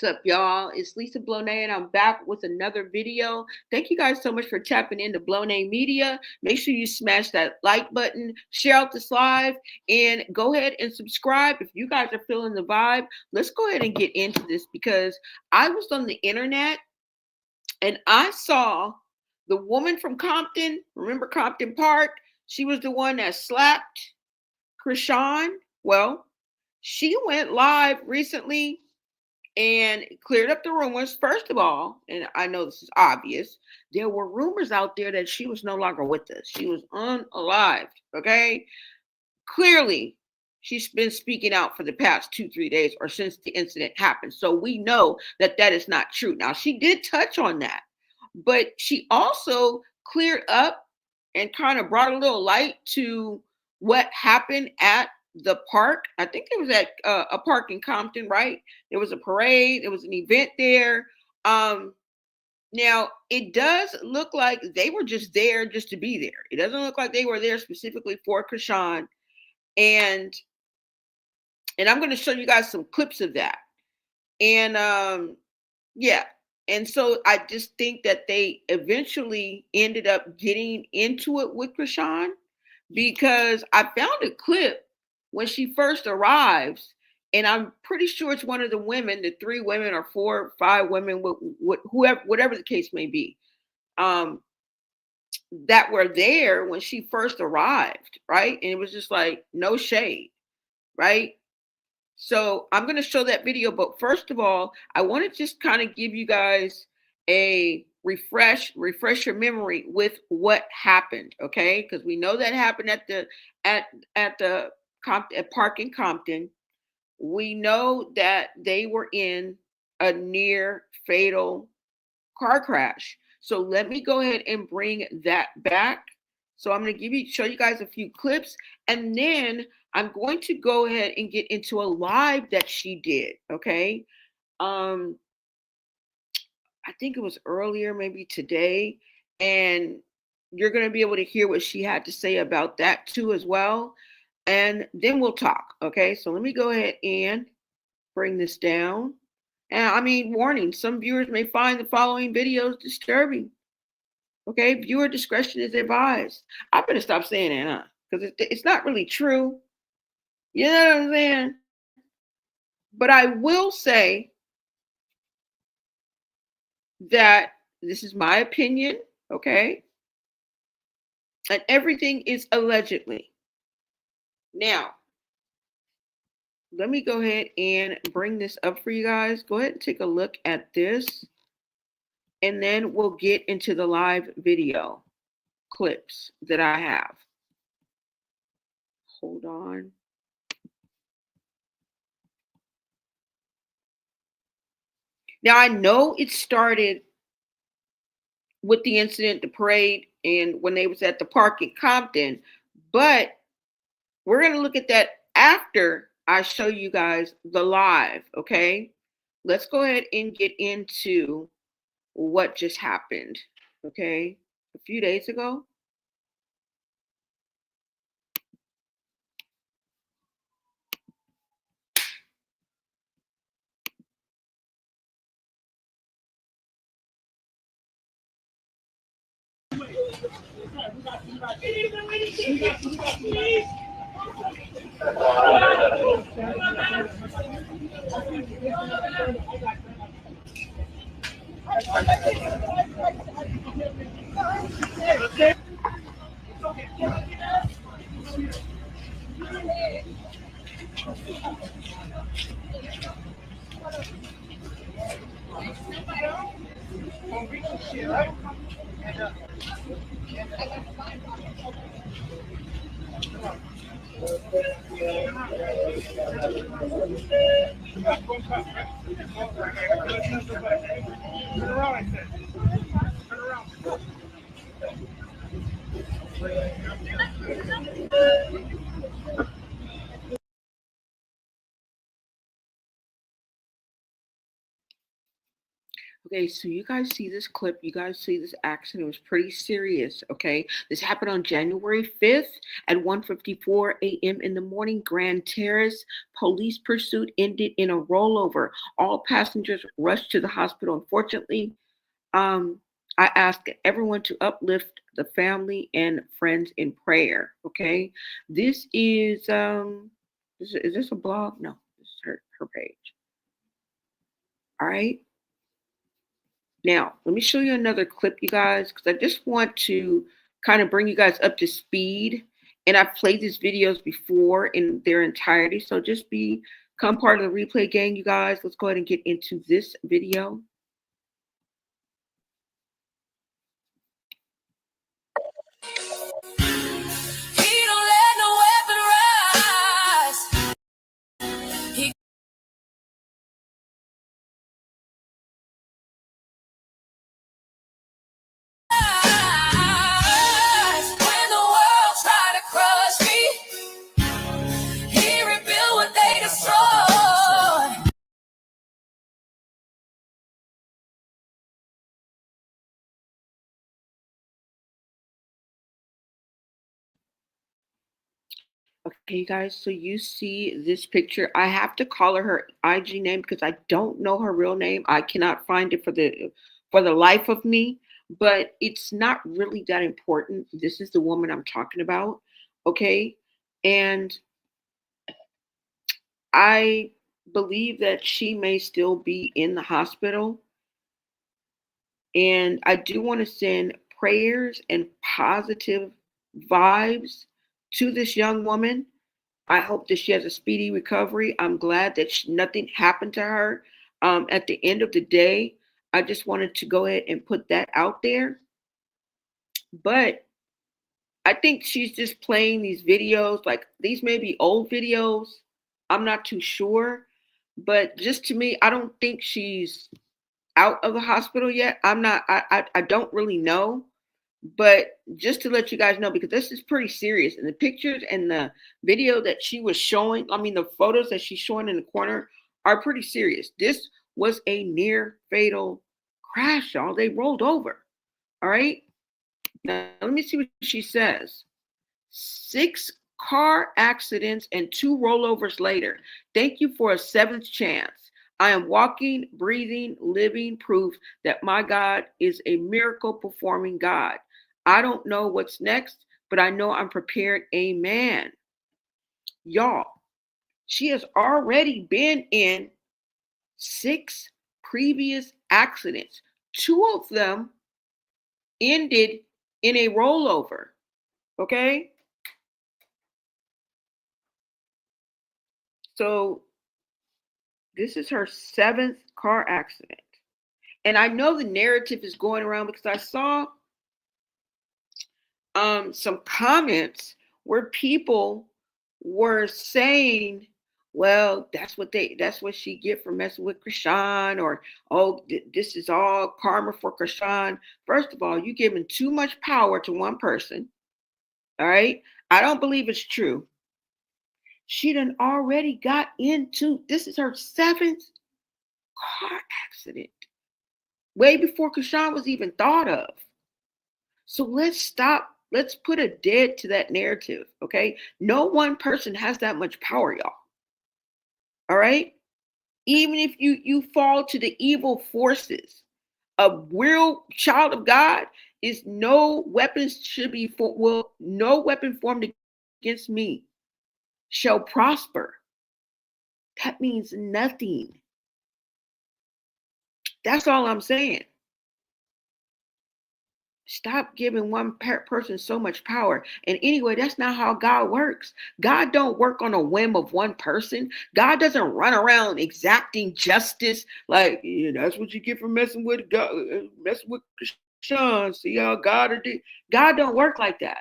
What's up, y'all? It's Lisa Blonay, and I'm back with another video. Thank you guys so much for tapping into Blonay Media. Make sure you smash that like button, share out this live, and go ahead and subscribe if you guys are feeling the vibe. Let's go ahead and get into this because I was on the internet and I saw the woman from Compton. Remember Compton Park? She was the one that slapped Chrisean. Well, she went live recently and cleared up the rumors. First of all, and I know this is obvious, there were rumors out there that she was no longer with us. She was unalived. Okay. Clearly, she's been speaking out for the past 2-3 days or since the incident happened. So we know that that is not true. Now, she did touch on that, but she also cleared up and kind of brought a little light to what happened at the park. I think it was at a park in Compton, right? There was a parade, there was an event there. Now it does look like they were just there just to be there. It doesn't look like they were there specifically for Chrisean. And I'm going to show you guys some clips of that. And yeah. And so I just think that they eventually ended up getting into it with Chrisean because I found a clip when she first arrives, and I'm pretty sure it's one of the women, the 3 women or 4 or 5 women, whoever, whatever the case may be, that were there when she first arrived, right? And it was just like no shade, right? So I'm going to show that video, but first of all, I want to just kind of give you guys a refresh your memory with what happened, okay? Because we know that happened at the park in Compton. We know that they were in a near fatal car crash. So let me go ahead and bring that back. So I'm going to show you guys a few clips, and then I'm going to go ahead and get into a live that she did. Okay. I think it was earlier, maybe today, and you're going to be able to hear what she had to say about that too as well. And then we'll talk. Okay. So let me go ahead and bring this down. And I mean, warning, some viewers may find the following videos disturbing. Okay, viewer discretion is advised. I better stop saying that, huh? Because it's not really true. You know what I'm saying? But I will say that this is my opinion, okay? And everything is allegedly. Now, let me go ahead and bring this up for you guys. Go ahead and take a look at this. And then we'll get into the live video clips that I have. Hold on. Now, I know it started with the incident, the parade, and when they was at the park in Compton, but we're going to look at that after I show you guys the live, okay? Let's go ahead and get into what just happened, okay? A few days ago. Okay, so you guys see this clip, you guys see this accident. It was pretty serious, okay? This happened on January 5th at 1:54 a.m. in the morning, Grand Terrace. Police pursuit ended in a rollover. All passengers rushed to the hospital. Unfortunately, um, I ask everyone to uplift the family and friends in prayer, okay? This is this a blog? No, this is her page. All right. Now, let me show you another clip, you guys, because I just want to kind of bring you guys up to speed. And I've played these videos before in their entirety. So just become part of the replay gang, you guys. Let's go ahead and get into this video. Okay, guys, so you see this picture. I have to call her IG name because I don't know her real name. I cannot find it for the life of me, but it's not really that important. This is the woman I'm talking about, okay? And I believe that she may still be in the hospital. And I do want to send prayers and positive vibes to this young woman. I hope that she has a speedy recovery. I'm glad that nothing happened to her. At the end of the day, I just wanted to go ahead and put that out there. But I think she's just playing these videos. Like these may be old videos. I'm not too sure. But just to me, I don't think she's out of the hospital yet. I don't really know. But just to let you guys know, because this is pretty serious, and the pictures and the video that she was showing, I mean, the photos that she's showing in the corner are pretty serious. This was a near fatal crash, y'all. They rolled over. All right. Now, let me see what she says. 6 car accidents and 2 rollovers later. Thank you for a 7th chance. I am walking, breathing, living proof that my God is a miracle performing God. I don't know what's next, but I know I'm prepared. Amen. Y'all, she has already been in 6 previous accidents. 2 of them ended in a rollover. Okay. So this is her 7th car accident. And I know the narrative is going around because I saw some comments where people were saying, well, that's what she get for messing with Chrisean, or oh, this is all karma for Chrisean. First of all, you giving too much power to one person. All right. I don't believe it's true. She done already got into, this is her 7th car accident, way before Chrisean was even thought of. So let's stop. Let's put a dead to that narrative. Okay. No one person has that much power, y'all. All right. Even if you fall to the evil forces, a real child of God is no weapons should be for, will no weapon formed against me shall prosper. That means nothing. That's all I'm saying. Stop giving one person so much power. And anyway, that's not how God works. God don't work on a whim of one person. God doesn't run around exacting justice like, yeah, that's what you get for messing with God, messing with Sean. See how God did. God don't work like that.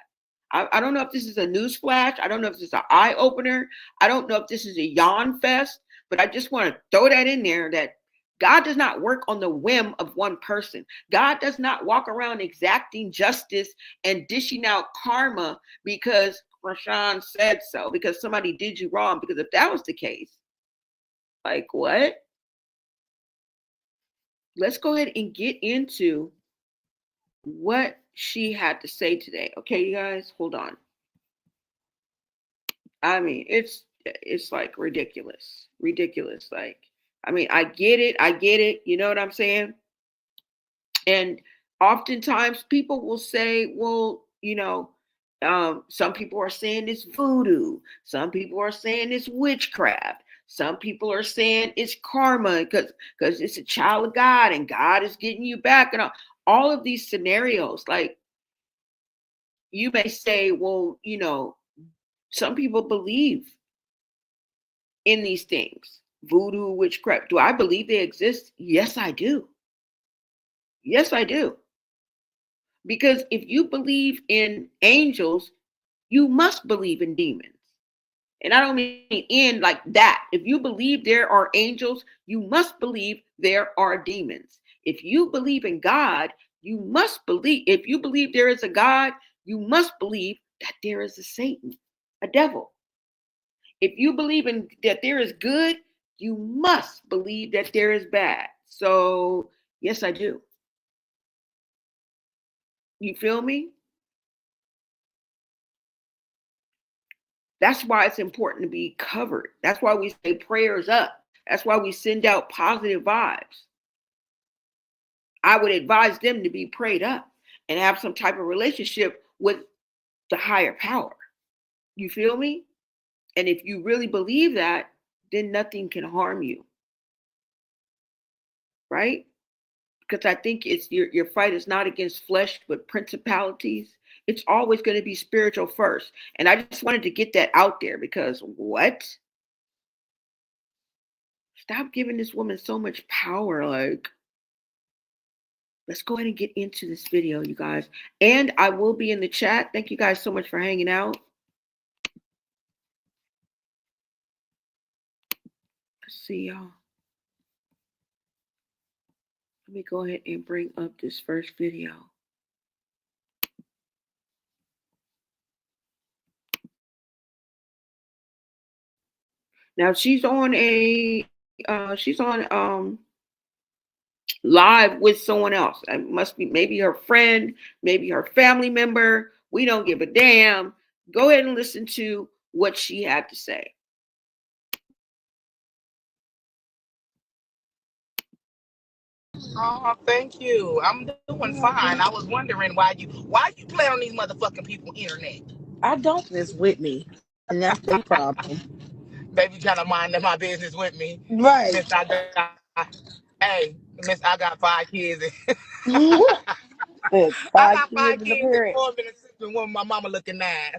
I don't know if this is a news flash. I don't know if this is an eye opener. I don't know if this is a yawn fest. But I just want to throw that in there that God does not work on the whim of one person. God does not walk around exacting justice and dishing out karma because Rashawn said so, because somebody did you wrong. Because if that was the case, like what? let's go ahead and get into what she had to say today. Okay, you guys, hold on. I mean, it's like ridiculous. Ridiculous. Like, I mean, I get it. You know what I'm saying? And oftentimes people will say, well, some people are saying it's voodoo. Some people are saying it's witchcraft. Some people are saying it's karma because it's a child of God and God is getting you back. And all of these scenarios, like you may say, well, some people believe in these things, voodoo, witchcraft. Do I believe they exist? Yes, I do. Yes, I do. Because if you believe in angels, you must believe in demons. And I don't mean in like that. If you believe there are angels, you must believe there are demons. If you believe in God, you must believe, if you believe there is a God, you must believe that there is a Satan, a devil. If you believe in that there is good, you must believe that there is bad. So, yes, I do. You feel me? That's why it's important to be covered. That's why we say prayers up. That's why we send out positive vibes. I would advise them to be prayed up and have some type of relationship with the higher power. You feel me? And if you really believe that, then nothing can harm you. Right? Because I think it's your fight is not against flesh, but principalities. It's always going to be spiritual first. And I just wanted to get that out there because what? Stop giving this woman so much power. Like, let's go ahead and get into this video, you guys. And I will be in the chat. Thank you guys so much for hanging out. Let's see, y'all. Let me go ahead and bring up this first video. Now she's on live with someone else. It must be maybe her friend, maybe her family member. We don't give a damn. Go ahead and listen to what she had to say. Oh, thank you. I'm doing fine. I was wondering why you play on these motherfucking people internet. I don't this with me, and that's the problem. Baby trying to mind my business with me. Right. Miss I got hey, Miss I got 5 kids. I Five got five kids and a kids and parent. 4 minutes and one my mama looking nice.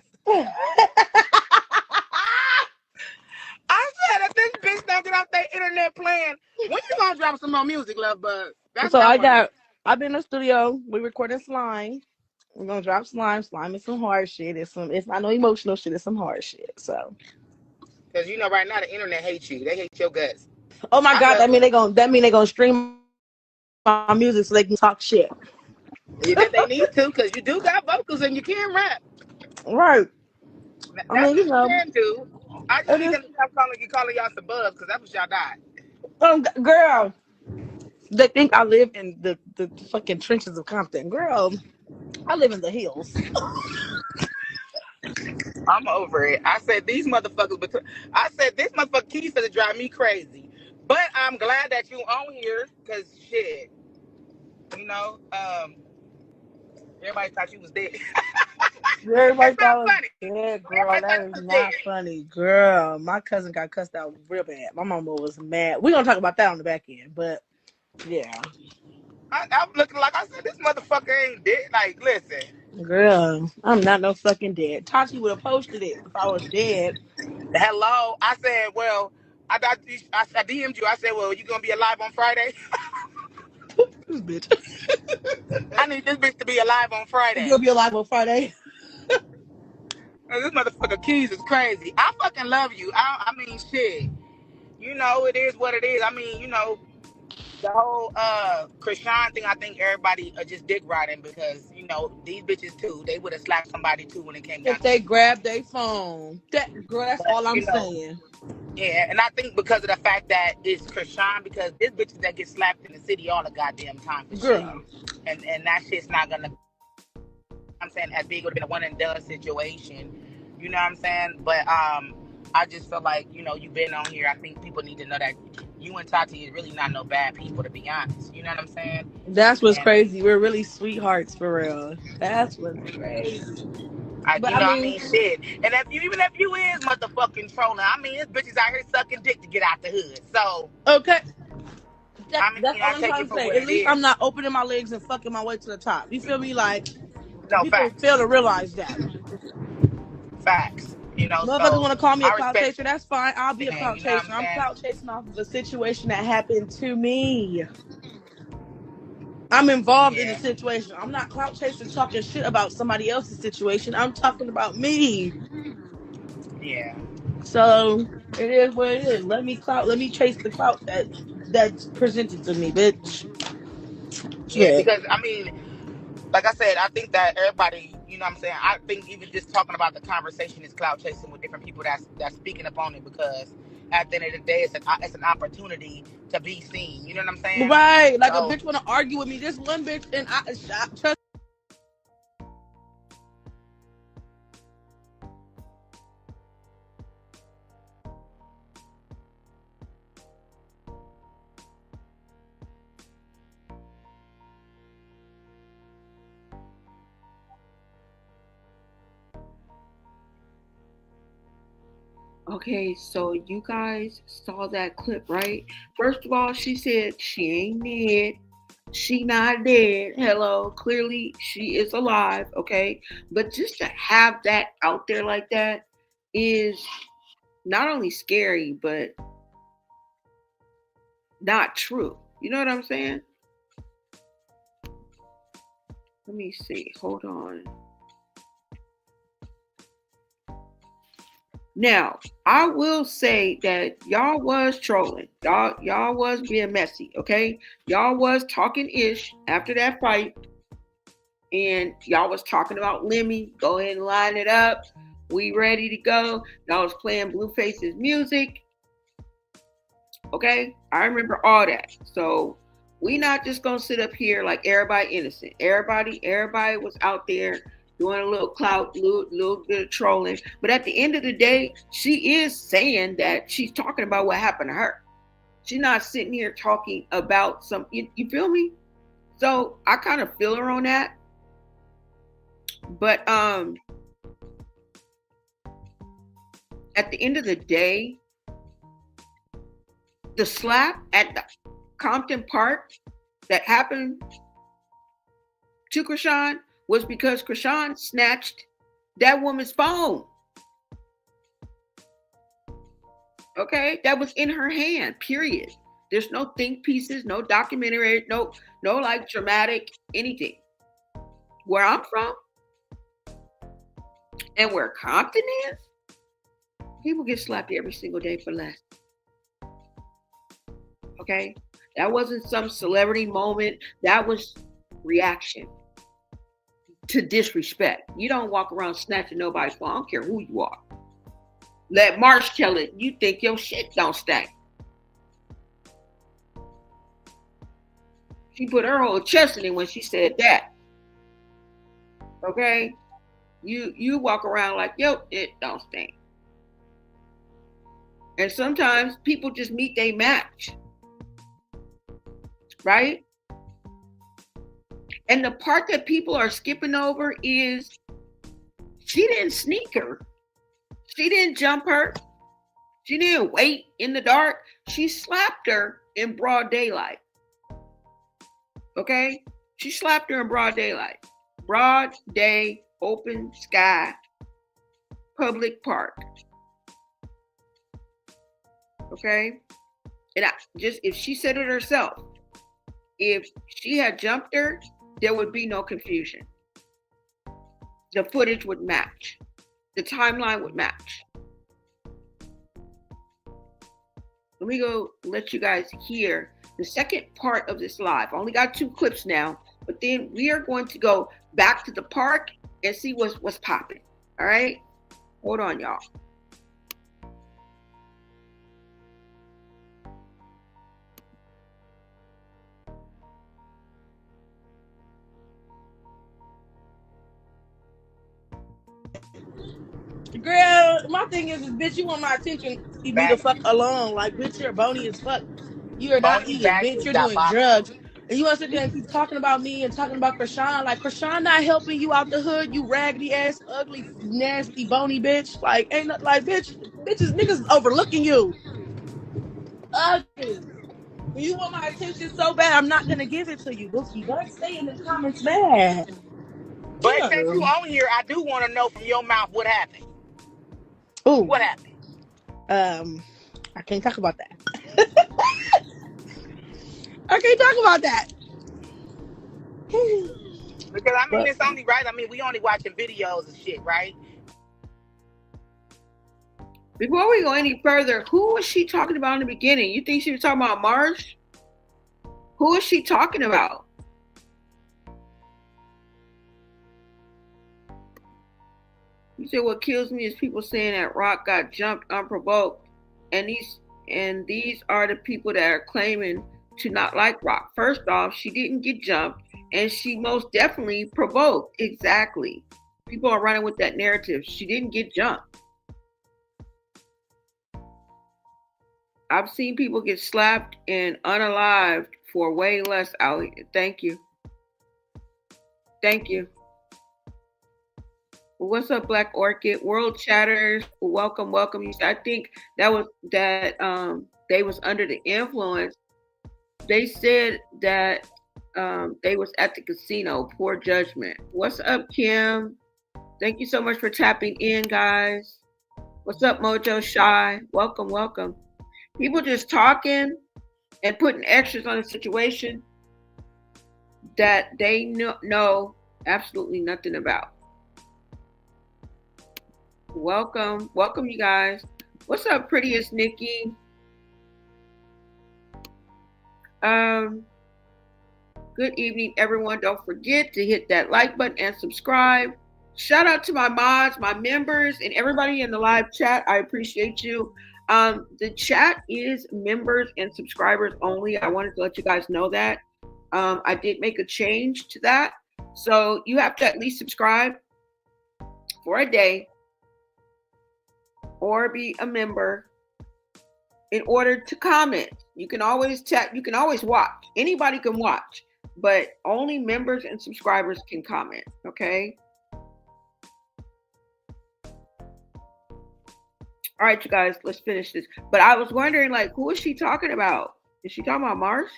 I said if this bitch don't get off that internet playing, when you gonna drop some more music, love buzz? That's So what I wanna know. I've been in the studio. We recording slime. We're gonna drop slime. Slime is some hard shit. It's not no emotional shit. It's some hard shit. So. Cause you know right now the internet hates you. They hate your guts. Oh my I God! love you. That mean they gonna stream my music so they can talk shit. That they need to, cause you do got vocals and you can rap. Right. I That's mean, what you can do. I just it need is. them to stop calling y'all some bubs, cause that's what y'all got. Girl, they think I live in the fucking trenches of Compton. Girl, I live in the hills. I'm over it. I said these motherfuckers, I said this motherfucker keys finna drive me crazy. But I'm glad that you on here, cause shit, you know, everybody thought you was dead. Everybody It's not thought I was funny. dead, girl. Everybody thought That you is was not dead. funny, girl. My cousin got cussed out real bad. My mama was mad. We're gonna talk about that on the back end, but yeah, I'm looking like I said, this motherfucker ain't dead. Like, listen. girl, I'm not no fucking dead. Tati would have posted it if I was dead. Hello. I said, well, I DM'd you. I said, well, you gonna be alive on Friday? This bitch. I need this bitch to be alive on You gonna Friday. be alive on Friday? This motherfucker Keys is crazy. I fucking love you. I mean, shit. You know, it is what it is. I mean, you know, The whole Chrisean thing, I think everybody are just dick riding because, you know, these bitches too, they would have slapped somebody too when it came down If to they it. grab their phone. Girl, that's But, all I'm you know, saying. yeah, and I think because of the fact that it's Chrisean, because there's bitches that get slapped in the city all the goddamn time for shit. Girl. And that shit's not gonna, I'm saying, as big would have been a one and done situation. You know what I'm saying? But I just feel like, you know, you've been on here. I think people need to know that you and Tati is really not no bad people, to be honest. You know what I'm saying? That's what's And crazy. We're really sweethearts for real. That's what's crazy. But I I mean, mean, shit. And even if you is motherfucking trolling, I mean, it's bitches out here sucking dick to get out the hood. So, okay. I mean, That's all I I'm take trying it to for say. what At it least is. I'm not opening my legs and fucking my way to the top. You feel me? Like, No, people facts. fail to realize that. Facts. You know, Motherfuckers so want to call me a I clout respect chaser. That's fine. I'll be a it, clout you know what chaser. I'm I'm saying? clout chasing off of a situation that happened to me. I'm involved in the Yeah. situation. I'm not clout chasing talking shit about somebody else's situation. I'm talking about me. Yeah. So it is what it is. Let me chase the clout that's presented to me, bitch. Yeah, Shit. because, I mean, like I said, I think that everybody, you know what I'm saying, I think even just talking about the conversation is cloud chasing with different people that's speaking up on it, because at the end of the day, it's an opportunity to be seen. You know what I'm saying? Right. Like a So, bitch wanna argue with me. This one bitch and I trust. Okay, so you guys saw that clip, right? First of all, she said she ain't dead. She not dead. Hello, clearly she is alive, okay? But just to have that out there like that is not only scary, but not true. You know what I'm saying? Let me see. Hold on. Now, I will say that y'all was trolling. Y'all was being messy, okay? Y'all was talking ish after that fight, and y'all was talking about Lemmy. Go ahead and line it up. We ready to go. Y'all was playing Blueface's music. Okay? I remember all that. So we not just gonna sit up here like everybody innocent. Everybody was out there doing a little clout, little bit of trolling. But at the end of the day, she is saying that she's talking about what happened to her. She's not sitting here talking about some, you feel me? So I kind of feel her on that. But at the end of the day, the slap at the Compton Park that happened to Chrisean was because Chrisean snatched that woman's phone. Okay, that was in her hand. Period. There's no think pieces, no documentary, no like dramatic anything. Where I'm from and where Compton is, people get slapped every single day for less. Okay, that wasn't some celebrity moment. That was reaction to disrespect. You don't walk around snatching nobody's phone. I don't care who you are. Let Marsh tell it. You think your shit don't stink. She put her whole chest in it when she said that. Okay? You walk around like, yo, it don't stink. And sometimes people just meet they match. Right? And the part that people are skipping over is she didn't sneak her. She didn't jump her. She didn't wait in the dark. She slapped her in broad daylight. Okay? She slapped her in broad daylight. Broad day, open sky, public park. Okay? And if she said it herself, if she had jumped her, there would be no confusion. The footage would match. The timeline would match. Let me go let you guys hear the second part of this live. I only got 2 clips now, but then we are going to go back to the park and see what's popping. All right, hold on, y'all. Girl, my thing is, bitch, you want my attention, leave me the fuck alone. Like, bitch, you're bony as fuck. You are not Bony eating, back bitch. is You're doing diabolical. drugs. And you want to sit there and keep talking about me and talking about Chrisean. Like, Chrisean not helping you out the hood, you raggedy ass, ugly, nasty, bony bitch. Like, ain't not like, bitches, niggas overlooking you. Ugly. When you want my attention so bad, I'm not gonna give it to you, Bookie. Don't stay in the comments mad. But since you on here, I do want to know from your mouth what happened. Ooh. What happened? I can't talk about that. I can't talk about that. Because I mean, it's only right. I mean, we only watching videos and shit, right? Before we go any further, who was she talking about in the beginning? You think she was talking about Marsh? Who is she talking about? You said what kills me is people saying that Rock got jumped unprovoked, and these are the people that are claiming to not like Rock. First off, she didn't get jumped, and she most definitely provoked. Exactly. People are running with that narrative. She didn't get jumped. I've seen people get slapped and unalived for way less, Ali. Thank you. Thank you. What's up, Black Orchid? World Chatters, welcome. I think that they was under the influence. They said that they was at the casino. Poor judgment. What's up, Kim? Thank you so much for tapping in, guys. What's up, Mojo Shy? Welcome. People just talking and putting extras on a situation that they know absolutely nothing about. Welcome, you guys. What's up, prettiest Nikki? Good evening, everyone. Don't forget to hit that like button and subscribe. Shout out to my mods, my members, and everybody in the live chat. I appreciate you. The chat is members and subscribers only. I wanted to let you guys know that. I did make a change to that. So you have to at least subscribe for a day or be a member in order to comment. You can always chat, you can always watch. Anybody can watch, but only members and subscribers can comment, okay? All right, you guys, let's finish this. But I was wondering, like, who is she talking about? Is she talking about Marsh?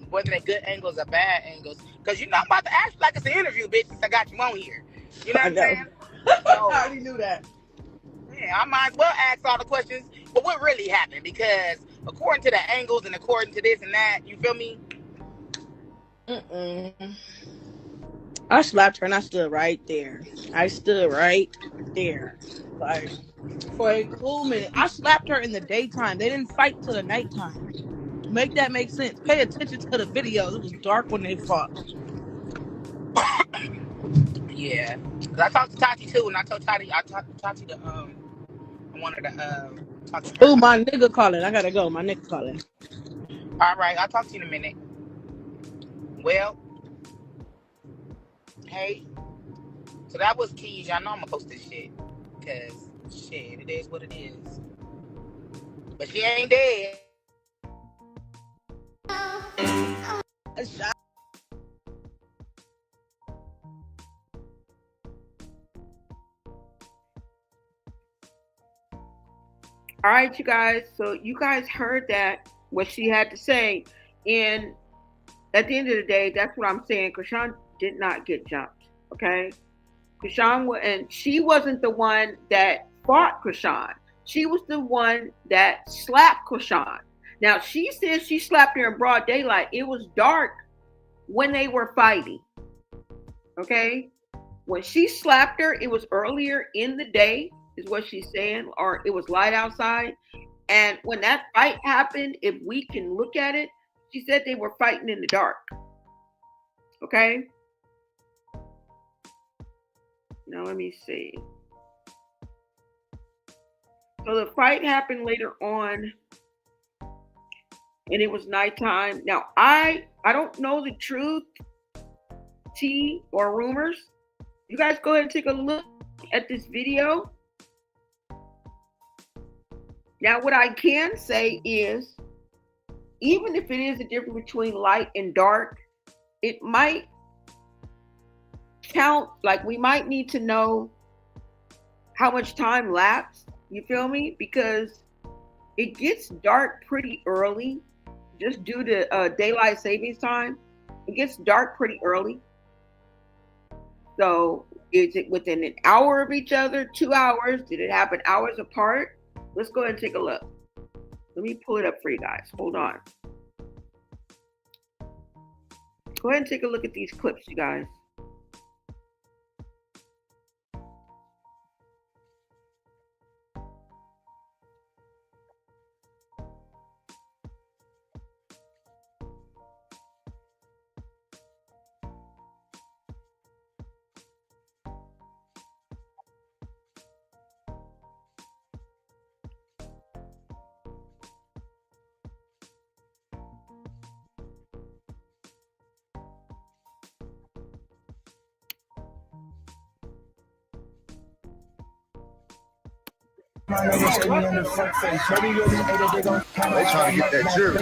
Whether they're good angles or bad angles. Because you're not about to act like it's an interview, bitch, since I got you on here. You know what I'm saying? I already knew that. Yeah, I might as well ask all the questions, but what really happened? Because according to the angles and according to this and that, you feel me? I slapped her and I stood right there. Like, for a cool minute. I slapped her in the daytime. They didn't fight till the nighttime. Make that make sense. Pay attention to the videos. It was dark when they fought. Yeah. Because I talked to Tati too, and I told Tati, I wanted to talk to her. Oh, my nigga calling. I gotta go. My nigga calling. All right, I'll talk to you in a minute. Well, hey. So that was Keys. Y'all know I'm gonna post this shit. Because, shit, it is what it is. But she ain't dead. All right, you guys. So you guys heard that, what she had to say. And at the end of the day, that's what I'm saying. Chrisean did not get jumped, okay? Chrisean, and she wasn't the one that fought Chrisean. She was the one that slapped Chrisean. Now, she said she slapped her in broad daylight. It was dark when they were fighting, okay? When she slapped her, it was earlier in the day. is what she's saying, or it was light outside. And when that fight happened, if we can look at it, she said they were fighting in the dark. Okay? Now let me see. So the fight happened later on, and it was nighttime. Now I don't know the truth, tea or rumors. You guys go ahead and take a look at this video. Now what I can say is, even if it is a difference between light and dark, it might count, like we might need to know how much time lapsed, you feel me? Because it gets dark pretty early, just due to daylight savings time. It gets dark pretty early. So is it within an hour of each other, 2 hours? Did it happen hours apart? Let's go ahead and take a look. Let me pull it up for you guys. Hold on. Go ahead and take a look at these clips, you guys. They trying to get that jury.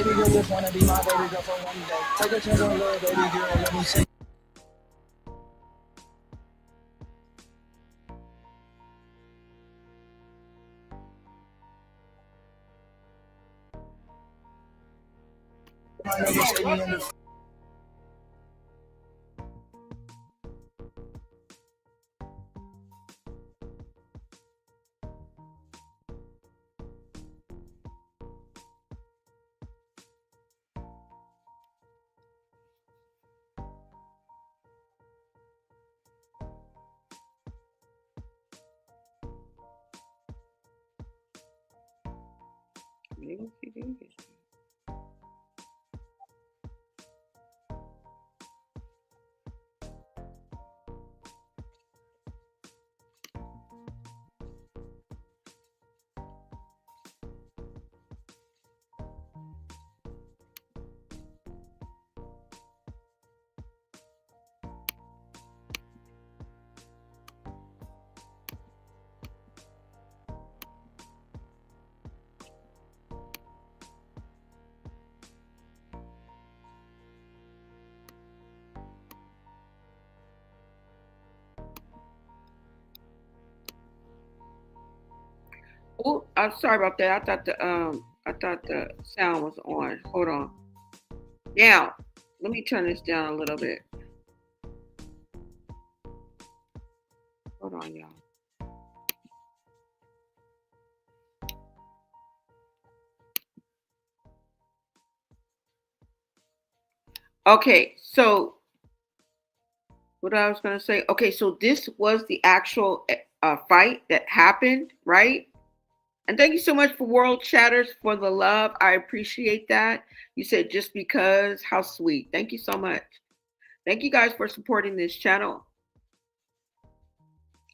Oh, I'm sorry about that. I thought the sound was on. Hold on. Now, let me turn this down a little bit. Hold on, y'all. Okay, so what I was gonna say. Okay, so this was the actual fight that happened, right? And thank you so much for World Chatters for the love. I appreciate that. You said just because, how sweet. Thank you so much. Thank you guys for supporting this channel.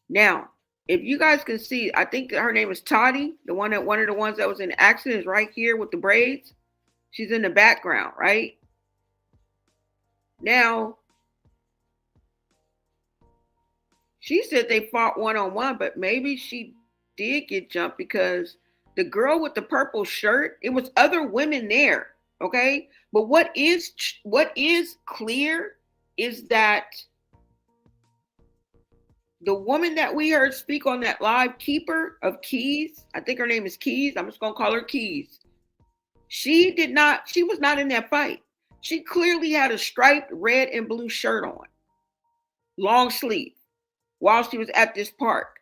Now, if you guys can see, I think her name is Toddy, one of the ones that was in the accident is right here with the braids. She's in the background, right? Now, she said they fought one-on-one, but maybe she did get jumped because the girl with the purple shirt, it was other women there, okay? But what is clear is that the woman that we heard speak on that live, keeper of keys, I think her name is Keys. I'm just gonna call her Keys. She was not in that fight. She clearly had a striped red and blue shirt on, long sleeve, while she was at this park.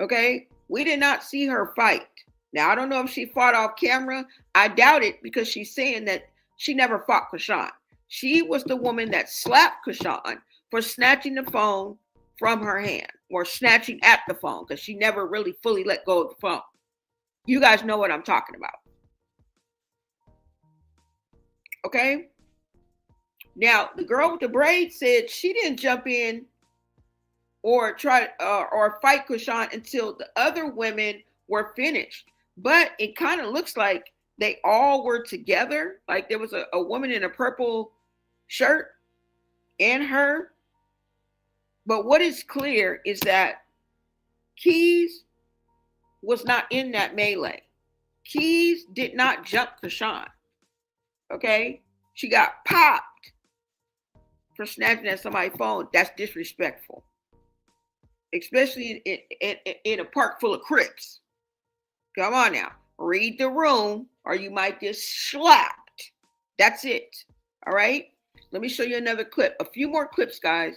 Okay, we did not see her fight. Now, I don't know if she fought off camera. I doubt it because she's saying that she never fought Chrisean. She was the woman that slapped Chrisean for snatching the phone from her hand or snatching at the phone because she never really fully let go of the phone. You guys know what I'm talking about. Okay? Now, the girl with the braids said she didn't jump in or try or fight Chrisean until the other women were finished. But it kind of looks like they all were together. Like there was a woman in a purple shirt and her. But what is clear is that Keys was not in that melee. Keys did not jump Chrisean. Okay? She got popped for snatching at somebody's phone. That's disrespectful. Especially in a park full of Crips. Come on now. Read the room or you might get slapped. That's it. All right? Let me show you another clip. A few more clips, guys.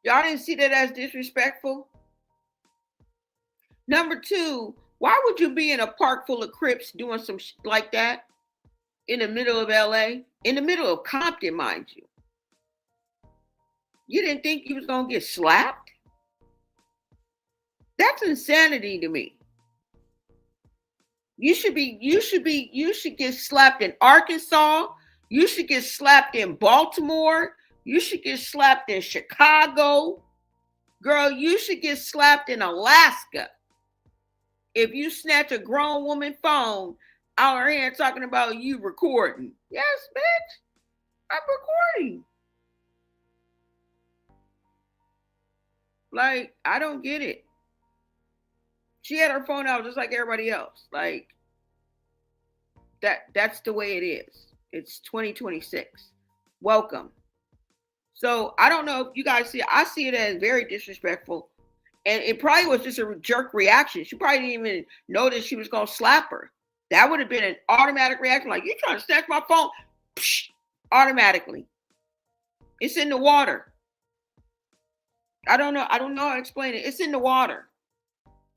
Y'all didn't see that as disrespectful? Number two, why would you be in a park full of Crips doing some like that in the middle of LA? In the middle of Compton, mind you. You didn't think you was going to get slapped? That's insanity to me. You should get slapped in Arkansas. You should get slapped in Baltimore. You should get slapped in Chicago. Girl, you should get slapped in Alaska. If you snatch a grown woman phone out her hand talking about you recording. Yes, bitch. I'm recording. Like, I don't get it. She had her phone out just like everybody else. Like, that's the way it is. It's 2026. Welcome. So I don't know if you guys see it. I see it as very disrespectful. And it probably was just a jerk reaction. She probably didn't even know that she was going to slap her. That would have been an automatic reaction. Like, you trying to snatch my phone? Psh, automatically. It's in the water. I don't know how to explain it. It's in the water.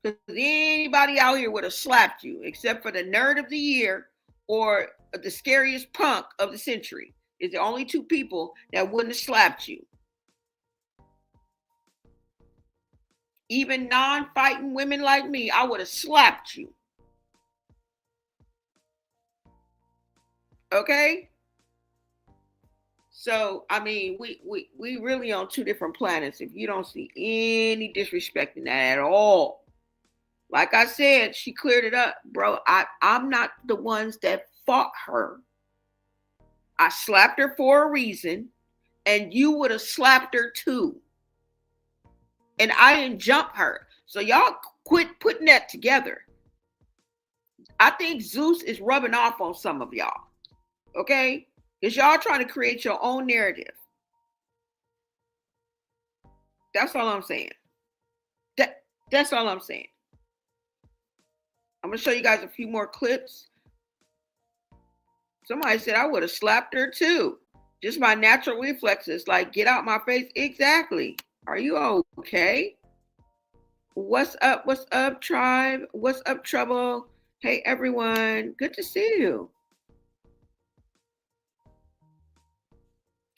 Because anybody out here would have slapped you, except for the nerd of the year or the scariest punk of the century. It's the only two people that wouldn't have slapped you. Even non-fighting women like me, I would have slapped you. Okay? So, I mean, we really on two different planets if you don't see any disrespect in that at all. Like I said, she cleared it up. Bro, I'm not the ones that fought her. I slapped her for a reason, and you would have slapped her too. And I didn't jump her. So y'all quit putting that together. I think Zeus is rubbing off on some of y'all. Okay? Because y'all trying to create your own narrative. That's all I'm saying. That's all I'm saying. I'm going to show you guys a few more clips. Somebody said I would have slapped her too. Just my natural reflexes, like get out my face. Exactly. Are you okay? What's up? What's up, tribe? What's up, trouble? Hey, everyone. Good to see you.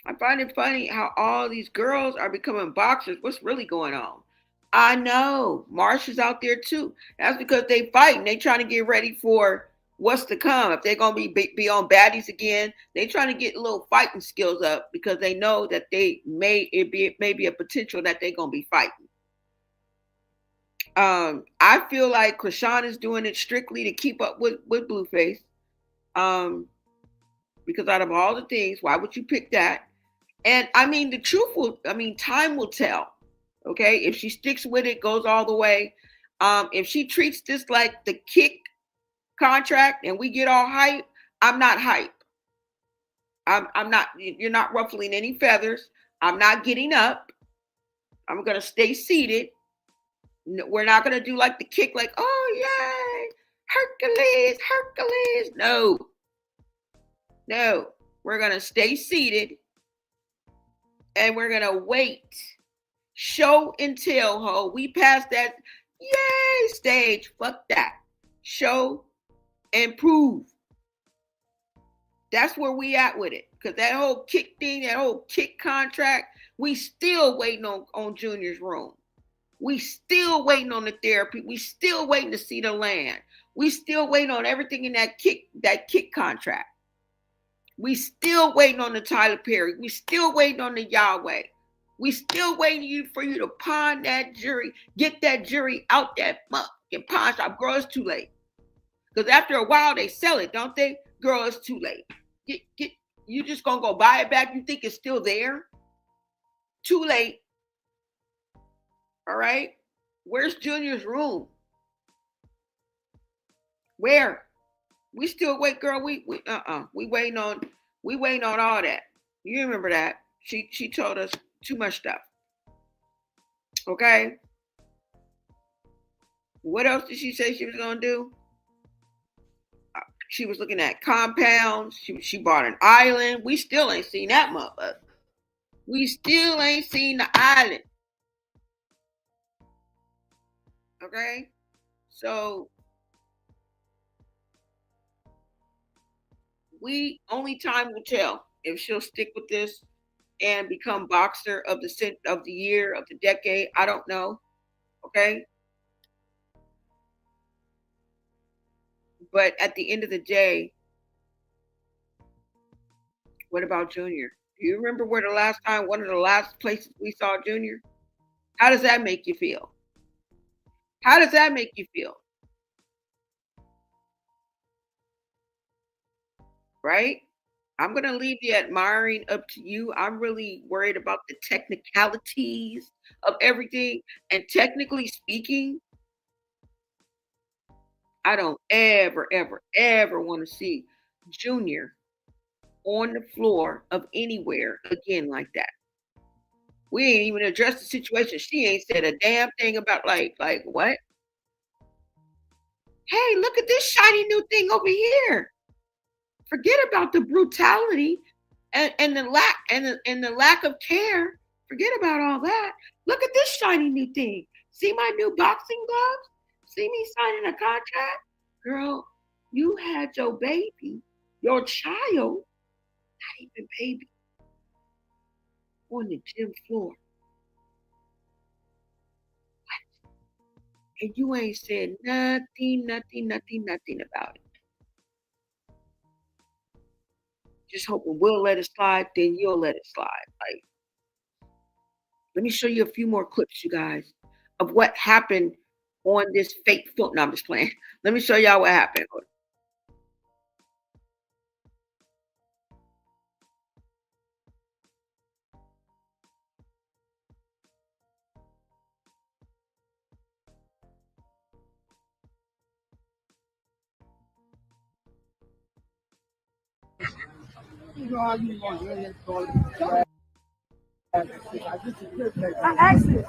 I find it funny how all these girls are becoming boxers. What's really going on? I know. Marsh is out there too. That's because they fighting. They trying to get ready for what's to come. If they're gonna be on baddies again, they trying to get a little fighting skills up because they know that they may be a potential that they're gonna be fighting. I feel like Chrisean is doing it strictly to keep up with Blueface. Because out of all the things, why would you pick that? And I mean, the truth will, I mean, time will tell. Okay, if she sticks with it, goes all the way. If she treats this like the kick contract and we get all hype, I'm not hype. I'm not. You're not ruffling any feathers. I'm not getting up. I'm gonna stay seated. We're not gonna do like the kick, like, oh yay, Hercules, Hercules. No, we're gonna stay seated, and we're gonna wait. Show and tell, ho. We passed that yay stage. Fuck that. Show and prove. That's where we at with it. Because that whole kick thing, that whole kick contract, we still waiting on Junior's room. We still waiting on the therapy. We still waiting to see the land. We still waiting on everything in that kick contract. We still waiting on the Tyler Perry. We still waiting on the Yahweh. We still waiting for you to pawn that jury, get that jury out that fucking pawn shop. Girl, it's too late. Because after a while, they sell it, don't they? Girl, it's too late. You just gonna go buy it back? You think it's still there? Too late. All right. Where's Junior's room? Where? We still wait, girl. We waiting on all that. You remember that? She told us too much stuff. Okay. What else did she say she was gonna do? She was looking at compounds. She bought an island. We still ain't seen that motherfucker. We still ain't seen the island. Okay? So only time will tell if she'll stick with this and become boxer of the year, of the decade. I don't know. Okay? But at the end of the day, what about Junior? Do you remember one of the last places we saw Junior? How does that make you feel? How does that make you feel? Right? I'm going to leave the admiring up to you. I'm really worried about the technicalities of everything. And technically speaking, I don't ever want to see Junior on the floor of anywhere again like that. We ain't even addressed the situation. She ain't said a damn thing about like what? Hey, look at this shiny new thing over here. Forget about the brutality and the lack of care. Forget about all that. Look at this shiny new thing. See my new boxing gloves? See me signing a contract? Girl, you had your baby, your child, not even baby, on the gym floor. What? And you ain't said nothing about it. Just hoping we'll let it slide, then you'll let it slide. Like, let me show you a few more clips, you guys, of what happened on this fake foot. No, I'm just playing. Let me show y'all what happened. I asked it.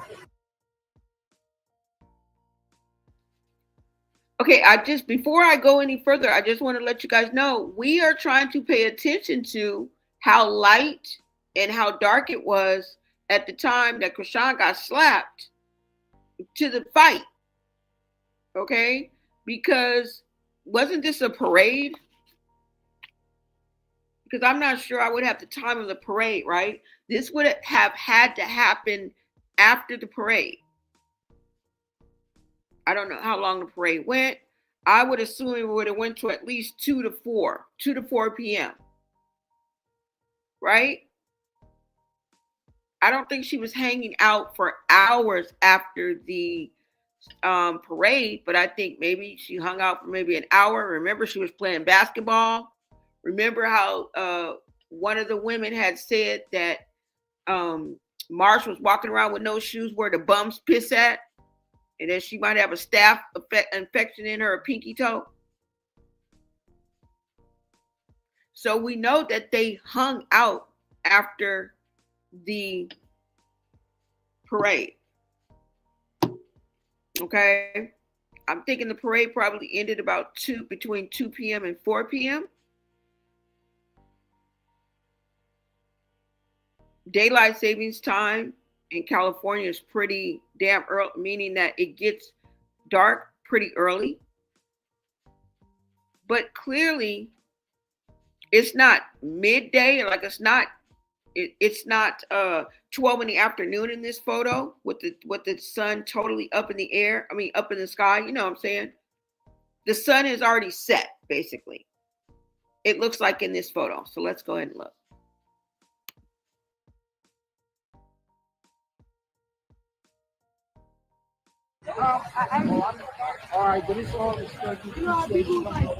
Okay, before I go any further, I just want to let you guys know we are trying to pay attention to how light and how dark it was at the time that Chrisean got slapped to the fight. Okay? Because wasn't this a parade? Because I'm not sure I would have the time of the parade, right? This would have had to happen after the parade. I don't know how long the parade went. I would assume it would have went to at least 2 to 4 p.m. Right? I don't think she was hanging out for hours after the parade, but I think maybe she hung out for maybe an hour. Remember, she was playing basketball. Remember how one of the women had said that Marsh was walking around with no shoes where the bums piss at, and that she might have a staph infection in her pinky toe. So we know that they hung out after the parade. Okay. I'm thinking the parade probably ended about between 2 p.m. and 4 p.m. Daylight savings time in California is pretty damn early, meaning that it gets dark pretty early. But clearly, it's not midday, like it's not 12 in the afternoon in this photo with the sun totally up in the air. I mean, up in the sky. You know what I'm saying? The sun is already set, basically. It looks like in this photo. So let's go ahead and look. All right, but it's all the stuff you know. People like that.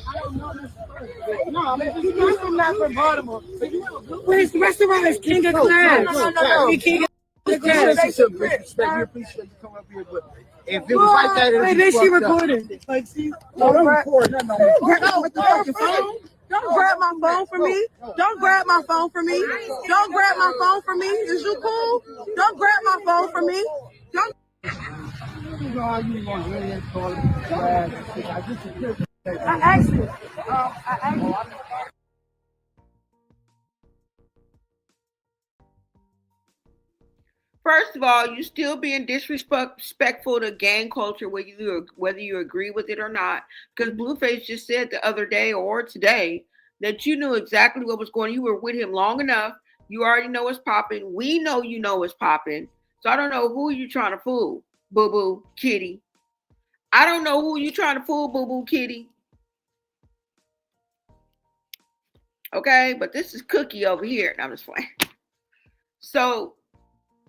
I don't know this person. No, I mean, he's not from Baltimore. Where's the restaurant? Is King of Class. No. We King of Class. We appreciate you coming up here, but if it was like that, it'd be she recording. Like, she don't record. Don't grab my phone from me. Don't grab my phone from me. Don't grab my phone from me. Is you cool? Don't grab my phone from me. Don't. I asked you. First of all, you still being disrespectful to gang culture, whether you agree with it or not. Because Blueface just said the other day or today that you knew exactly what was going on. You were with him long enough. You already know what's popping. We know you know what's popping. So I don't know who you trying to fool, boo-boo, kitty. I don't know who you trying to fool, boo-boo, kitty. Okay, but this is Cookie over here. I'm just playing. So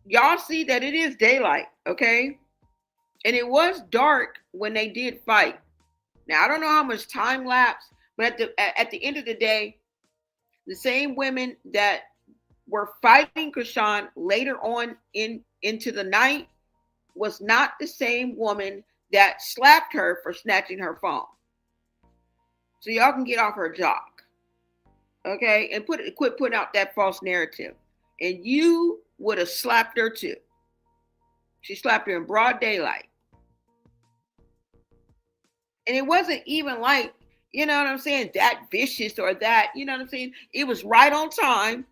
y'all see that it is daylight, okay? And it was dark when they did fight. Now, I don't know how much time lapse, but at the end of the day, the same women that were fighting Chrisean later on into the night was not the same woman that slapped her for snatching her phone. So y'all can get off her jock, okay? And quit putting out that false narrative. And you would have slapped her too. She slapped her in broad daylight. And it wasn't even like, you know what I'm saying, that vicious or that, you know what I'm saying? It was right on time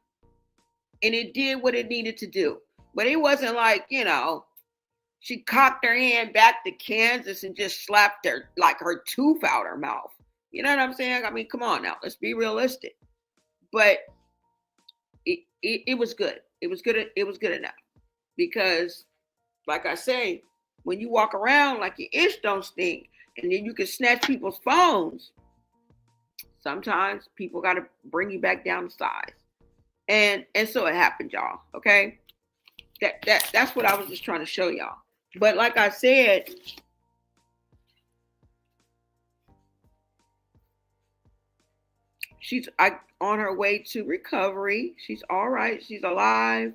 and it did what it needed to do. But it wasn't like, you know, she cocked her hand back to Kansas and just slapped her, like her tooth out her mouth. You know what I'm saying? I mean, come on now, let's be realistic. But it was good. It was good. It was good enough because, like I say, when you walk around like your itch don't stink, and then you can snatch people's phones, sometimes people got to bring you back down to size, and so it happened, y'all. Okay, that's what I was just trying to show y'all. But like I said, she's on her way to recovery. She's all right. She's alive.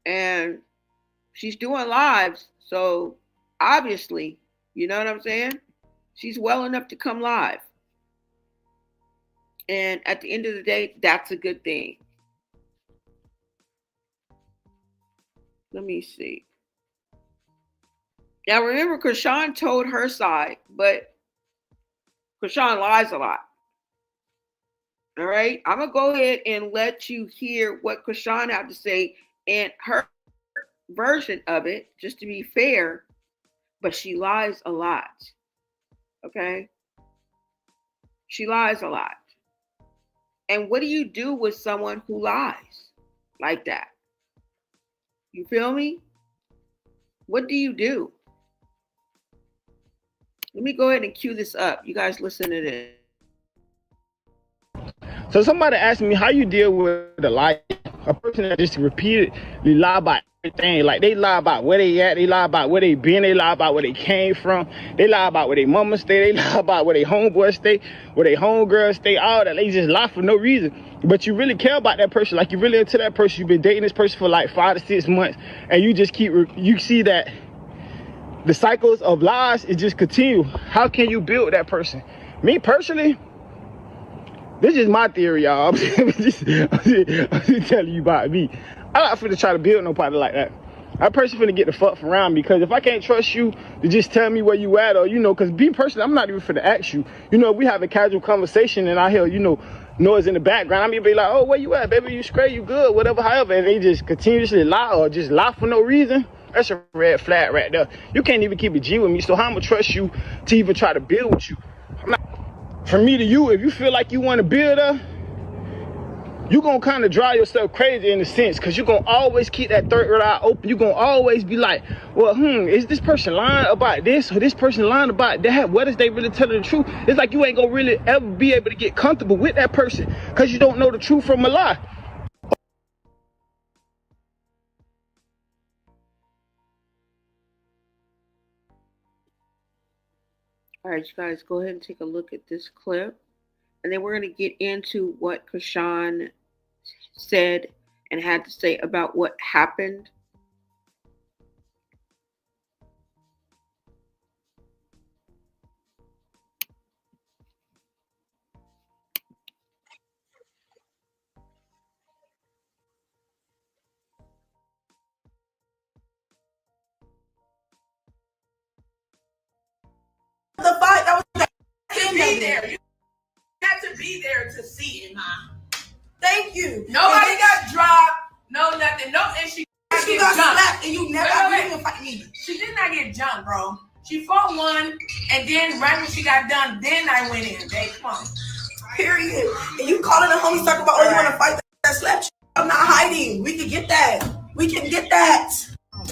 And she's doing lives. So obviously, you know what I'm saying? She's well enough to come live. And at the end of the day, that's a good thing. Let me see. Now remember, Chrisean told her side, but Chrisean lies a lot. All right, I'm gonna go ahead and let you hear what Chrisean had to say and her version of it, just to be fair. But she lies a lot. Okay, she lies a lot. And what do you do with someone who lies like that? You feel me? What do you do? Let me go ahead and cue this up. You guys listen to this. So somebody asked me how you deal with a lie, a person that just repeatedly lie about everything. Like they lie about where they at, they lie about where they been, they lie about where they came from, they lie about where their mama stay, they lie about where their homeboy stay, where their homegirl stay, all that. They just lie for no reason. But you really care about that person, like you really into that person. You've been dating this person for like 5 to 6 months, and you just you see that the cycles of lies, it just continue. How can you build that person? Me personally, this is my theory, y'all. I'm just telling you about me. I'm not finna try to build nobody like that. I personally finna get the fuck from around me, because if I can't trust you to just tell me where you at, or because being personally, I'm not even finna ask you. We have a casual conversation and I hear, noise in the background. I'm gonna be like, oh, where you at, baby? You straight? You good? Whatever, however. And they just continuously lie or just lie for no reason. That's a red flag right there. You can't even keep a G with me, so how I'm gonna trust you to even try to build with you? From me to you, if you feel like you want to build up, you're going to kind of drive yourself crazy in a sense, because you're going to always keep that third eye open. You're going to always be like, well, is this person lying about this, or this person lying about that? What is they really telling the truth? It's like you ain't going to really ever be able to get comfortable with that person, because you don't know the truth from a lie. All right, you guys, go ahead and take a look at this clip. And then we're going to get into what Chrisean said and had to say about what happened. The fight that was to be there. You had to be there to see it, huh? Thank you. Nobody got dropped. No nothing. No, and she got slapped, and you never even fight me. She did not get jumped, bro. She fought one, and then right when she got done, then I went in. They come on. Period. And you calling the homies talking about, oh, you want to fight that slap? I'm not hiding. We can get that. We can get that.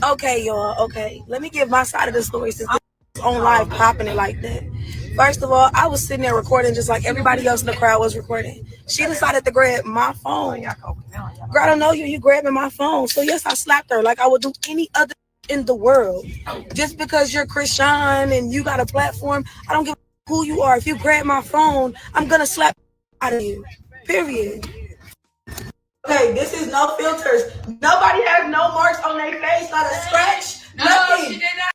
Okay, y'all. Okay, let me give my side of the story since on live popping it like that. First of all, I was sitting there recording just like everybody else in the crowd was recording. She decided to grab my phone. Girl, I don't know you. You grabbing my phone. So yes, I slapped her like I would do any other in the world. Just because you're Chrisean and you got a platform, I don't give a who you are. If you grab my phone, I'm gonna slap out of you. Period. Okay, this is no filters. Nobody has no marks on their face, not a scratch. No, nothing. She did not.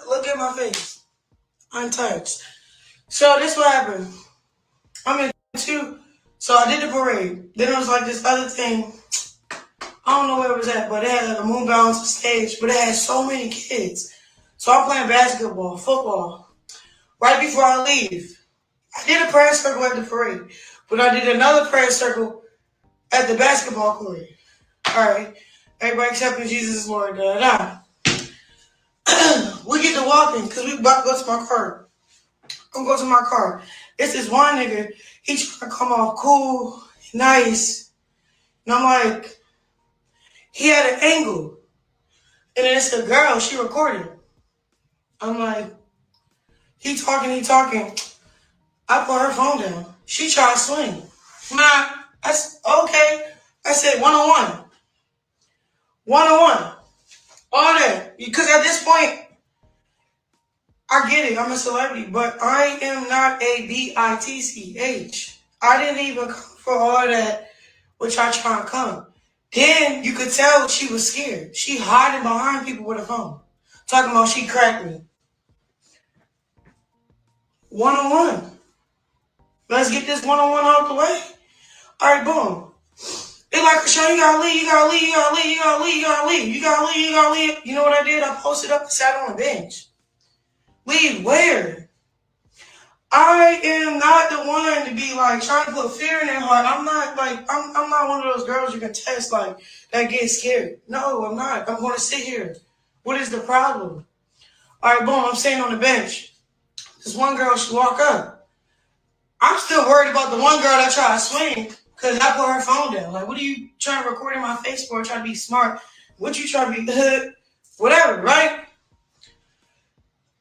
Look at my face. Untouched. So this what happened. I'm in 2. So I did the parade. Then it was like this other thing. I don't know where it was at, but it had like a moon balance stage, but it had so many kids. So I'm playing basketball, football. Right before I leave, I did a prayer circle at the parade, but I did another prayer circle at the basketball court. All right. Everybody accepting Jesus is Lord. We get to walking because we about to go to my car. I'm going to my car. It's this one nigga. He trying to come off cool, nice. And I'm like, he had an angle. And then it's a girl. She recorded. I'm like, he talking. I put her phone down. She tried to swing. I said, okay. I said, one-on-one. One-on-one. All that. Because at this point, I get it. I'm a celebrity. But I am not a bitch. I didn't even come for all that, which I try to come. Then you could tell she was scared. She hiding behind people with a phone. Talking about she cracked me. One-on-one. Let's get this one-on-one out the way. All right, boom. They like, Chrisean, you gotta leave. You know what I did? I posted up and sat on a bench. Leave where? I am not the one to be like trying to put fear in their heart. I'm not one of those girls you can test like that get scared. No, I'm not. I'm gonna sit here. What is the problem? All right, boom, I'm sitting on the bench. This one girl, she walk up. I'm still worried about the one girl that tried to swing because I put her phone down. Like, what are you trying to record in my face for? Trying to be smart? What you trying to be whatever, right?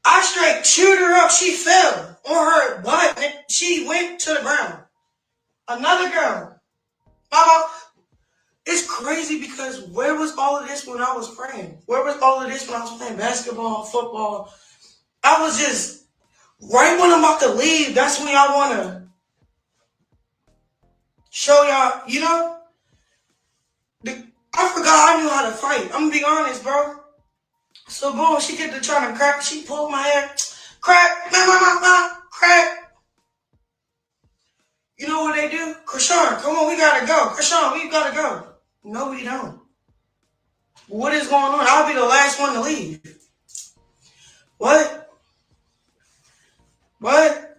I straight chewed her up. She fell on her butt and she went to the ground. Another girl. Mama, it's crazy because where was all of this when I was praying? Where was all of this when I was playing basketball, football? I was just, right when I'm about to leave, that's when y'all want to show y'all, you know? I forgot I knew how to fight. I'm going to be honest, bro. So, boom, she get to trying to crack. She pulled my hair. Crack, crack. You know what they do? Chrisean, come on, we got to go. Chrisean, we got to go. No, we don't. What is going on? I'll be the last one to leave. What? What?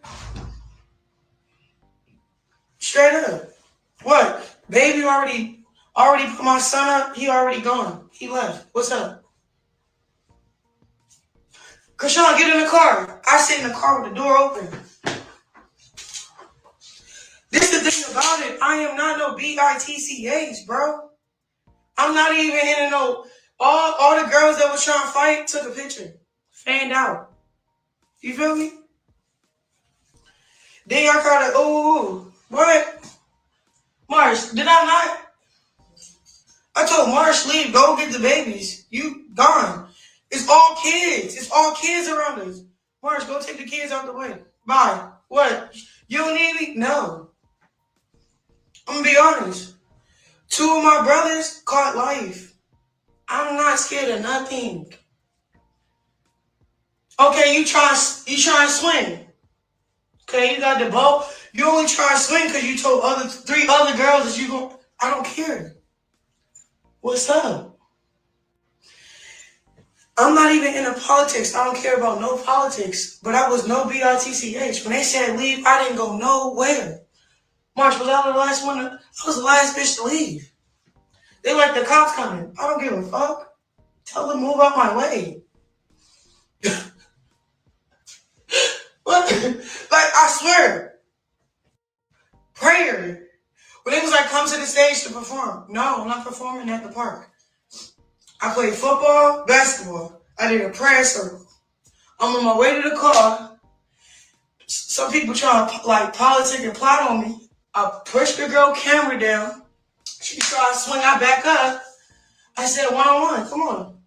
Straight up. What? Baby already put my son up. He already gone. He left. What's up? Chrisean, get in the car. I sit in the car with the door open. This is the thing about it. I am not no bitch, bro. I'm not even in no. All the girls that was trying to fight took a picture. Fanned out. You feel me? Then y'all called it, ooh, what? Marsh, did I not? I told Marsh, leave, go get the babies. You gone. It's all kids. It's all kids around us. Marsh, go take the kids out the way. Bye. What? You don't need me? No. I'm going to be honest. 2 of my brothers caught life. I'm not scared of nothing. Okay, you try and swing. Okay, you got the boat. You only try to swing because you told 3 other girls that you go. I don't care. What's up? I'm not even into politics. I don't care about no politics. But I was no bitch. When they said leave, I didn't go nowhere. Marsh, was I the last one? I was the last bitch to leave. They like the cops coming. I don't give a fuck. Tell them move out my way. What? Like, I swear. Prayer. When it was like, come to the stage to perform. No, I'm not performing at the park. I played football, basketball. I did a prayer circle. I'm on my way to the car. Some people try to like politic and plot on me. I pushed the girl camera down. She tried to swing I back up. I said, one-on-one, come on.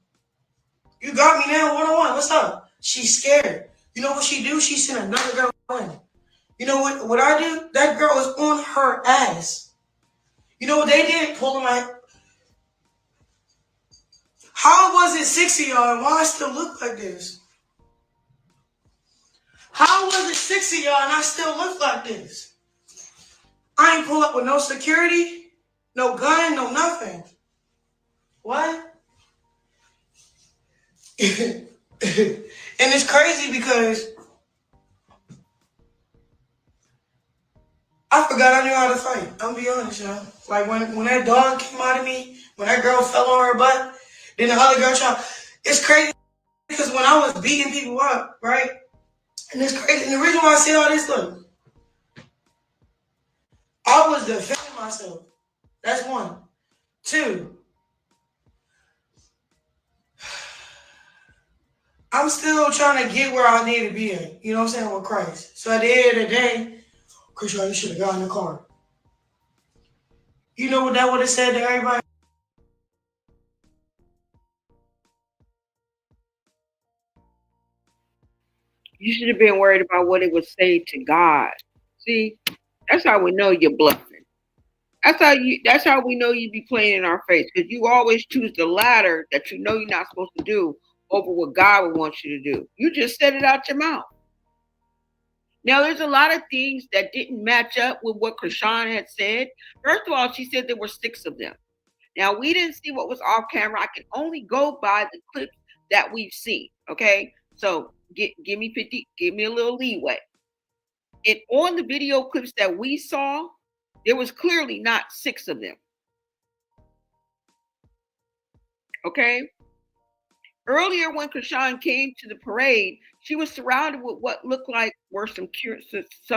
You got me now, one-on-one, what's up? She's scared. You know what she do? She sent another girl in. You know what I do? That girl was on her ass. You know what they did? Pulling my... How was it 6 of y'all and why I still look like this? How was it 6 of y'all and I still look like this? I ain't pull up with no security, no gun, no nothing. What? And it's crazy because I forgot I knew how to fight. I'm gonna be honest, y'all. Like when that dog came out of me, when that girl fell on her butt, then the other girl tried. It's crazy because when I was beating people up, right? And it's crazy. And the reason why I say all this, look, I was defending myself. That's 1. 2, I'm still trying to get where I need to be at. You know what I'm saying? With Christ. So at the end of the day, Chrisean, you should have gotten in the car. You know what that would have said to everybody? You should have been worried about what it would say to God. See, that's how we know you're bluffing. That's how we know you be playing in our face, because you always choose the latter that you know you're not supposed to do over what God would want you to do. You just said it out your mouth. Now, there's a lot of things that didn't match up with what Chrisean had said. First of all, she said there were 6 of them. Now, we didn't see what was off camera. I can only go by the clips that we've seen. Okay, so give me a little leeway. And on the video clips that we saw, there was clearly not 6 of them. Okay. Earlier, when Chrisean came to the parade, she was surrounded with what looked like were some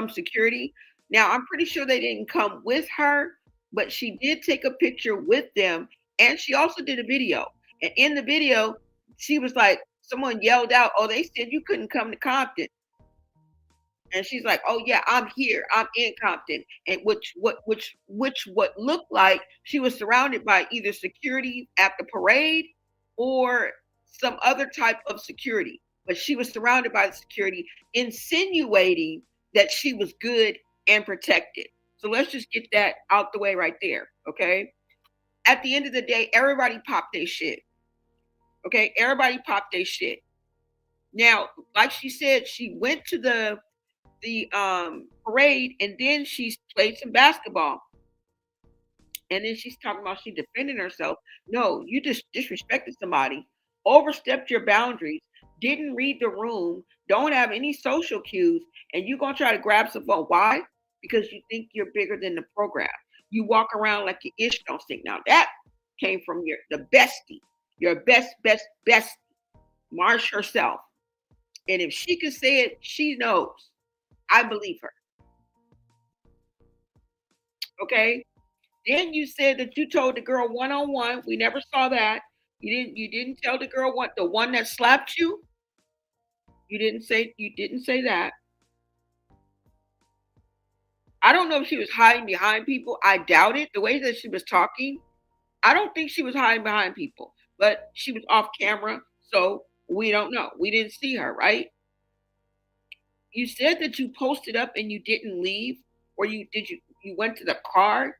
security. Now, I'm pretty sure they didn't come with her, but she did take a picture with them, and she also did a video. And in the video, she was like, someone yelled out, "Oh, they said you couldn't come to Compton." And she's like, "Oh yeah, I'm here. I'm in Compton." And what looked like she was surrounded by either security at the parade or some other type of security. But she was surrounded by the security, insinuating that she was good and protected. So let's just get that out the way right there. Okay. At the end of the day, everybody popped their shit. Okay. Everybody popped their shit. Now, like she said, she went to the parade, and then she played some basketball, and then she's talking about she defending herself. No, you just disrespected somebody, overstepped your boundaries, didn't read the room, don't have any social cues, and you gonna try to grab some phone. Why? Because you think you're bigger than the program. You walk around like your ish don't stink. Now that came from the bestie, your best Marsh herself. And if she can say it, she knows. I believe her. Okay. Then you said that you told the girl one-on-one. We never saw that. You didn't tell the girl the one that slapped you. You didn't say that. I don't know if she was hiding behind people. I doubt it. The way that she was talking, I don't think she was hiding behind people. But she was off camera, so we don't know. We didn't see her, right? You said that you posted up and you didn't leave, or you went to the car.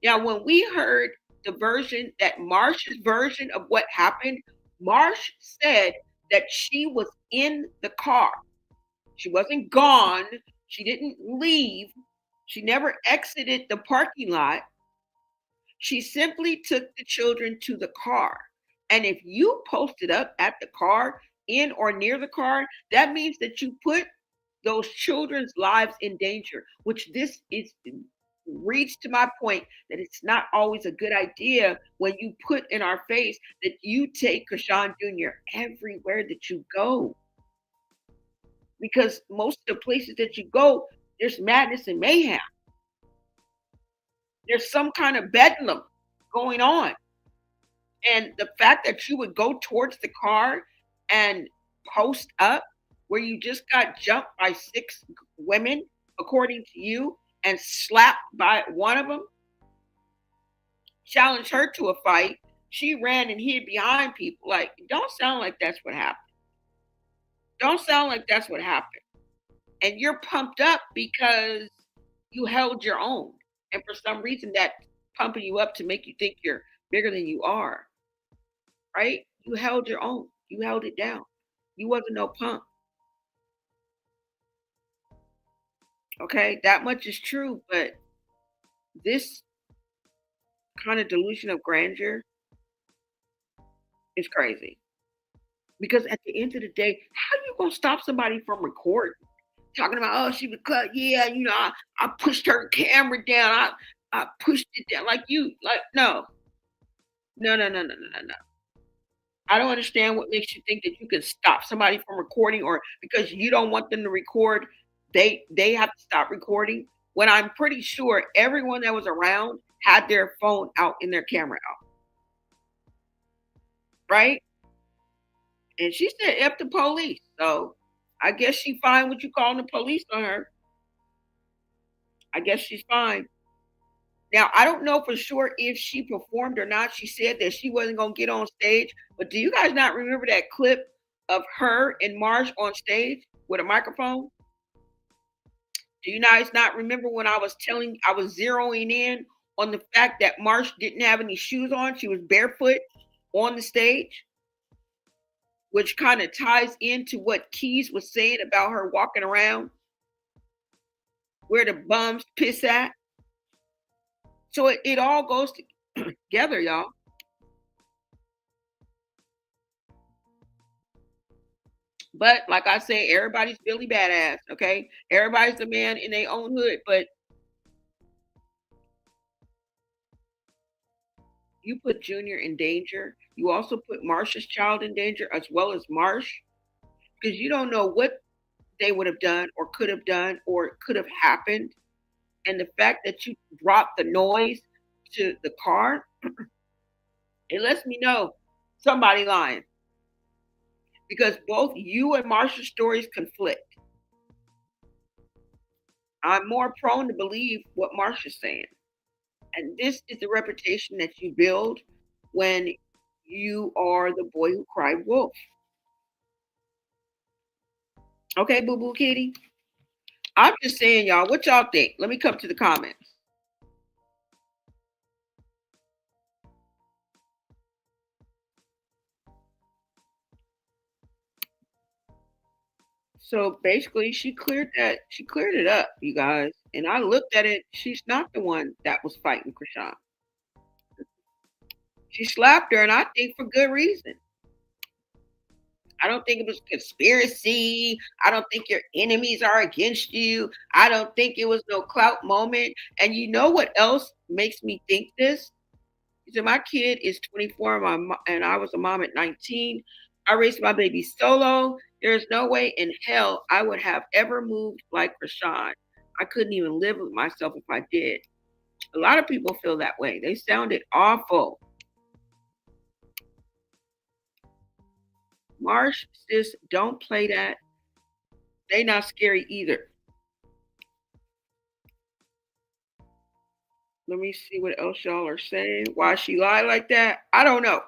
Now, when we heard the version, that Marsh's version of what happened, Marsh said that she was in the car. She wasn't gone. She didn't leave. She never exited the parking lot. She simply took the children to the car. And if you posted up at the car, in or near the car, that means that you put those children's lives in danger, which this is reads to my point that it's not always a good idea when you put in our face that you take Chrisean Jr. everywhere that you go. Because most of the places that you go, there's madness and mayhem. There's some kind of bedlam going on. And the fact that you would go towards the car and post up where you just got jumped by 6 women, according to you, and slapped by one of them, challenged her to a fight. She ran and hid behind people. Like, don't sound like that's what happened. Don't sound like that's what happened. And you're pumped up because you held your own. And for some reason, that's pumping you up to make you think you're bigger than you are. Right? You held your own. You held it down. You wasn't no punk. Okay, that much is true, but this kind of delusion of grandeur is crazy. Because at the end of the day, how are you gonna stop somebody from recording? Talking about, oh, she was cut. Yeah, I pushed her camera down. I pushed it down. Like no. I don't understand what makes you think that you can stop somebody from recording, or because you don't want them to record, they have to stop recording, when I'm pretty sure everyone that was around had their phone out and their camera out. Right? And she said F the police. So I guess she fine with you calling the police on her. I guess she's fine. Now, I don't know for sure if she performed or not. She said that she wasn't going to get on stage. But do you guys not remember that clip of her and Marsh on stage with a microphone? Do you guys not remember when I was zeroing in on the fact that Marsh didn't have any shoes on? She was barefoot on the stage, which kind of ties into what Keys was saying about her walking around where the bums piss at. So it all goes together, y'all. But like I say, everybody's Billy Badass, okay? Everybody's a man in their own hood, but you put Junior in danger. You also put Marsha's child in danger, as well as Marsh, because you don't know what they would have done or could have happened And the fact that you brought the noise to the car, it lets me know somebody lying. Because both you and Marsha's stories conflict. I'm more prone to believe what Marsha's saying. And this is the reputation that you build when you are the boy who cried wolf. Okay, boo boo kitty. I'm just saying, y'all, what y'all think? Let me come to the comments. So basically, she cleared it up, you guys. And I looked at it. She's not the one that was fighting Chrisean. She slapped her, and I think for good reason. I don't think it was conspiracy. I don't think your enemies are against you. I don't think it was no clout moment. And you know what else makes me think this? He said, my kid is 24 and I was a mom at 19. I raised my baby solo. There's no way in hell I would have ever moved like Chrisean. I couldn't even live with myself if I did. A lot of people feel that way. They sounded awful. Marsh, sis, don't play that. They not scary either. Let me see what else y'all are saying. Why she lied like that? I don't know.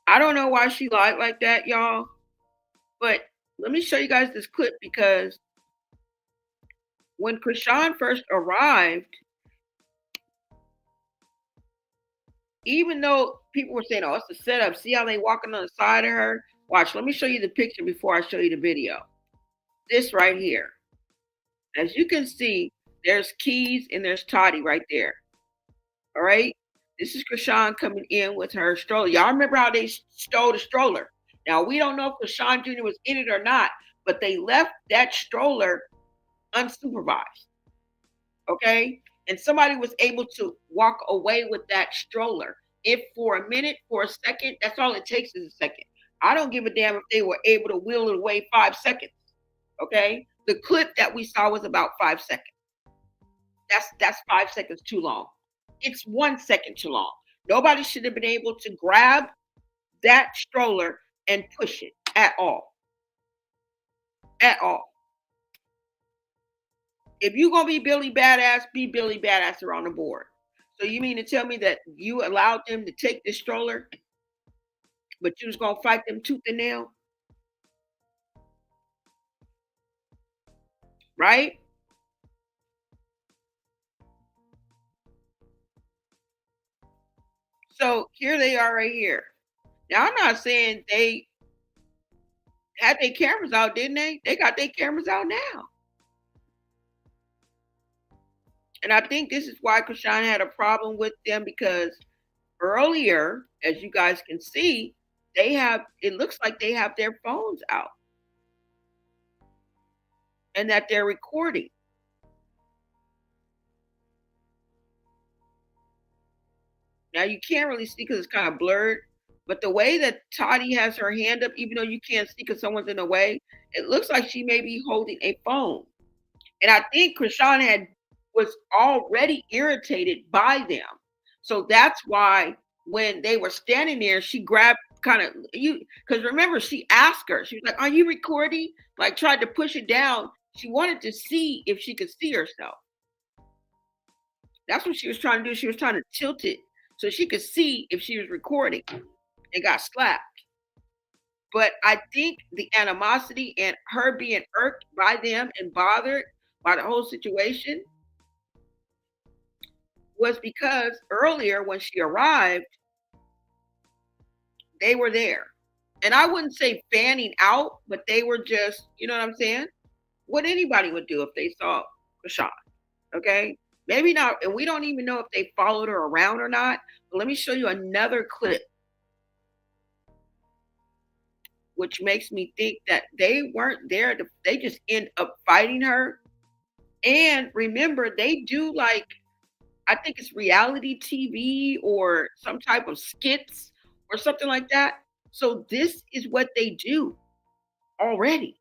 I don't know why she lied like that, y'all. But let me show you guys this clip because when Chrisean first arrived, even though people were saying, oh, it's a setup. See how they walking on the side of her? Watch, let me show you the picture before I show you the video. This right here. As you can see, there's Keys and there's Toddy right there. All right. This is Chrisean coming in with her stroller. Y'all remember how they stole the stroller? Now, we don't know if Chrisean Jr. was in it or not, but they left that stroller unsupervised. Okay. And somebody was able to walk away with that stroller. If for a minute, for a second, that's all it takes is a second. I don't give a damn if they were able to wheel it away 5 seconds. Okay. The clip that we saw was about 5 seconds. That's 5 seconds too long. It's 1 second too long. Nobody should have been able to grab that stroller and push it at all. At all. If you're going to be Billy Badass around the board. So you mean to tell me that you allowed them to take this stroller, but you was going to fight them tooth and nail? Right? So here they are right here. Now, I'm not saying they had their cameras out, didn't they? They got their cameras out now. And I think this is why Chrisean had a problem with them because earlier, as you guys can see, it looks like they have their phones out and that they're recording. Now you can't really see because it's kind of blurred, but the way that Toddy has her hand up, even though you can't see because someone's in the way, it looks like she may be holding a phone. And I think Chrisean was already irritated by them. So that's why when they were standing there, she grabbed because remember, she asked her, she was like, are you recording? Like tried to push it down. She wanted to see if she could see herself. That's what she was trying to do. She was trying to tilt it so she could see if she was recording and got slapped. But I think the animosity and her being irked by them and bothered by the whole situation was because earlier when she arrived, they were there. And I wouldn't say fanning out, but they were just, you know what I'm saying? What anybody would do if they saw Chrisean. Okay? Maybe not, and we don't even know if they followed her around or not. But let me show you another clip, which makes me think that they weren't there. They just end up fighting her. And remember, they do I think it's reality TV or some type of skits or something like that. So this is what they do already.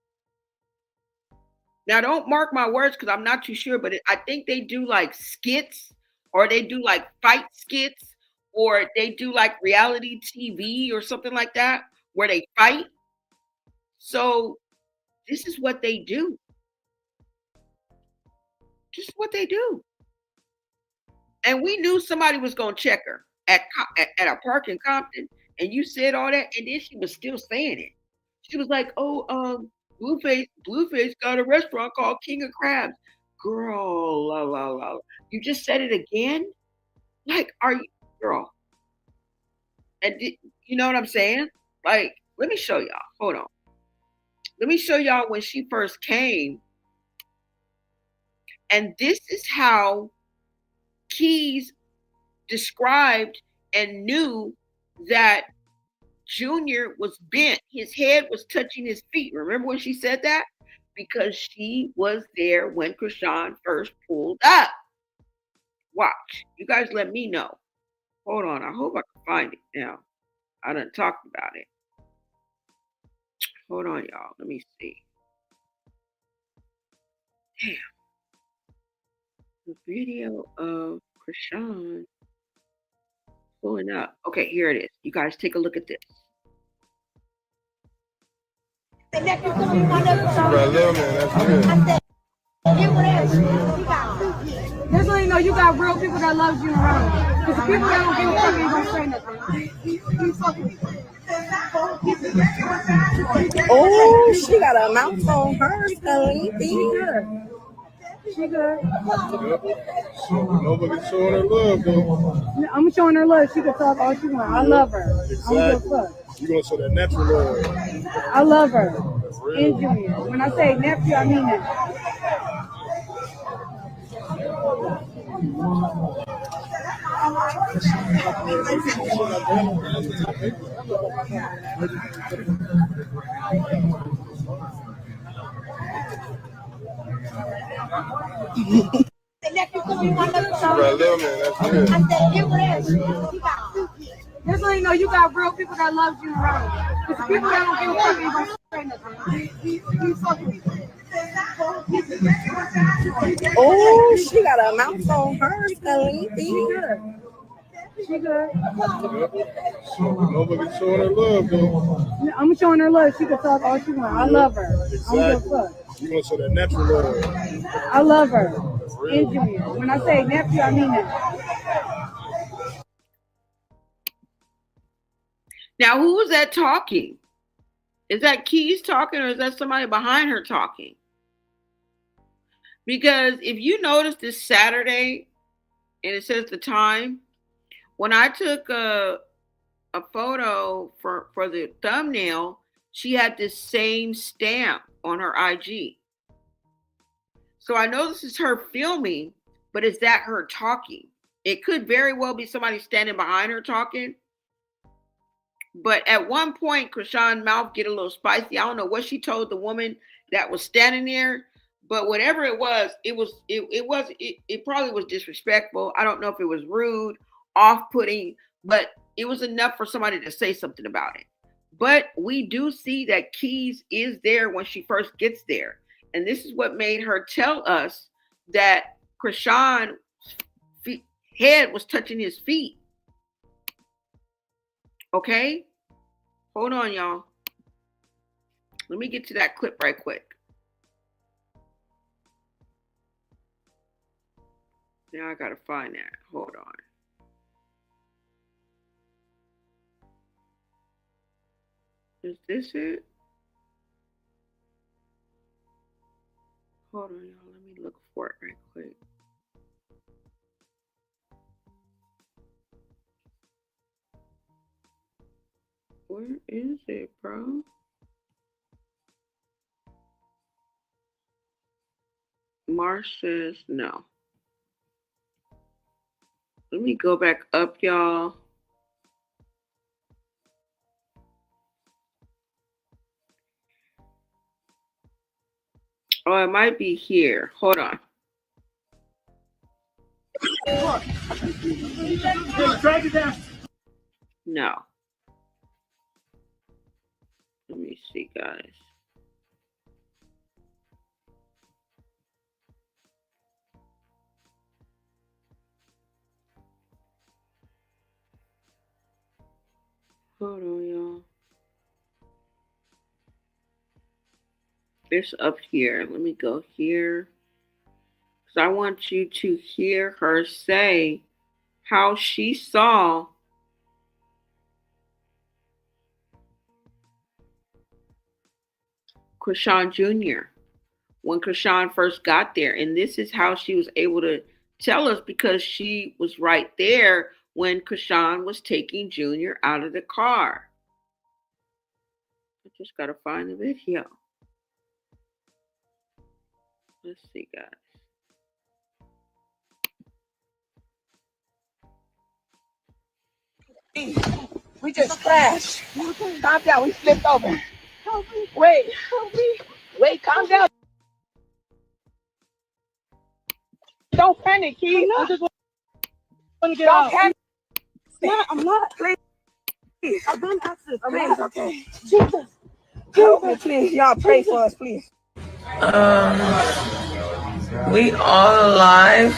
Now, don't mark my words because I'm not too sure, but I think they do like skits or they do like fight skits or they do like reality TV or something like that where they fight. So this is what they do. Just what they do. And we knew somebody was going to check her at a park in Compton. And you said all that, and then she was still saying it. She was like, "Oh, Blueface got a restaurant called King of Crabs." Girl, la la la. You just said it again. Like, are you, girl? And you know what I'm saying? Like, let me show y'all. Hold on. Let me show y'all when she first came. And this is how Keys described and knew that Junior was bent. His head was touching his feet. Remember when she said that? Because she was there when Chrisean first pulled up. Watch. You guys let me know. Hold on. I hope I can find it now. I done talked about it. Hold on, y'all. Let me see. Damn. The video of Chrisean pulling up. Okay, here it is. You guys take a look at this. That's good. Just so you know, you got real people that love you around. Because people that don't give a fuck ain't gonna say nothing. Oh, she got a mouth on her, Skelly. She good. Nobody's showing her love, though. I'm showing her love. She can talk all she wants. I love her. Exactly. You're going to show that natural love. I love her. And Junior. When I say nephew, I mean that. Just so you know, you got real people that love you around. Because people that don't give a fuck ain't gonna say nothing. Oh, she got a mouth on her, Skelly. She good. Nobody's showing her love, though. I'm showing her love. She can talk all she wants. I love her. Exactly. You're going to show that natural love. I love her. And Junior. When I say nephew, I mean that. Now, who is that talking? Is that Keys talking or is that somebody behind her talking? Because if you notice this Saturday, and it says the time, when I took a photo for the thumbnail, she had this same stamp on her IG. So I know this is her filming, but is that her talking? It could very well be somebody standing behind her talking. But at one point, Chrisean's mouth get a little spicy. I don't know what she told the woman that was standing there, but whatever it was, it probably was disrespectful. I don't know if it was rude, off-putting, but it was enough for somebody to say something about it. But we do see that Keys is there when she first gets there. And this is what made her tell us that Chrisean's head was touching his feet. Okay? Hold on, y'all. Let me get to that clip right quick. Now I gotta find that. Hold on. Is this it? Hold on, y'all. Let me look for it right quick. Where is it, bro? Marsh says no. Let me go back up, y'all. Oh, it might be here. Hold on. No. Let me see, guys. Hold on, y'all. It's up here. Let me go here. Because I want you to hear her say how she saw Chrisean Jr. when Chrisean first got there. And this is how she was able to tell us because she was right there when Chrisean was taking Junior out of the car. I just got to find the video. Let's see, guys. We just crashed. Calm down. We flipped over. Wait. Wait, calm down. Don't panic, Keith. I just want to get out. Don't panic. I'm not. Please. I've been access. Please, okay. Jesus. Help me, please. Y'all pray for us, please. We all alive.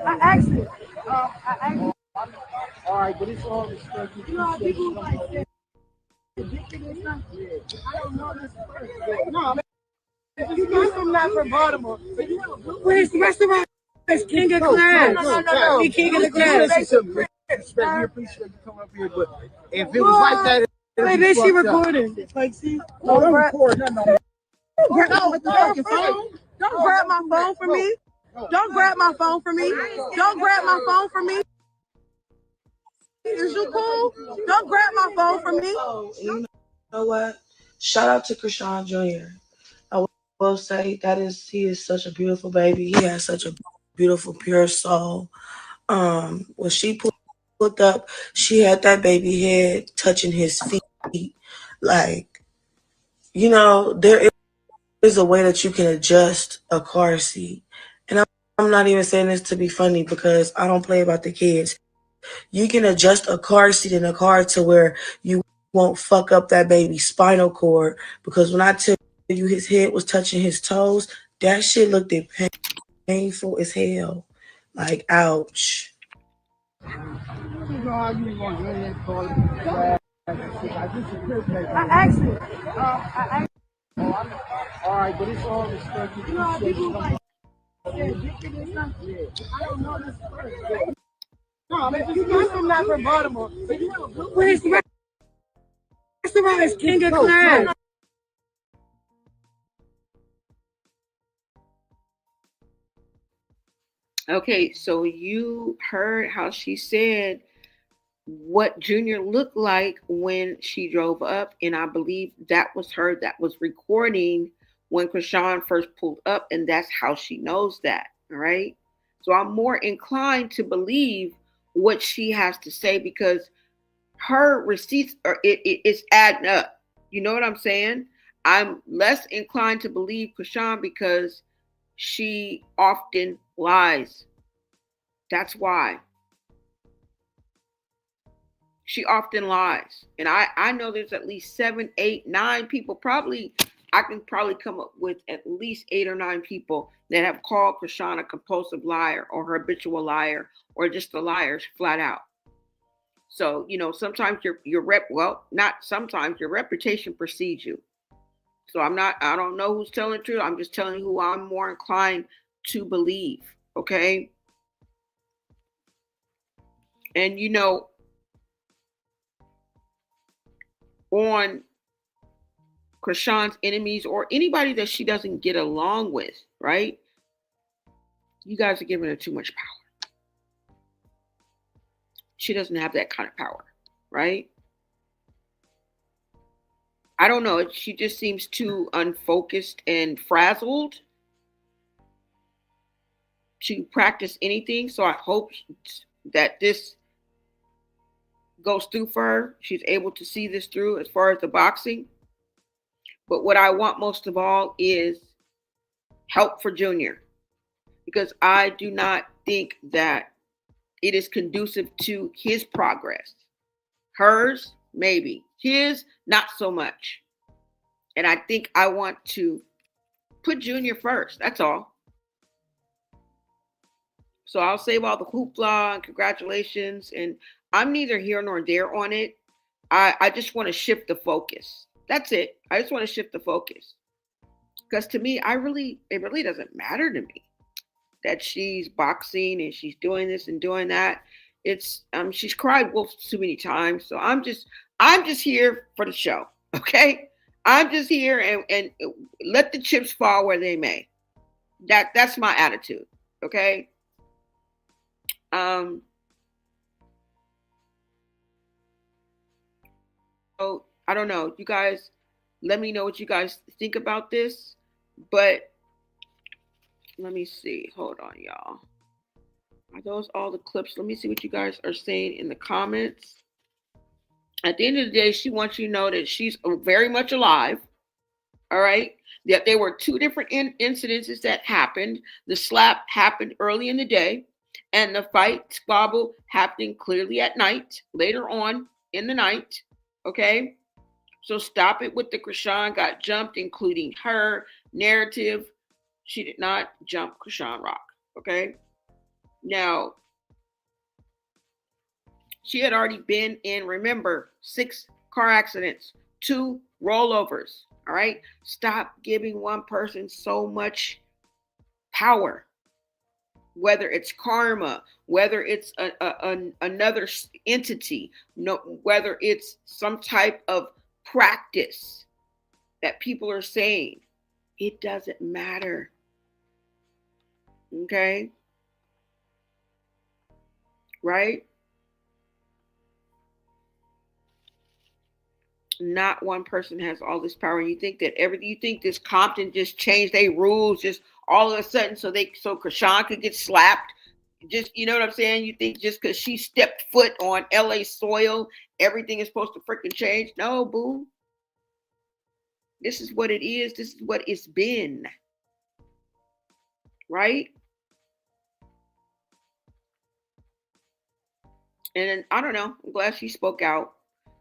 I asked it. All right, but it's all respect. You know how people like say addicted or something? I don't know this person. No, man. You know I'm not from Baltimore. Where's the rest of us? It's King of Class. No. We King of the Class. Respect. We appreciate you coming up here, but if it was like that, wait, then she recording. Like, see? No, don't record nothing. No, don't grab my phone from me. Don't grab my phone from me. Don't grab my phone from me. Is you cool? Don't grab my phone from me. You know what? Shout out to Chrisean Jr. I will say he is such a beautiful baby. He has such a beautiful, pure soul. When she pulled up, she had that baby head touching his feet. Like, you know, there is a way that you can adjust a car seat. And I'm not even saying this to be funny because I don't play about the kids. You can adjust a car seat in a car to where you won't fuck up that baby's spinal cord. Because when I tell you his head was touching his toes, that shit looked painful as hell. Like, ouch. I asked it. All right, but it's all respect. You know how people like say addicted or something? I don't know this person. No, man. You know I'm not from Baltimore. Where's the rest of us? King of Class. Okay, so you heard how she said what Junior looked like when she drove up, and I believe that was her that was recording when Chrisean first pulled up, and that's how she knows that. All right. So I'm more inclined to believe what she has to say because her receipts are it's adding up. You know what I'm saying? I'm less inclined to believe Chrisean because she often lies. That's why. She often lies. And I know there's at least 7, 8, 9 people. I can probably come up with at least 8 or 9 people that have called Chrisean a compulsive liar or habitual liar or just a liar flat out. So, you know, sometimes not sometimes, your reputation precedes you. So I don't know who's telling the truth. I'm just telling you who I'm more inclined to believe. Okay. And, you know, on Chrisean's enemies or anybody that she doesn't get along with, right? You guys are giving her too much power. She doesn't have that kind of power, right? I don't know. She just seems too unfocused and frazzled to practice anything. So I hope that this goes through for her. She's able to see this through as far as the boxing. But what I want most of all is help for Junior. Because I do not think that it is conducive to his progress. Hers, maybe. His, not so much. And I think I want to put Junior first. That's all. So I'll save all the hoopla and congratulations. And I'm neither here nor there on it. I just want to shift the focus. That's it. I just want to shift the focus. Because to me, it really doesn't matter to me that she's boxing and she's doing this and doing that. It's she's cried wolf too many times. So I'm just here for the show. Okay. I'm just here and let the chips fall where they may. That's my attitude. Okay. So I don't know. You guys, let me know what you guys think about this. But let me see. Hold on, y'all. Are those all the clips? Let me see what you guys are saying in the comments. At the end of the day, she wants you to know that she's very much alive. All right. That there were two different incidences that happened. The slap happened early in the day, and the fight squabble happening clearly at night, later on in the night. Okay. So stop it with the Chrisean got jumped, including her narrative. She did not jump Chrisean Rock. Okay. Now, she had already been in, remember, 6 car accidents, 2 rollovers. All right. Stop giving one person so much power, whether it's karma, whether it's another entity, whether it's some type of practice that people are saying. It doesn't matter. Okay. Right? Not one person has all this power. And you think that you think this Compton just changed their rules just all of a sudden so Chrisean could get slapped? Just, you know what I'm saying? You think just because she stepped foot on LA soil, everything is supposed to freaking change? No, boo. This is what it is. This is what it's been. Right? And I don't know. I'm glad she spoke out.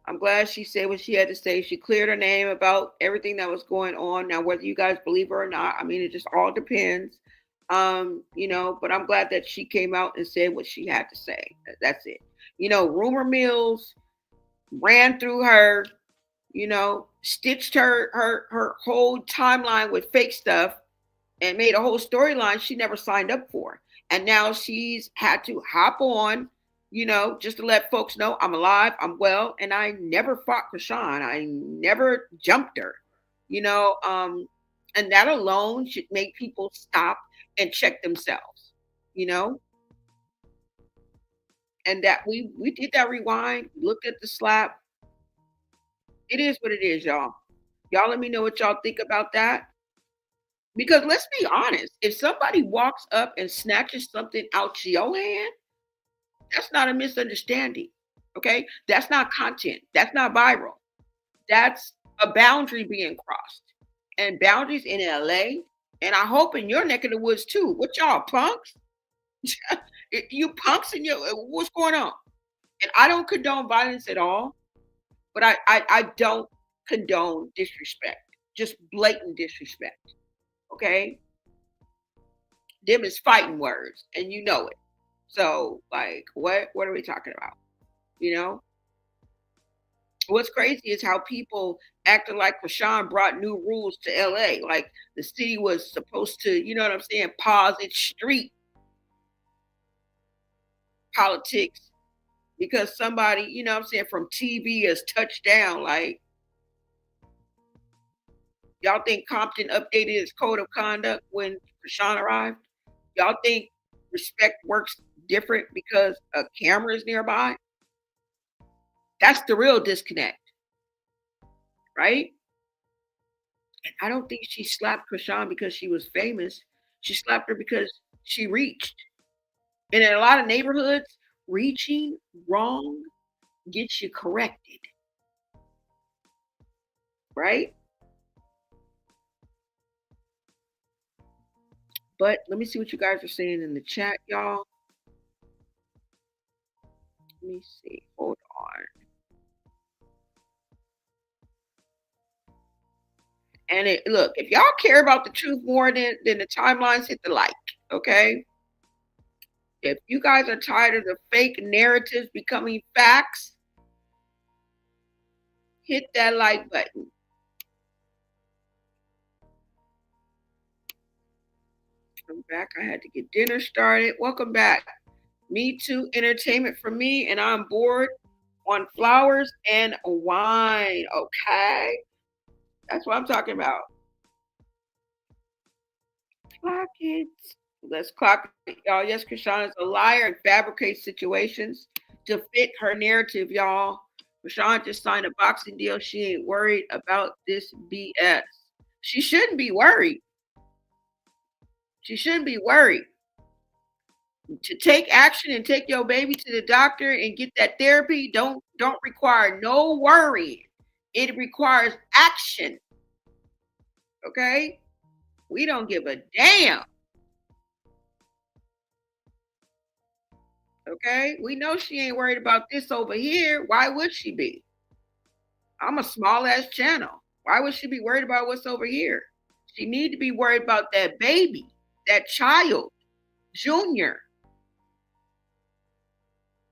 I'm glad she said what she had to say. She cleared her name about everything that was going on. Now, whether you guys believe her or not, I mean, it just all depends. But I'm glad that she came out and said what she had to say. That's it. Rumor mills ran through her, stitched her whole timeline with fake stuff and made a whole storyline she never signed up for. And now she's had to hop on, just to let folks know I'm alive, I'm well, and I never fought Chrisean. I never jumped her, and that alone should make people stop and check themselves, and that we did that rewind, looked at the slap. It is what it is, y'all. Y'all let me know what y'all think about that. Because let's be honest, if somebody walks up and snatches something out your hand, that's not a misunderstanding. Okay. That's not content. That's not viral. That's a boundary being crossed. And boundaries in LA, and I hope in your neck of the woods too. What y'all punks? You punks in your what's going on? And I don't condone violence at all, but I don't condone disrespect. Just blatant disrespect. Okay. Them is fighting words, and you know it. So, like, what are we talking about? What's crazy is how people acted like Chrisean brought new rules to LA. Like the city was supposed to, you know what I'm saying, pause its street politics because somebody, you know what I'm saying, from TV has touched down. Like, y'all think Compton updated its code of conduct when Chrisean arrived? Y'all think respect works different because a camera is nearby? That's the real disconnect, right? And I don't think she slapped Chrisean because she was famous. She slapped her because she reached. And in a lot of neighborhoods, reaching wrong gets you corrected, right? But let me see what you guys are saying in the chat, y'all. Let me see. Hold on. And look, if y'all care about the truth more than the timelines, hit the like, okay? If you guys are tired of the fake narratives becoming facts, hit that like button. I'm back. I had to get dinner started. Welcome back. Me Too Entertainment for me, and I'm bored on flowers and wine, okay? That's what I'm talking about. Clock it. Let's clock it, y'all. Yes, Chrisean is a liar and fabricates situations to fit her narrative, y'all. Chrisean just signed a boxing deal. She ain't worried about this BS. She shouldn't be worried. She shouldn't be worried. To take action and take your baby to the doctor and get that therapy don't require no worrying. It requires action. Okay? We don't give a damn. Okay? We know she ain't worried about this over here. Why would she be? I'm a small ass channel. Why would she be worried about what's over here? She need to be worried about that baby, that child, Junior,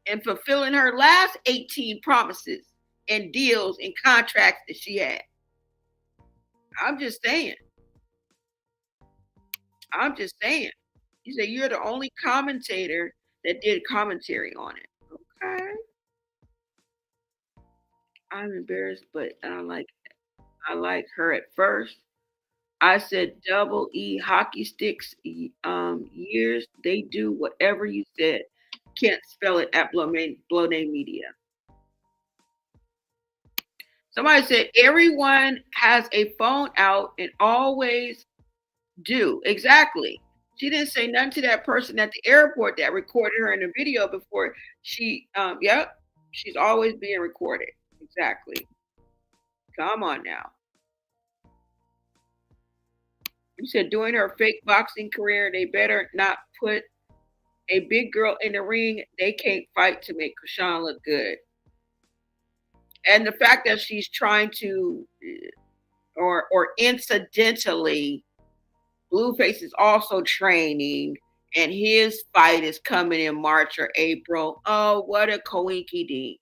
and fulfilling her last 18 promises and deals and contracts that she had. I'm just saying. You say you're the only commentator that did commentary on it. Okay. I'm embarrassed, but I like her at first. I said double E hockey sticks years. They do whatever you said. Can't spell it at Blow Name Media. Somebody said everyone has a phone out and always do. Exactly. She didn't say nothing to that person at the airport that recorded her in the video before she, yep, she's always being recorded. Exactly. Come on now. You said during her fake boxing career, they better not put a big girl in the ring. They can't fight to make Chrisean look good. And the fact that she's trying to, or incidentally, Blueface is also training, and his fight is coming in March or April. Oh, what a coinky dink.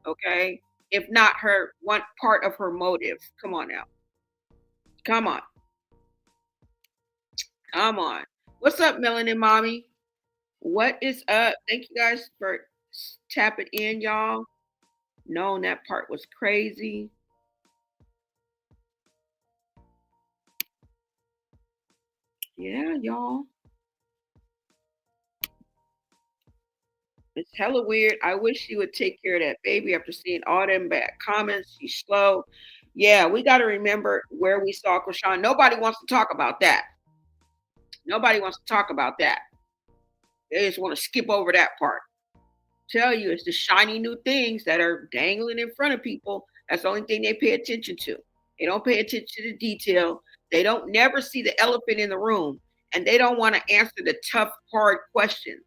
Okay? If not her, one part of her motive. Come on now. Come on. Come on. What's up, Melanin Mommy? What is up? Thank you guys for tapping in, y'all. Knowing that part was crazy. Yeah, y'all. It's hella weird. I wish she would take care of that baby after seeing all them bad comments. She's slow. Yeah, we got to remember where we saw Chrisean. Nobody wants to talk about that. Nobody wants to talk about that. They just want to skip over that part. Tell you, it's the shiny new things that are dangling in front of people. That's the only thing they pay attention to. They don't pay attention to the detail. They don't never see the elephant in the room, and they don't want to answer the tough, hard questions.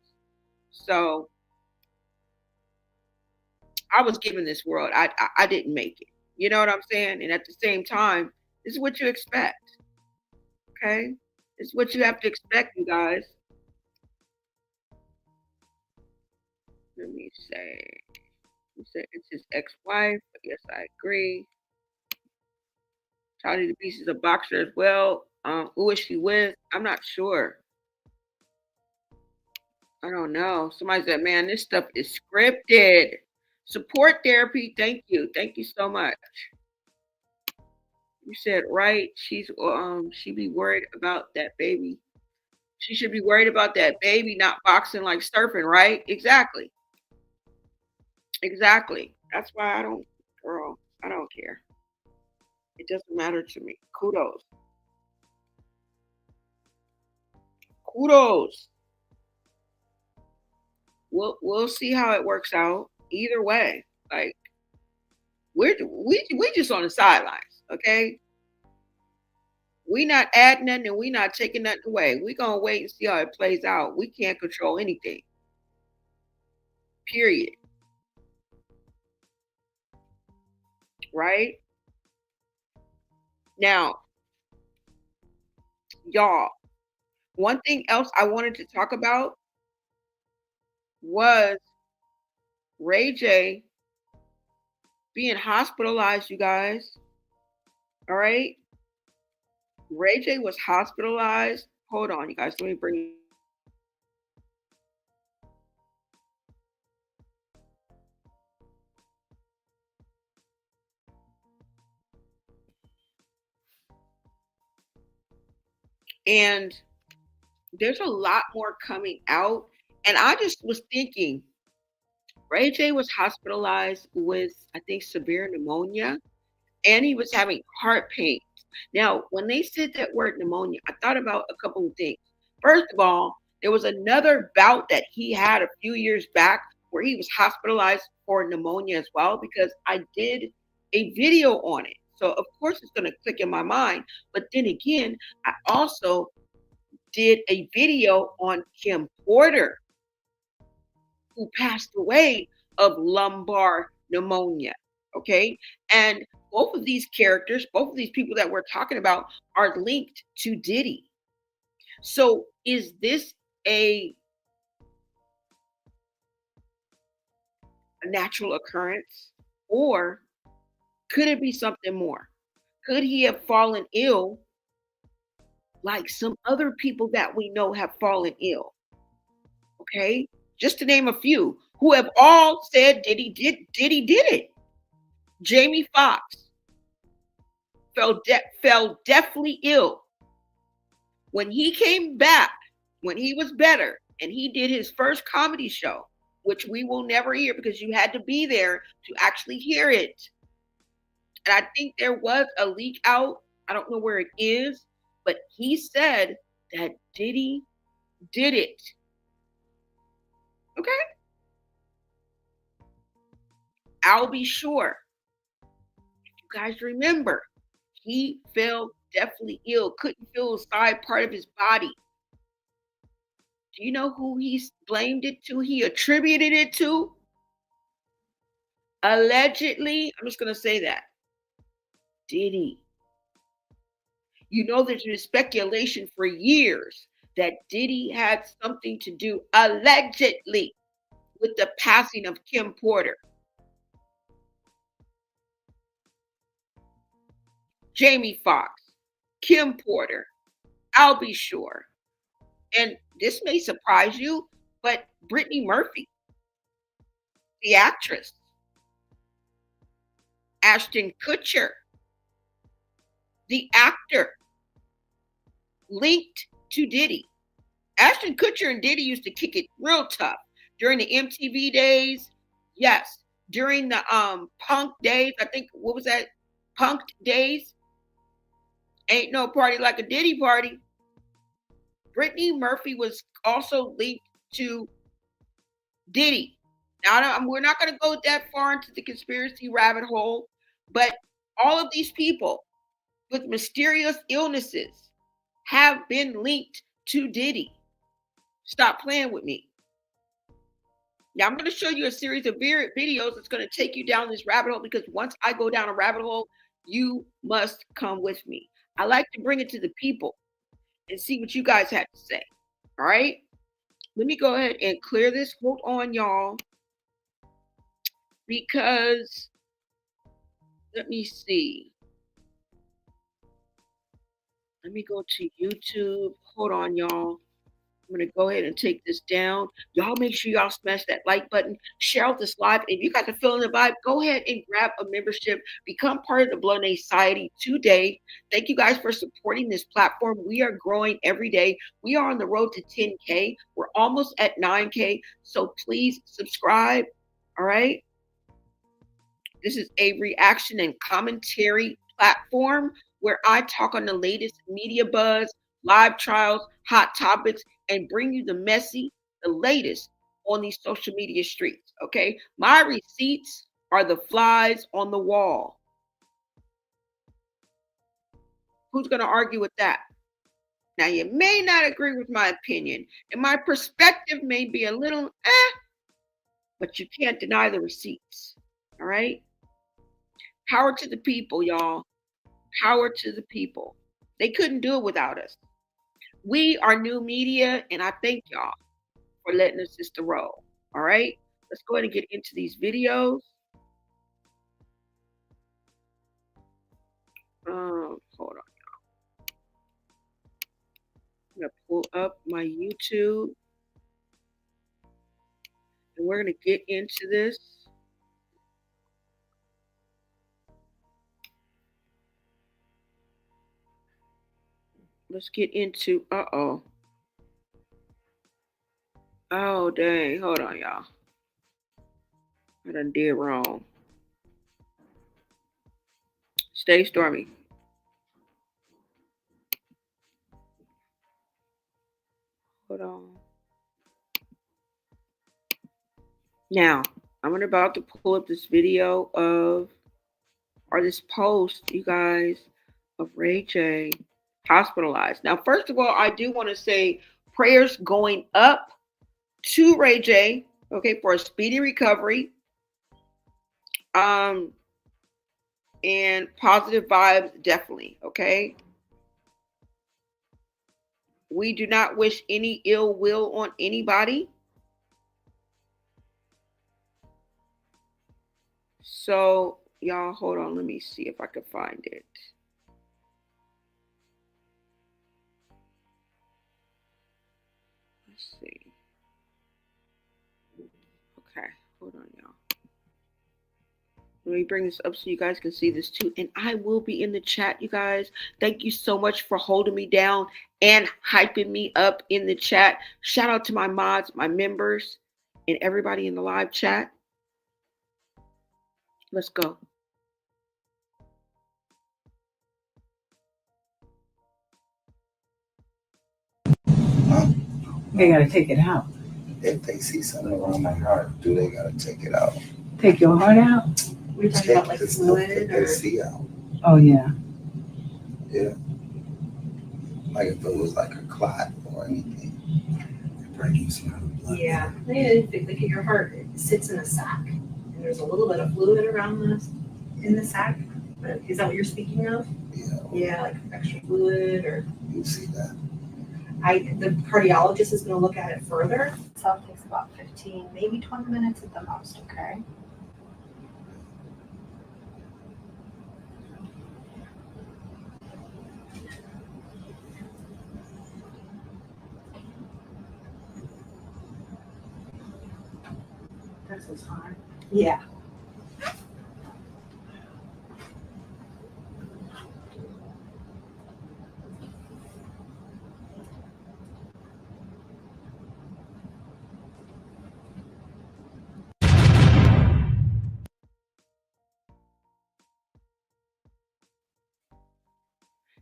So I was given this world. I didn't make it. You know what I'm saying? And at the same time, this is what you expect. Okay? This is what you have to expect, you guys. Let me say. You said it's his ex-wife. Yes, I agree. Charlie the Beast is a boxer as well. Who is she with? I'm not sure. I don't know. Somebody said, man, this stuff is scripted. Support therapy. Thank you. Thank you so much. You said right. She be worried about that baby. She should be worried about that baby not boxing like surfing, right? Exactly. Exactly. That's why I don't care. It doesn't matter to me. Kudos. Kudos. We'll see how it works out. Either way, like we just on the sidelines, okay? We not adding nothing and we not taking nothing away. We gonna wait and see how it plays out. We can't control anything. Period. right? Now, y'all, one thing else I wanted to talk about was Ray J being hospitalized, you guys. All right. Ray J was hospitalized. Hold on, you guys. Let me bring. And there's a lot more coming out. And I just was thinking, Ray J was hospitalized with, I think, severe pneumonia, and he was having heart pains. Now, when they said that word pneumonia, I thought about a couple of things. First of all, there was another bout that he had a few years back where he was hospitalized for pneumonia as well, because I did a video on it. So, of course, it's going to click in my mind. But then again, I also did a video on Kim Porter, who passed away of lumbar pneumonia. Okay. And both of these characters, both of these people that we're talking about are linked to Diddy. So is this a natural occurrence, or could it be something more? Could he have fallen ill like some other people that we know have fallen ill? Okay. Just to name a few who have all said Diddy did it. Jamie Foxx fell deathly ill. When he came back, when he was better, and he did his first comedy show, which we will never hear because you had to be there to actually hear it. And I think there was a leak out. I don't know where it is, but he said that Diddy did it. Okay? I'll be sure. You guys remember, he fell deathly ill, couldn't feel a side part of his body. Do you know who he blamed it to? He attributed it to? Allegedly, I'm just going to say that. Diddy. You know, there's been speculation for years that Diddy had something to do, allegedly, with the passing of Kim Porter. Jamie Foxx, Kim Porter, I'll be sure. And this may surprise you, but Brittany Murphy, the actress, Ashton Kutcher, the actor, linked to Diddy. Ashton Kutcher and Diddy used to kick it real tough during the MTV days. Yes, during the punk days. I think, what was that? Punk days. Ain't no party like a Diddy party. Brittany Murphy was also linked to Diddy. Now, we're not going to go that far into the conspiracy rabbit hole, but all of these people with mysterious illnesses have been linked to Diddy. Stop playing with me. Now, I'm going to show you a series of videos that's going to take you down this rabbit hole, because once I go down a rabbit hole, you must come with me. I like to bring it to the people and see what you guys have to say. All right? Let me go ahead and clear this. Hold on, y'all. Because, let me see. Let me go to YouTube. Hold on, y'all. I'm going to go ahead and take this down. Y'all make sure y'all smash that like button. Share out this live. If you guys are feeling the vibe, go ahead and grab a membership. Become part of the Blow Society today. Thank you guys for supporting this platform. We are growing every day. We are on the road to 10K. We're almost at 9K. So please subscribe. All right. This is a reaction and commentary platform where I talk on the latest media buzz, live trials, hot topics, and bring you the messy, the latest on these social media streets. Okay. My receipts are the flies on the wall. Who's going to argue with that? Now, you may not agree with my opinion, and my perspective may be a little but you can't deny the receipts. All right. Power to the people, y'all. Power to the people. They couldn't do it without us. We are new media, and I thank y'all for letting us just roll. All right, let's go ahead and get into these videos. Hold on. I'm gonna pull up my YouTube, and we're gonna get into this. Let's get into. Oh dang! Hold on, y'all. I done did wrong. Stay stormy. Hold on. Now, I'm about to pull up this video or this post, you guys, of Ray J hospitalized. Now, first of all, I do want to say prayers going up to Ray J, okay, for a speedy recovery. And positive vibes, definitely, okay? We do not wish any ill will on anybody. So, y'all, hold on. Let me see if I can find it. Let's see. Okay, hold on, y'all. Let me bring this up so you guys can see this too. And I will be in the chat, you guys. Thank you so much for holding me down and hyping me up in the chat. Shout out to my mods, my members, and everybody in the live chat. Let's go. They gotta take it out. If they see something around my heart, do they gotta take it out? Take your heart out? We're talking about like fluid or see out. Oh yeah. Yeah. Like if it was like a clot or anything. Breaking some kind of blood. yeah. Like your heart sits in a sac, and there's a little bit of fluid around in the sac. But is that what you're speaking of? Yeah. Yeah, like extra fluid or. You see that? The cardiologist is going to look at it further. So it takes about 15, maybe 20 minutes at the most. Okay. This is hard. Yeah.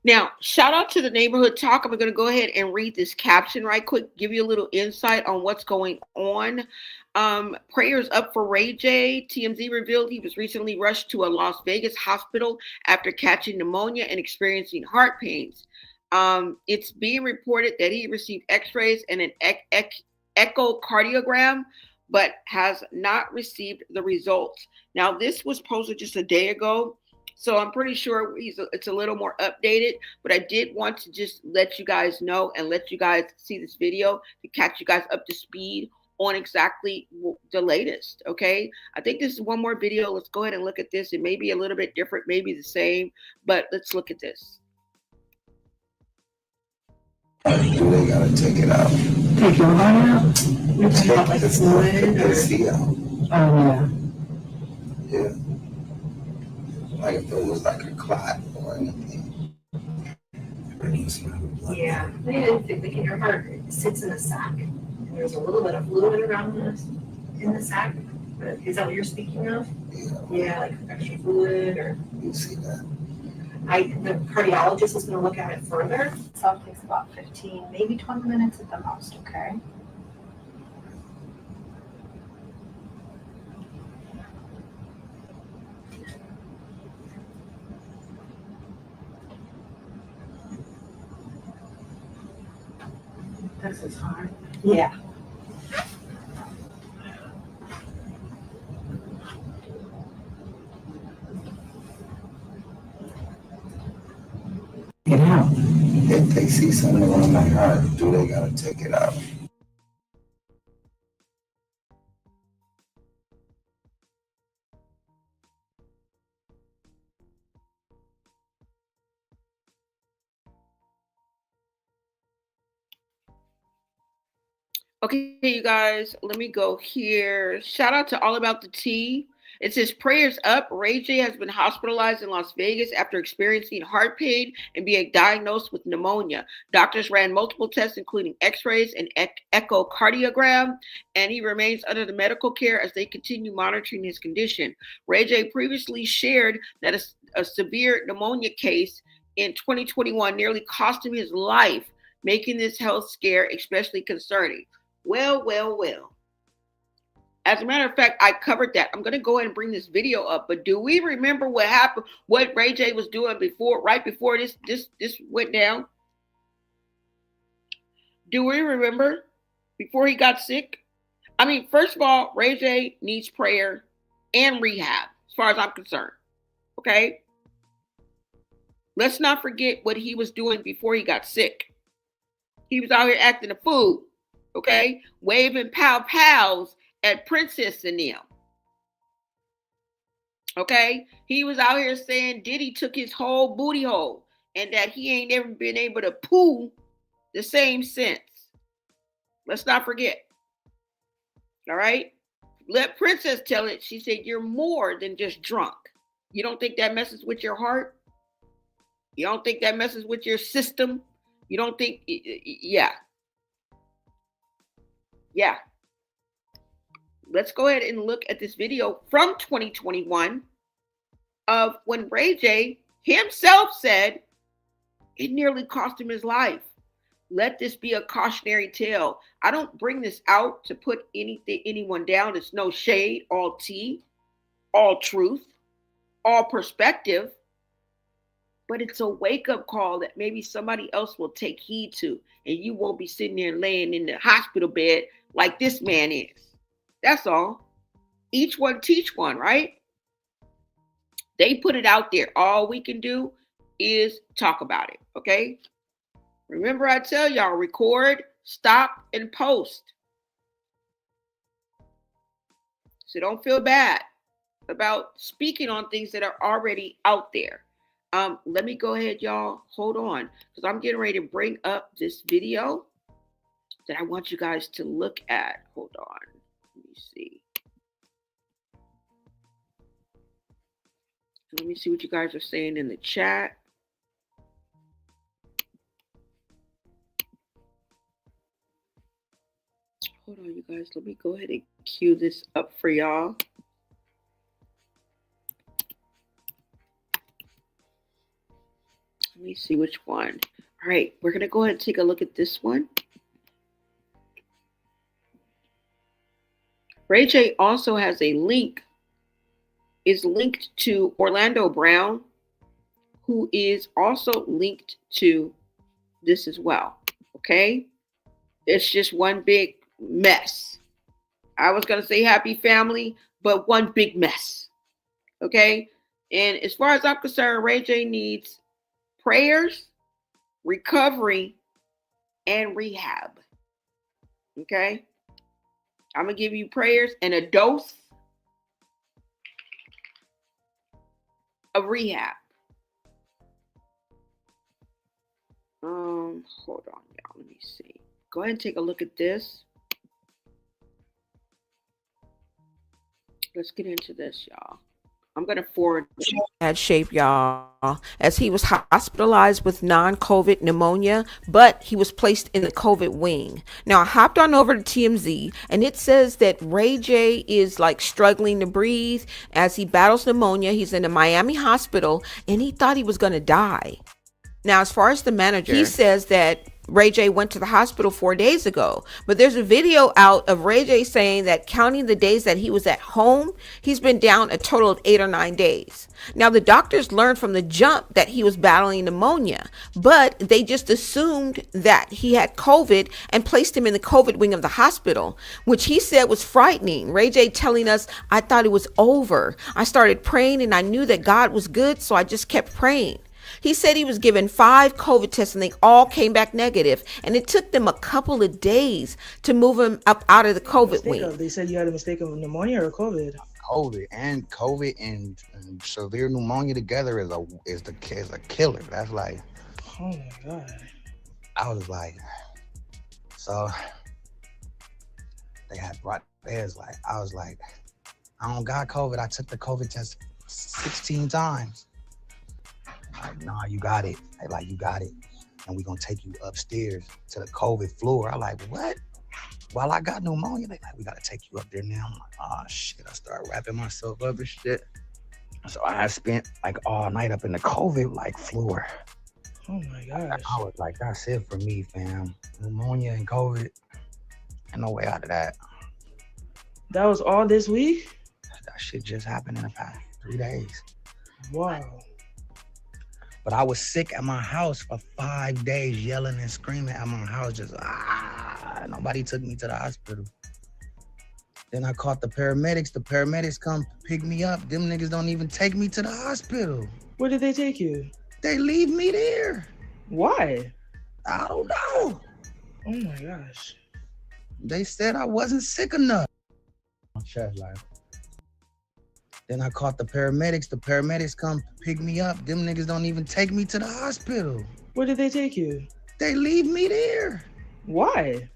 Now, shout out to the neighborhood talk. I'm going to go ahead and read this caption right quick, give you a little insight on what's going on. Prayers up for Ray J. TMZ revealed he was recently rushed to a Las Vegas hospital after catching pneumonia and experiencing heart pains. It's being reported that he received x-rays and an echocardiogram, but has not received the results. Now, this was posted just a day ago. So I'm pretty sure it's a little more updated, but I did want to just let you guys know and let you guys see this video to catch you guys up to speed on exactly the latest, okay? I think this is one more video. Let's go ahead and look at this. It may be a little bit different, maybe the same, but let's look at this. Do they gotta take it out? Take your heart out? We're talking about like fluid or. See out. Oh yeah. Yeah. Like if it was like a clot or anything. Breaking some kind of blood. Yeah. Like your heart sits in a sac, and there's a little bit of fluid around in the sac. But is that what you're speaking of? Yeah. Yeah, like extra fluid or. You see that? The cardiologist is going to look at it further. So it takes about 15, maybe 20 minutes at the most. Okay. This is hard. Yeah. Get out. If they see something on their heart, do they gotta take it out? Okay, you guys, let me go here. Shout out to All About the Tea. It says, prayers up. Ray J has been hospitalized in Las Vegas after experiencing heart pain and being diagnosed with pneumonia. Doctors ran multiple tests, including x-rays and echocardiogram, and he remains under the medical care as they continue monitoring his condition. Ray J previously shared that a severe pneumonia case in 2021 nearly cost him his life, making this health scare especially concerning. Well. As a matter of fact, I covered that. I'm going to go ahead and bring this video up. But do we remember what happened, what Ray J was doing right before this went down? Do we remember before he got sick? I mean, first of all, Ray J needs prayer and rehab, as far as I'm concerned. Okay? Let's not forget what he was doing before he got sick. He was out here acting a fool. Okay? Waving pals at Princess and them. Okay? He was out here saying Diddy took his whole booty hole and that he ain't never been able to poo the same since. Let's not forget. All right? Let Princess tell it. She said, you're more than just drunk. You don't think that messes with your heart? You don't think that messes with your system? You don't think, yeah. Yeah. Let's go ahead and look at this video from 2021 of when Ray J himself said it nearly cost him his life. Let this be a cautionary tale. I don't bring this out to put anyone down. It's no shade, all tea, all truth, all perspective. But it's a wake-up call that maybe somebody else will take heed to, and you won't be sitting there laying in the hospital bed like this man is. That's all. Each one teach one, right? They put it out there. All we can do is talk about it, okay? Remember, I tell y'all, record, stop, and post. So don't feel bad about speaking on things that are already out there. Let me go ahead, y'all. Hold on, because I'm getting ready to bring up this video that I want you guys to look at. Hold on. See. Let me see what you guys are saying in the chat. Hold on, you guys. Let me go ahead and cue this up for y'all. Let me see which one. All right, we're going to go ahead and take a look at this one. Ray J also has a link, is linked to Orlando Brown, who is also linked to this as well. Okay? It's just one big mess. I was going to say happy family, but one big mess. Okay? And as far as I'm concerned, Ray J needs prayers, recovery, and rehab. Okay? I'm going to give you prayers and a dose of rehab. Hold on, y'all. Let me see. Go ahead and take a look at this. Let's get into this, y'all. I'm going to forward. Bad shape, y'all, as he was hospitalized with non-COVID pneumonia, but he was placed in the COVID wing. Now, I hopped on over to TMZ, and it says that Ray J is like struggling to breathe as he battles pneumonia. He's in a Miami hospital, and he thought he was going to die. Now, as far as the manager, he says that Ray J went to the hospital 4 days ago, but there's a video out of Ray J saying that counting the days that he was at home, he's been down a total of 8 or 9 days. Now, the doctors learned from the jump that he was battling pneumonia, but they just assumed that he had COVID and placed him in the COVID wing of the hospital, which he said was frightening. Ray J telling us, I thought it was over. I started praying and I knew that God was good, so I just kept praying. He said he was given 5 COVID tests and they all came back negative. And it took them a couple of days to move him up out of the COVID wing. They said you had a mistake of pneumonia or COVID. COVID and severe pneumonia together is a killer. That's like, oh my God. I was like, so I was like, I don't got COVID. I took the COVID test 16 times. Like, nah, you got it. They like, you got it. And we gonna take you upstairs to the COVID floor. I like, what? While I got pneumonia, they like, we gotta take you up there now. I'm like, oh shit. I started wrapping myself up and shit. So I spent like all night up in the COVID like floor. Oh my gosh. I was like, that's it for me, fam. Pneumonia and COVID. Ain't no way out of that. That was all this week? That shit just happened in the past 3 days. Wow. But I was sick at my house for 5 days, yelling and screaming at my house, just nobody took me to the hospital. Then I caught the paramedics. The paramedics come pick me up. Them niggas don't even take me to the hospital. Where did they take you? They leave me there. Why? I don't know. Oh my gosh. They said I wasn't sick enough. My chest like. Then I caught the paramedics. The paramedics come pick me up. Them niggas don't even take me to the hospital. Where did they take you? They leave me there. Why?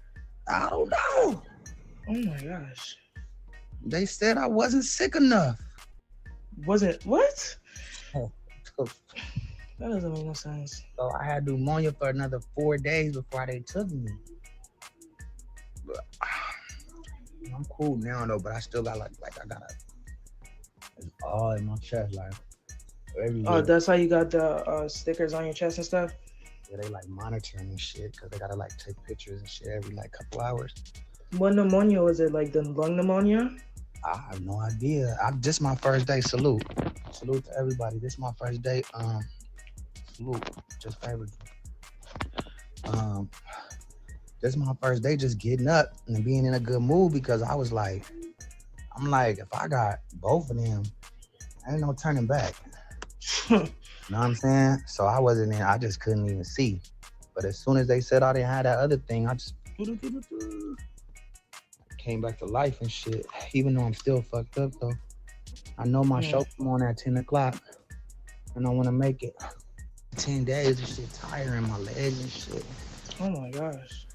I don't know. Oh my gosh. They said I wasn't sick enough. Wasn't what? Oh. That doesn't make no sense. So I had pneumonia for another 4 days before they took me. But, I'm cool now though, but I still got like I got it's all in my chest, like everywhere. Oh, that's how you got the stickers on your chest and stuff? Yeah, they like monitoring and shit because they gotta like take pictures and shit every like couple hours. What pneumonia was it? Like the lung pneumonia? I have no idea. This my first day. Salute to everybody. This my first day. Salute. Just favorite. This my first day just getting up and being in a good mood because I was like, I'm like, if I got both of them, ain't no turning back. You know what I'm saying? So I wasn't in, I just couldn't even see. But as soon as they said I didn't have that other thing, I just came back to life and shit. Even though I'm still fucked up though. I know my show come on at 10 o'clock and I want to make it. 10 days, this shit tiring my legs and shit. Oh my gosh.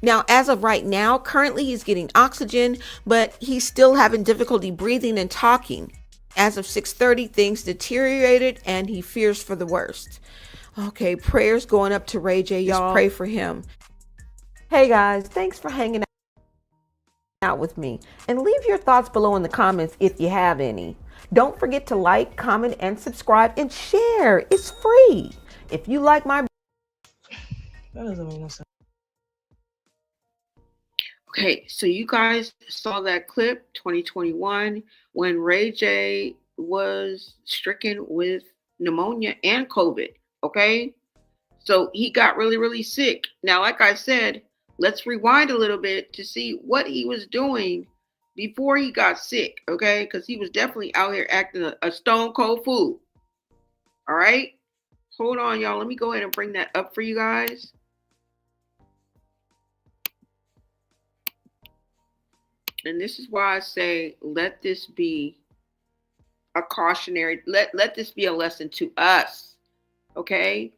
Now, as of right now, currently he's getting oxygen, but he's still having difficulty breathing and talking. As of 6:30, things deteriorated and he fears for the worst. Okay, prayers going up to Ray J, y'all. Pray for him. Hey guys, thanks for hanging out with me. And leave your thoughts below in the comments if you have any. Don't forget to like, comment, and subscribe and share. It's free. If you like my... That doesn't make no sense. Okay, so you guys saw that clip 2021 when Ray J was stricken with pneumonia and COVID. Okay, so he got really, really sick. Now, like I said, let's rewind a little bit to see what he was doing before he got sick. Okay, because he was definitely out here acting a stone cold fool. All right, hold on, y'all. Let me go ahead and bring that up for you guys. And this is why I say, let this be a cautionary, let this be a lesson to us, okay?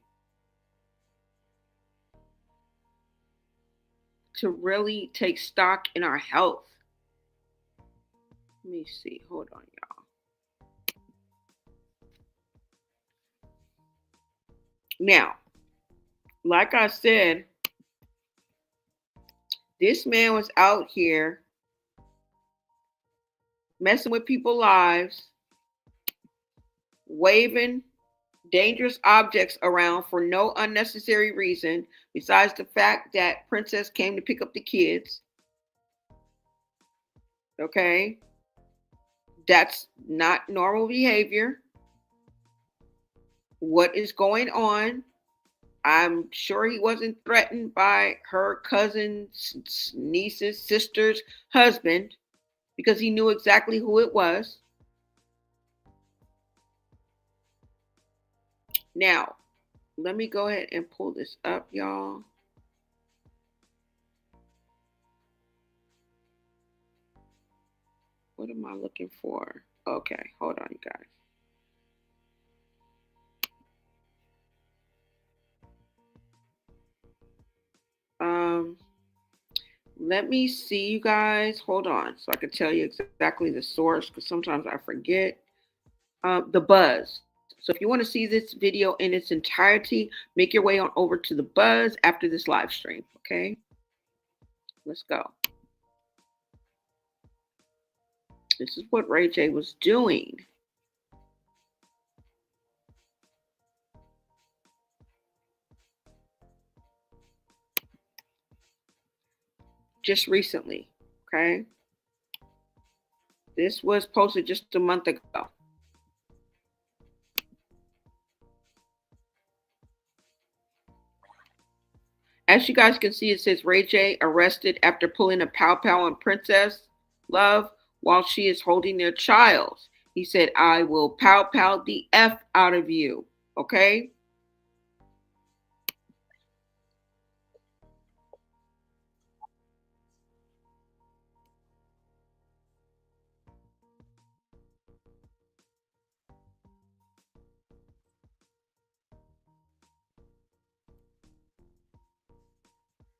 To really take stock in our health. Let me see, hold on, y'all. Now, like I said, this man was out here messing with people's lives, waving dangerous objects around for no unnecessary reason, besides the fact that Princess came to pick up the kids. Okay? That's not normal behavior. What is going on? I'm sure he wasn't threatened by her cousin's, niece's, sister's husband, because he knew exactly who it was. Now, Let me go ahead and pull this up, y'all. What am I looking for? Okay, hold on, you guys. Let me see, you guys. Hold on, so I can tell you exactly the source, because sometimes I forget. The Buzz. So if you want to see this video in its entirety, make your way on over to the Buzz after this live stream. Okay, let's go. This is what Ray J was doing. Just recently, okay? This was posted just a month ago. As you guys can see, it says Ray J arrested after pulling a pow pow on Princess Love while she is holding their child. He said, I will pow pow the F out of you, okay?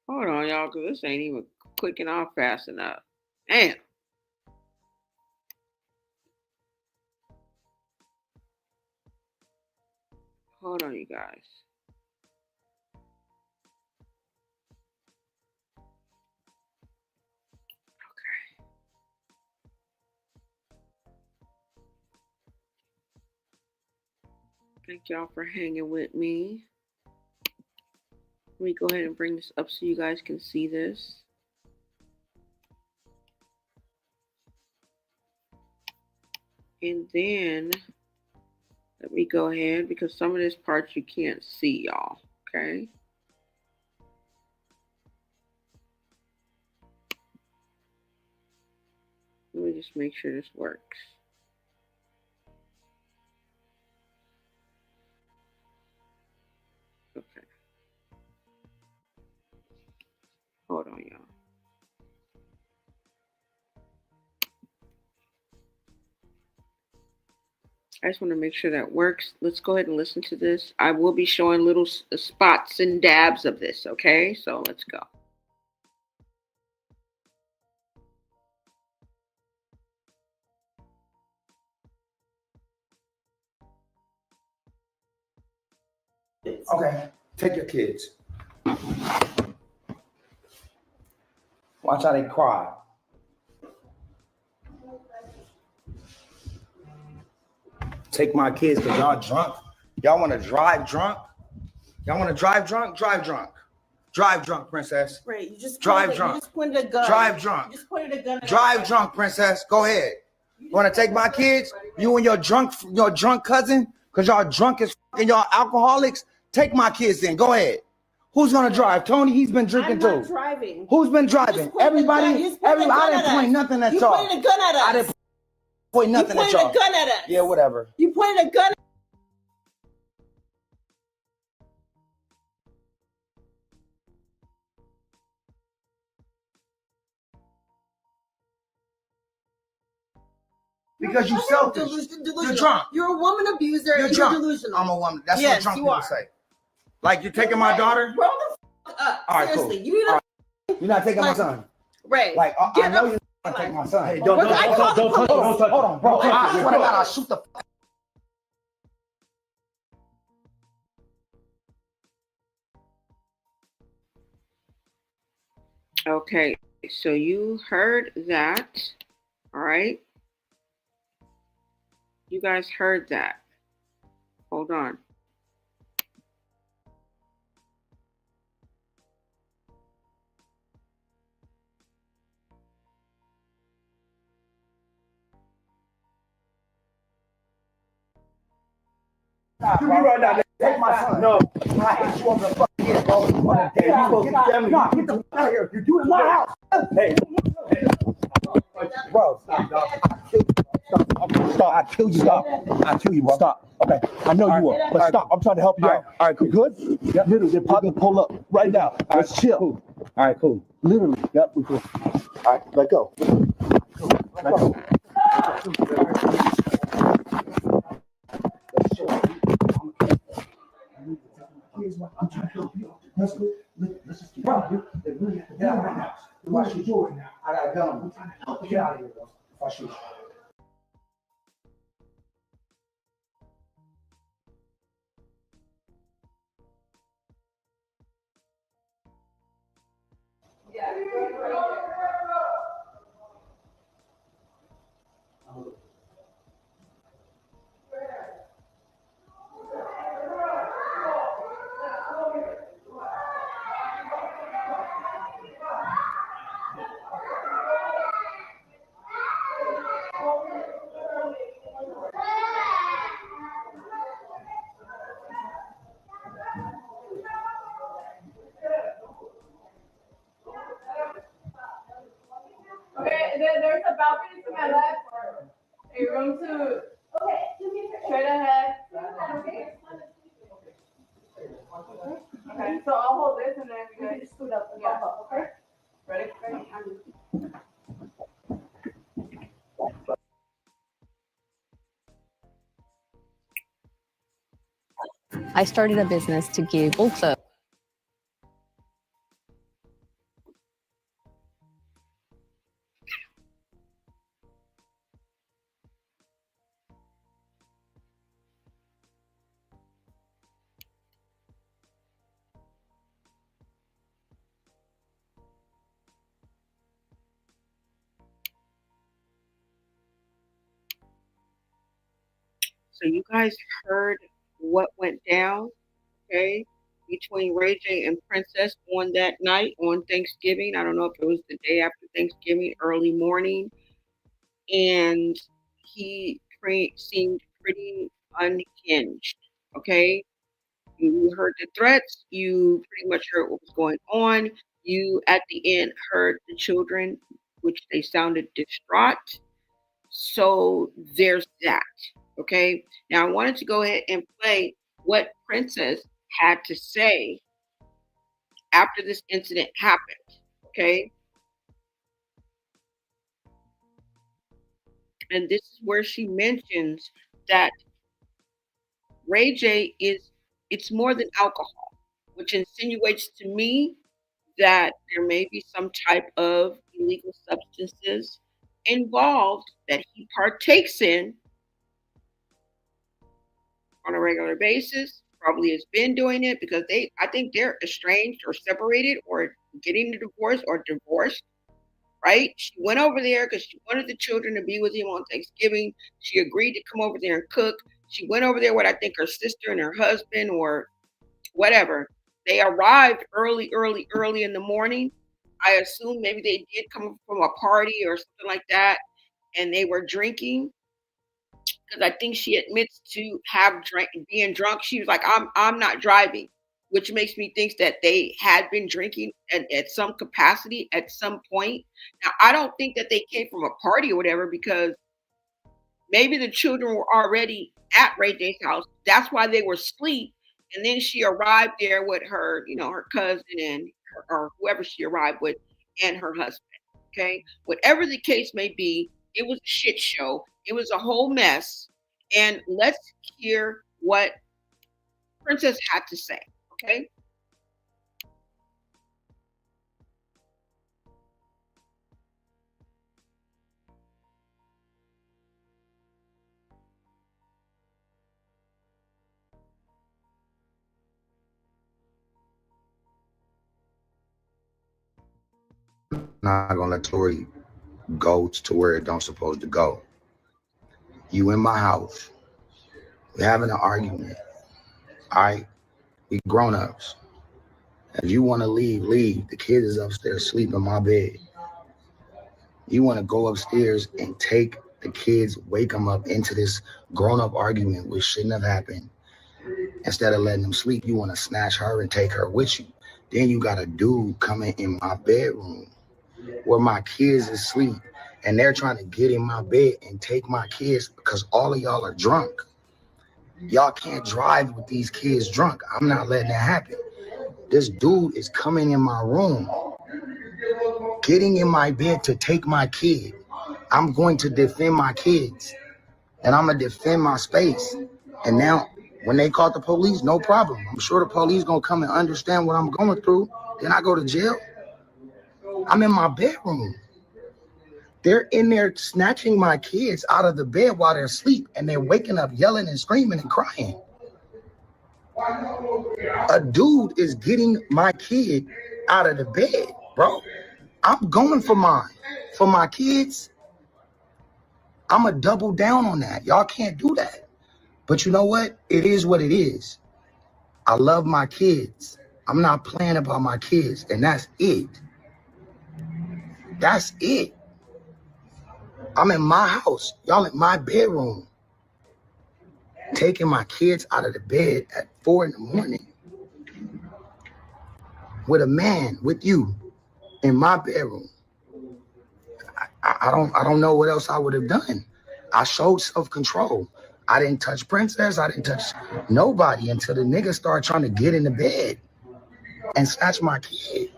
Hold on, y'all, because this ain't even clicking off fast enough. Damn. Hold on, you guys. Okay. Thank y'all for hanging with me. Let me go ahead and bring this up so you guys can see this. And then let me go ahead, because some of this part you can't see, y'all. Okay. Let me just make sure this works. Okay. Hold on, y'all. I just want to make sure that works. Let's go ahead and listen to this. I will be showing little spots and dabs of this, okay? So let's go. Okay, take your kids. Watch how they cry. Take my kids because y'all drunk. Y'all want to drive drunk? Y'all want to drive drunk? Drive drunk. Drive drunk, princess. Right, you just drive drunk. You just pointed a gun. Drive drunk. You just pointed a gun. Drive drunk, princess. Go ahead. You want to take my kids? You and your drunk cousin? Because y'all drunk as fucking y'all alcoholics? Take my kids then. Go ahead. Who's gonna drive? Tony, he's been drinking too. I'm not driving. Who's been driving? Everybody? I didn't point nothing at y'all. You pointed a gun at us. I didn't point nothing at y'all. You pointed a gun at us. Yeah, whatever. You pointed a gun. Because you selfish. Delusional. You're drunk. You're a woman abuser. You're and drunk. You're delusional. I'm a woman. That's yes, what drunk you people are. say. Like you're taking my daughter? Grow the fuck up. All right, seriously. cool. You need to. You're not taking my son. Right. Like I know you're not taking my son. Hey, don't touch. Hold on, bro. I swear to God, I'll shoot the. Okay, so you heard that. All right. You guys heard that. Hold on. You right now. Take my son. No. I hate you over the fucking head, bro. Hey, you supposed to get the fuck out of here. You're doing my house. Hey. Bro, stop, dog. I killed you. Stop. Stop. I kill you. Stop. I kill you, bro. Stop. Okay. I know you will. But stop. I'm trying to help you out. All right, cool. Good? Yep. Literally, they're probably gonna pull up right now. Let's chill. Cool. All right, cool. Literally. Yep, we cool. All right, let go. Let go. I'm trying to help you. Let's go. Let's just keep going. They really have to get out right now. Watch your door right now. I got a gun. I'm trying to help you. Get out of here, bro. Watch you. Okay, there's a balcony to my left, a room to straight ahead. Okay, so I'll hold this and then we guys scoot up and pop up, okay? Ready? I started a business to give also. So you guys heard what went down, okay, between Ray J and Princess on that night on Thanksgiving. I don't know if it was the day after Thanksgiving, early morning, and he seemed pretty unhinged. Okay, you heard the threats. You pretty much heard what was going on. You at the end heard the children, which they sounded distraught. So there's that. Okay. Now I wanted to go ahead and play what Princess had to say after this incident happened. Okay. And this is where she mentions that Ray J it's more than alcohol, which insinuates to me that there may be some type of illegal substances involved that he partakes in on a regular basis, probably has been doing it because I think they're estranged or separated or getting a divorce or divorced, right? She went over there because she wanted the children to be with him on Thanksgiving. She agreed to come over there and cook. She went over there with, I think, her sister and her husband or whatever. They arrived early in the morning. I assume maybe they did come from a party or something like that, and they were drinking. Because I think she admits to being drunk. She was like, I'm not driving, which makes me think that they had been drinking at some capacity at some point. Now, I don't think that they came from a party or whatever because maybe the children were already at Ray J's house. That's why they were asleep. And then she arrived there with her, her cousin and or whoever she arrived with and her husband. Okay. Whatever the case may be, it was a shit show. It was a whole mess. And let's hear what Princess had to say. Okay. Not gonna let Tori go to where it don't supposed to go. You in my house. We're having an argument. All right? We grown-ups. If you want to leave, leave. The kid is upstairs sleeping in my bed. You want to go upstairs and take the kids, wake them up into this grown-up argument which shouldn't have happened. Instead of letting them sleep, you want to snatch her and take her with you. Then you got a dude coming in my bedroom where my kids is asleep and they're trying to get in my bed and take my kids because all of y'all are drunk. Y'all can't drive with these kids drunk. I'm not letting that happen. This dude is coming in my room, getting in my bed to take my kid. I'm going to defend my kids, and I'm going to defend my space. And now, when they call the police, no problem. I'm sure the police going to come and understand what I'm going through. Then I go to jail. I'm in my bedroom. They're in there snatching my kids out of the bed while they're asleep, and they're waking up yelling and screaming and crying. A dude is getting my kid out of the bed, bro. I'm going for mine. For my kids, I'm going to double down on that. Y'all can't do that. But you know what? It is what it is. I love my kids. I'm not playing about my kids, and that's it. That's it. I'm in my house. Y'all in my bedroom. Taking my kids out of the bed at 4 a.m. with a man, with you, in my bedroom. I don't know what else I would have done. I showed self-control. I didn't touch Princess. I didn't touch nobody until the nigga started trying to get in the bed and snatch my kid.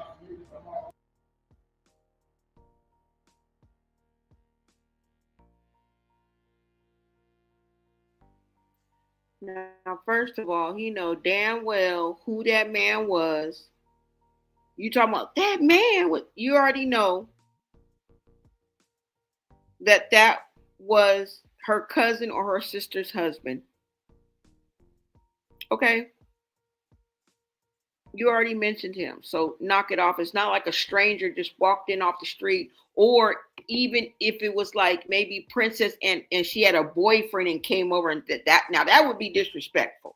Now, first of all, he know damn well who that man was. You talking about that man? You already know that was her cousin or her sister's husband. Okay? You already mentioned him, so knock it off. It's not like a stranger just walked in off the street, or even if it was like maybe Princess and she had a boyfriend and came over and that would be disrespectful.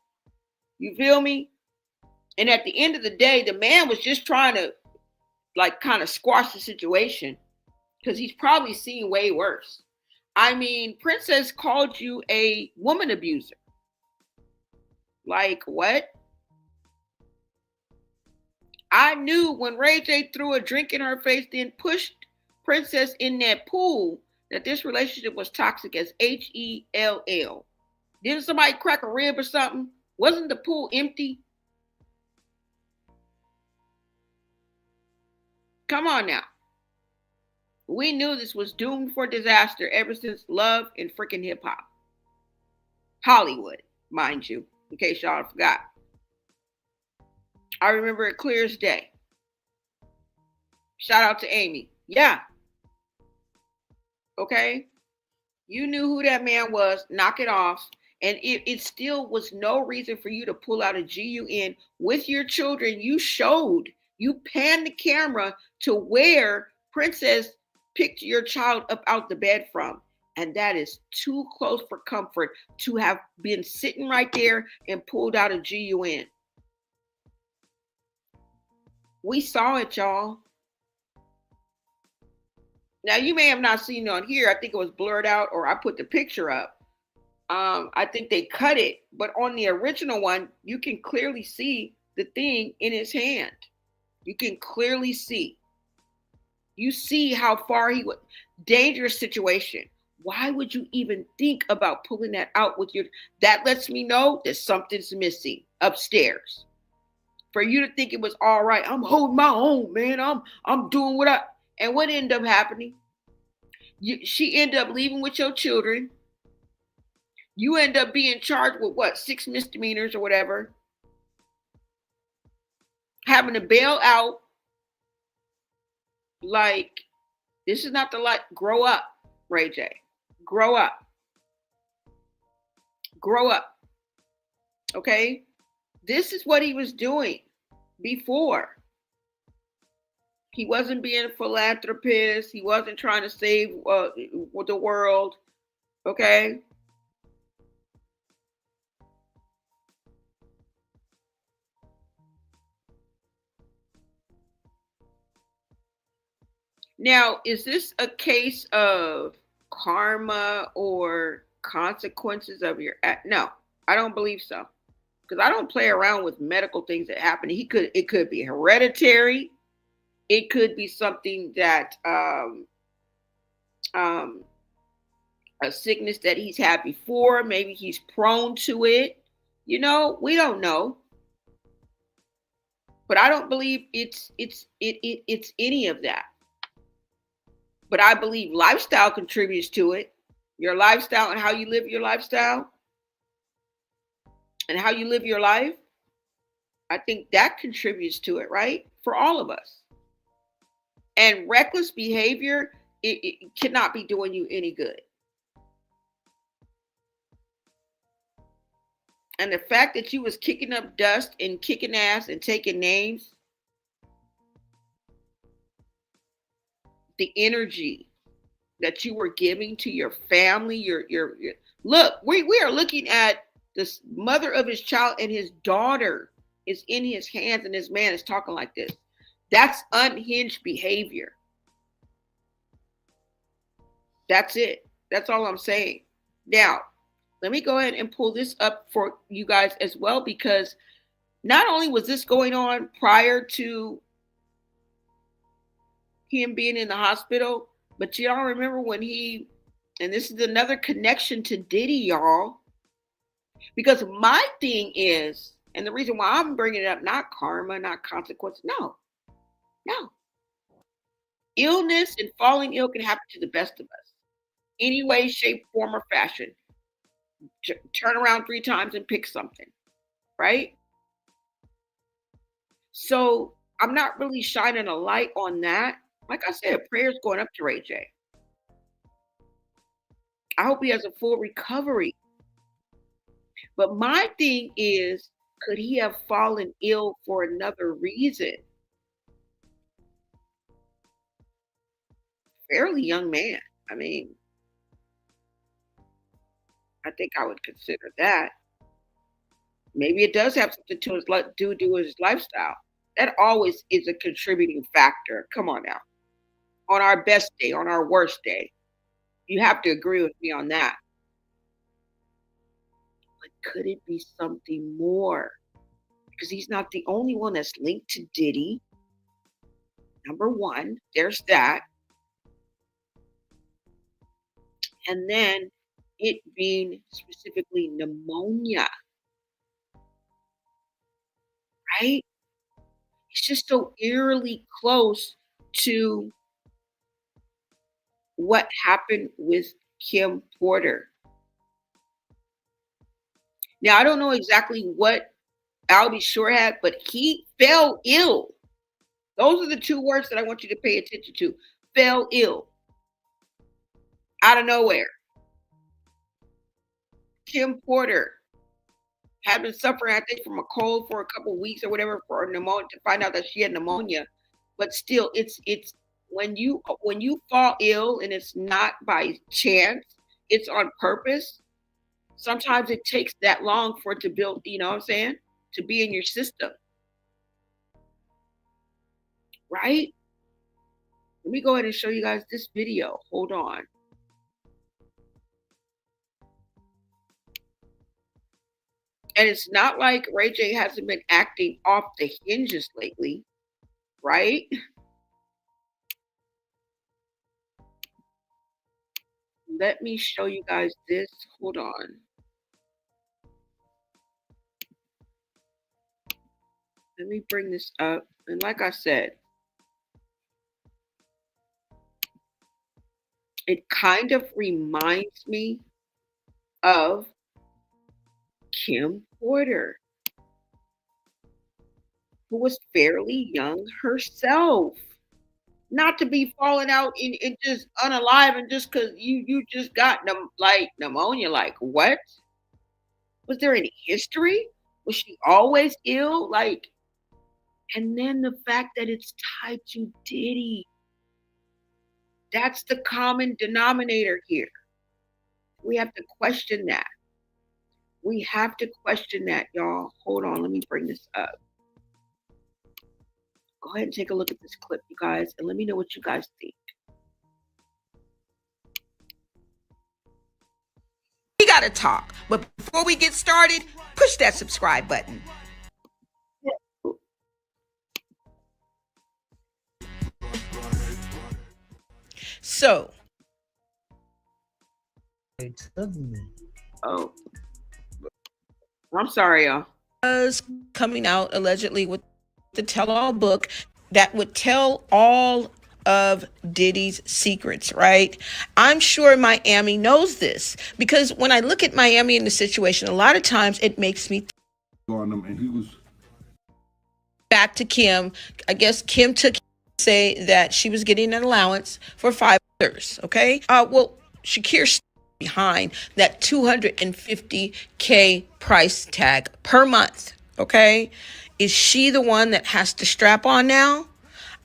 You feel me? And at the end of the day, the man was just trying to like kind of squash the situation because he's probably seen way worse. I mean, Princess called you a woman abuser. Like what? I knew when Ray J threw a drink in her face, then pushed Princess in that pool, that this relationship was toxic as HELL. Didn't somebody crack a rib or something? Wasn't the pool empty? Come on now. We knew this was doomed for disaster ever since Love and freaking hip hop. Hollywood, mind you, in case y'all forgot. I remember it clear as day. Shout out to Amy. Yeah. Okay. You knew who that man was. Knock it off. And it still was no reason for you to pull out a GUN with your children. You panned the camera to where Princess picked your child up out the bed from. And that is too close for comfort to have been sitting right there and pulled out a GUN. We saw it, y'all. Now, you may have not seen it on here. I think it was blurred out, or I put the picture up. I think they cut it. But on the original one, you can clearly see the thing in his hand. You can clearly see. You see how far he was. Dangerous situation. Why would you even think about pulling that out with your... That lets me know that something's missing upstairs. For you to think it was all right, I'm holding my own, man. I'm doing what I... And what ended up happening? She ended up leaving with your children. You end up being charged with what? 6 misdemeanors or whatever. Having to bail out. Like, this is not the life. Grow up, Ray J. Grow up. Grow up. Okay? This is what he was doing before. He wasn't being a philanthropist. He wasn't trying to save the world. Okay? Now, is this a case of karma or consequences of your act? No, I don't believe so. Because I don't play around with medical things that happen. It could be hereditary. It could be something that a sickness that he's had before. Maybe he's prone to it. You know, we don't know. But I don't believe it's any of that. But I believe lifestyle contributes to it. Your lifestyle and how you live your lifestyle and how you live your life, I think that contributes to it, right? For all of us. And reckless behavior, it cannot be doing you any good. And the fact that you was kicking up dust and kicking ass and taking names, the energy that you were giving to your family, your look, we are looking at this mother of his child, and his daughter is in his hands, and this man is talking like this. That's unhinged behavior. That's it. That's all I'm saying. Now, let me go ahead and pull this up for you guys as well, because not only was this going on prior to him being in the hospital, but y'all remember when he, and this is another connection to Diddy, y'all, because my thing is, and the reason why I'm bringing it up, not karma, not consequence, no. Illness and falling ill can happen to the best of us. Any way, shape, form, or fashion. Turn around 3 times and pick something, right? So I'm not really shining a light on that. Like I said, prayers going up to Ray J. I hope he has a full recovery. But my thing is, could he have fallen ill for another reason? Fairly young man. I mean, I think I would consider that. Maybe it does have something to do with his lifestyle. That always is a contributing factor. Come on now. On our best day, on our worst day. You have to agree with me on that. But could it be something more? Because he's not the only one that's linked to Diddy. Number one, there's that. And then it being specifically pneumonia. Right? It's just so eerily close to what happened with Kim Porter. Now, I don't know exactly what Albie Shore had, but he fell ill. Those are the 2 words that I want you to pay attention to. Fell ill. Out of nowhere. Kim Porter had been suffering, I think, from a cold for a couple of weeks or whatever, for pneumonia, to find out that she had pneumonia. But still, it's when you fall ill and it's not by chance, it's on purpose. Sometimes it takes that long for it to build, you know what I'm saying? To be in your system. Right? Let me go ahead and show you guys this video. Hold on. And it's not like Ray J hasn't been acting off the hinges lately, right? Let me show you guys this. Hold on. Let me bring this up. And like I said, it kind of reminds me of Kim Porter, who was fairly young herself. Not to be falling out and just unalive, and just because you just got pneumonia. Like, what? Was there any history? Was she always ill? Like, and then the fact that it's tied to Diddy. That's the common denominator here. We have to question that. We have to question that, y'all. Hold on, let me bring this up. Go ahead and take a look at this clip, you guys, and let me know what you guys think. We gotta talk, but before we get started, push that subscribe button. So, It took me. Oh, I'm sorry, y'all. Was coming out allegedly with the tell-all book that would tell all of Diddy's secrets, right? I'm sure Miami knows this because when I look at Miami in the situation, a lot of times it makes me and he was back to Kim. I guess Kim took say that she was getting an allowance for 5 years. Okay. Well, Shakir behind that $250K price tag per month. Okay. Is she the one that has to strap on now?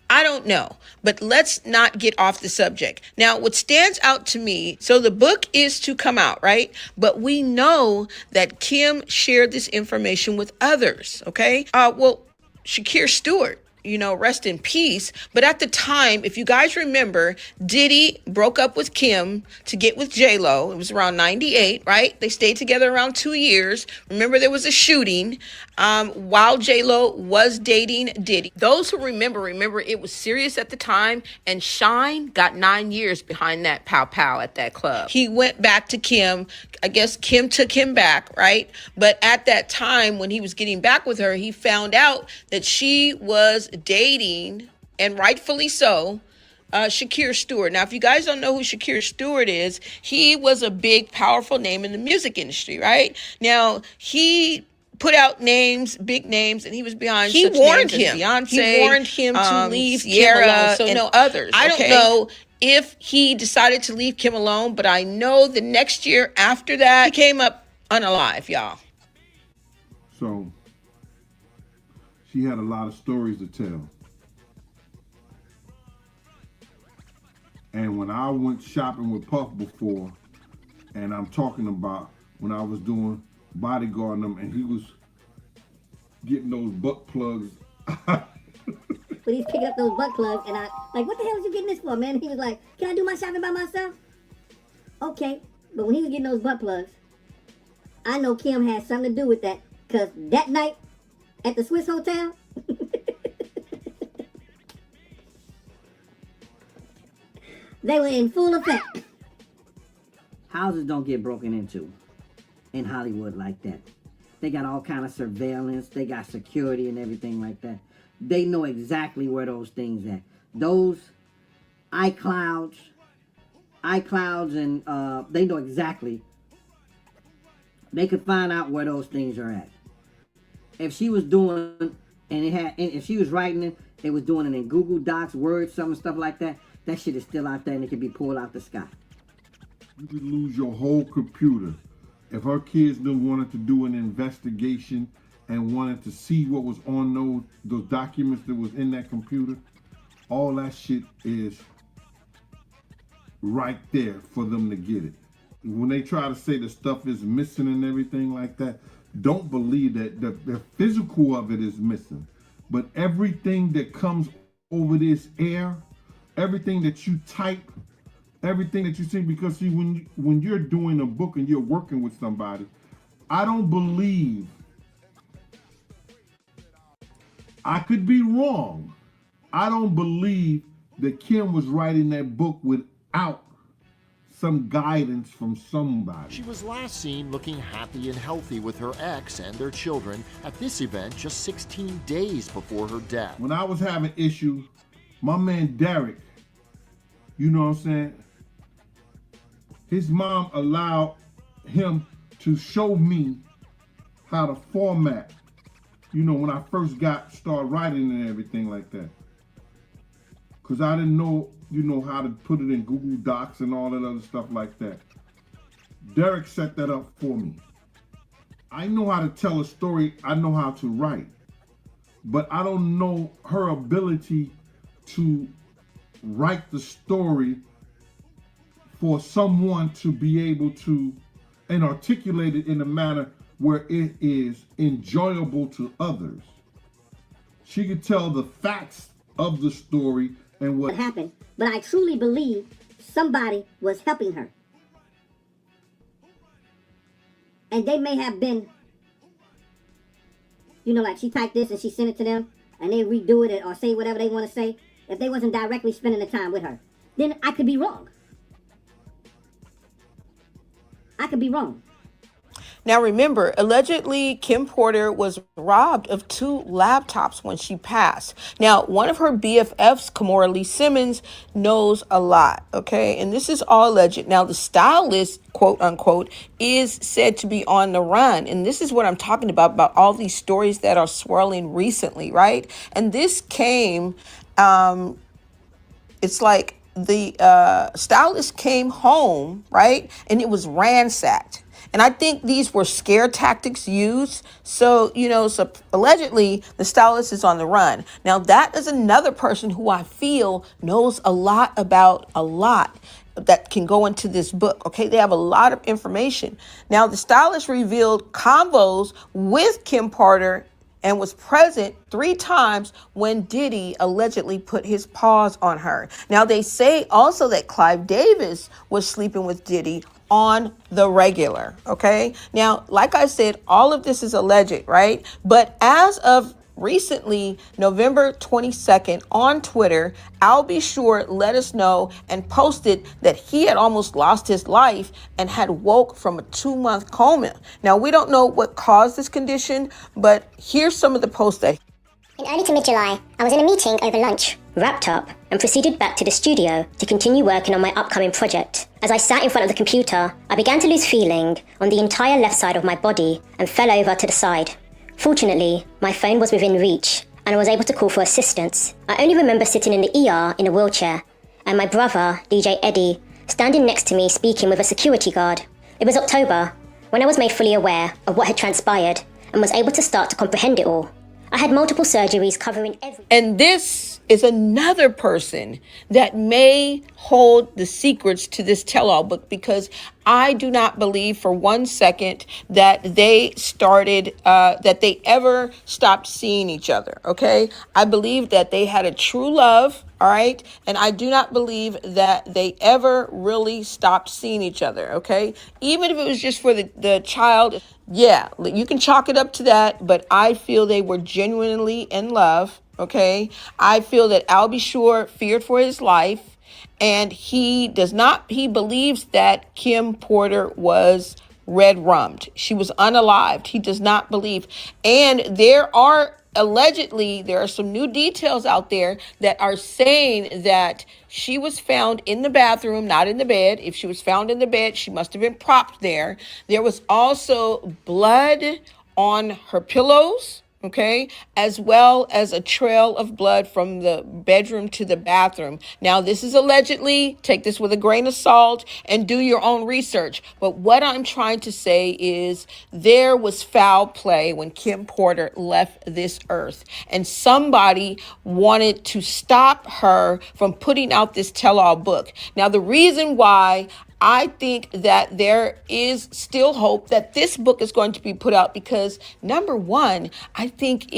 I don't know, but let's not get off the subject. Now, what stands out to me, so the book is to come out, right? But we know that Kim shared this information with others, okay? Well, Shakir Stewart, you know, rest in peace. But at the time, if you guys remember, Diddy broke up with Kim to get with J-Lo. It was around 98, right? They stayed together around 2 years. Remember, there was a shooting while J-Lo was dating Diddy. Those who remember it was serious at the time, and Shine got 9 years behind that pow-pow at that club. He went back to Kim. I guess Kim took him back, right? But at that time, when he was getting back with her, he found out that she was dating, and rightfully so, Shakir Stewart. Now, if you guys don't know who Shakir Stewart is, he was a big, powerful name in the music industry, right? Now, he put out names, big names, and he was behind. He warned him. Beyonce, he warned him to leave Sierra Kim alone. So and no others. I don't know if he decided to leave Kim alone, but I know the next year after that, he came up unalive, y'all. So she had a lot of stories to tell. And when I went shopping with Puff before, and I'm talking about when I was doing bodyguarding him and he was getting those butt plugs. But he's picking up those butt plugs and I, like, what the hell is you getting this for, man? And he was like, can I do my shopping by myself? Okay. But when he was getting those butt plugs, I know Kim had something to do with that. Because that night at the Swiss Hotel, they were in full effect. Houses don't get broken into in Hollywood like that. They got all kind of surveillance. They got security and everything like that. They know exactly where those things at. Those iClouds and they know exactly. They could find out where those things are at. If she was doing, if she was writing it, it was doing it in Google Docs, Word, some stuff like that. That shit is still out there and it can be pulled out the sky. You could lose your whole computer. If her kids wanted to do an investigation and wanted to see what was on those documents that was in that computer, all that shit is right there for them to get it. When they try to say the stuff is missing and everything like that, don't believe that the physical of it is missing. But everything that comes over this air, everything that you type, everything that you see, because see, when you're doing a book and you're working with somebody, I don't believe, I could be wrong, I don't believe that Kim was writing that book without some guidance from somebody. She was last seen looking happy and healthy with her ex and their children at this event just 16 days before her death. When I was having issues, my man Derek, you know what I'm saying, his mom allowed him to show me how to format, you know, when I first started writing and everything like that. Because I didn't know, you know, how to put it in Google Docs and all that other stuff like that. Derek set that up for me. I know how to tell a story, I know how to write, but I don't know her ability to write the story for someone to be able to and articulate it in a manner where it is enjoyable to others. She could tell the facts of the story and what happened, but I truly believe somebody was helping her. And they may have been, you know, like she typed this and she sent it to them and they redo it or say whatever they want to say. If they wasn't directly spending the time with her, then I could be wrong. I could be wrong. Now remember, allegedly Kim Porter was robbed of 2 laptops when she passed. Now, one of her BFFs, Kimora Lee Simmons, knows a lot, okay? And this is all alleged. Now, the stylist, quote unquote, is said to be on the run. And this is what I'm talking about all these stories that are swirling recently, right? And this came, it's like the stylist came home, right? And it was ransacked. And I think these were scare tactics used. So, so allegedly the stylist is on the run. Now, that is another person who I feel knows a lot about a lot that can go into this book. Okay, they have a lot of information. Now, the stylist revealed convos with Kim Porter and was present 3 times when Diddy allegedly put his paws on her. Now, they say also that Clive Davis was sleeping with Diddy on the regular, okay? Now, like I said, all of this is alleged, right? But as of recently, November 22nd, on Twitter, I'll Be Sure let us know and posted that he had almost lost his life and had woke from a 2-month coma. Now, we don't know what caused this condition, but here's some of the posts that in early to mid-July, I was in a meeting over lunch, wrapped up, and proceeded back to the studio to continue working on my upcoming project. As I sat in front of the computer, I began to lose feeling on the entire left side of my body and fell over to the side. Fortunately, my phone was within reach, and I was able to call for assistance. I only remember sitting in the ER in a wheelchair, and my brother, DJ Eddie, standing next to me speaking with a security guard. It was October, when I was made fully aware of what had transpired, and was able to start to comprehend it all. I had multiple surgeries covering every... And this is another person that may hold the secrets to this tell-all book, because I do not believe for 1 second that they started, that they ever stopped seeing each other, okay? I believe that they had a true love, all right? And I do not believe that they ever really stopped seeing each other, okay? Even if it was just for the child, yeah, you can chalk it up to that, but I feel they were genuinely in love, okay? I feel that I'll Be Sure feared for his life, and he believes that Kim Porter was red rummed. She was unalived. He does not believe. And there are some new details out there that are saying that she was found in the bathroom, not in the bed. If she was found in the bed, she must have been propped there. There was also blood on her pillows, okay, as well as a trail of blood from the bedroom to the bathroom. Now, this is allegedly, take this with a grain of salt and do your own research. But what I'm trying to say is there was foul play when Kim Porter left this earth, and somebody wanted to stop her from putting out this tell-all book. Now, the reason why I think that there is still hope that this book is going to be put out, because number one, I think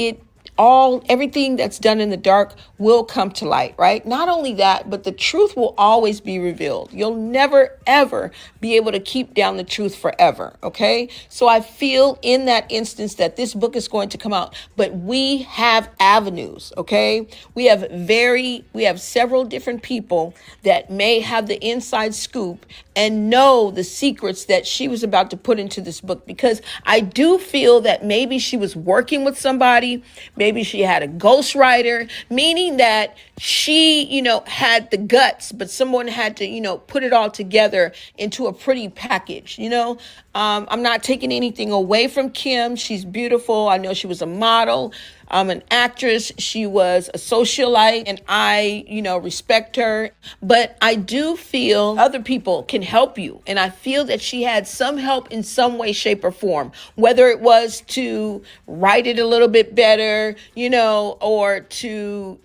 everything that's done in the dark will come to light, right? Not only that, but the truth will always be revealed. You'll never, ever be able to keep down the truth forever, okay? So I feel in that instance that this book is going to come out, but we have avenues, okay? We have several different people that may have the inside scoop and know the secrets that she was about to put into this book, because I do feel that maybe she was working with somebody, maybe she had a ghostwriter, meaning that she, had the guts, but someone had to, put it all together into a pretty package, I'm not taking anything away from Kim. She's beautiful. I know she was a model, an actress. She was a socialite, and I, respect her. But I do feel other people can help you. And I feel that she had some help in some way, shape, or form, whether it was to write it a little bit better, or to,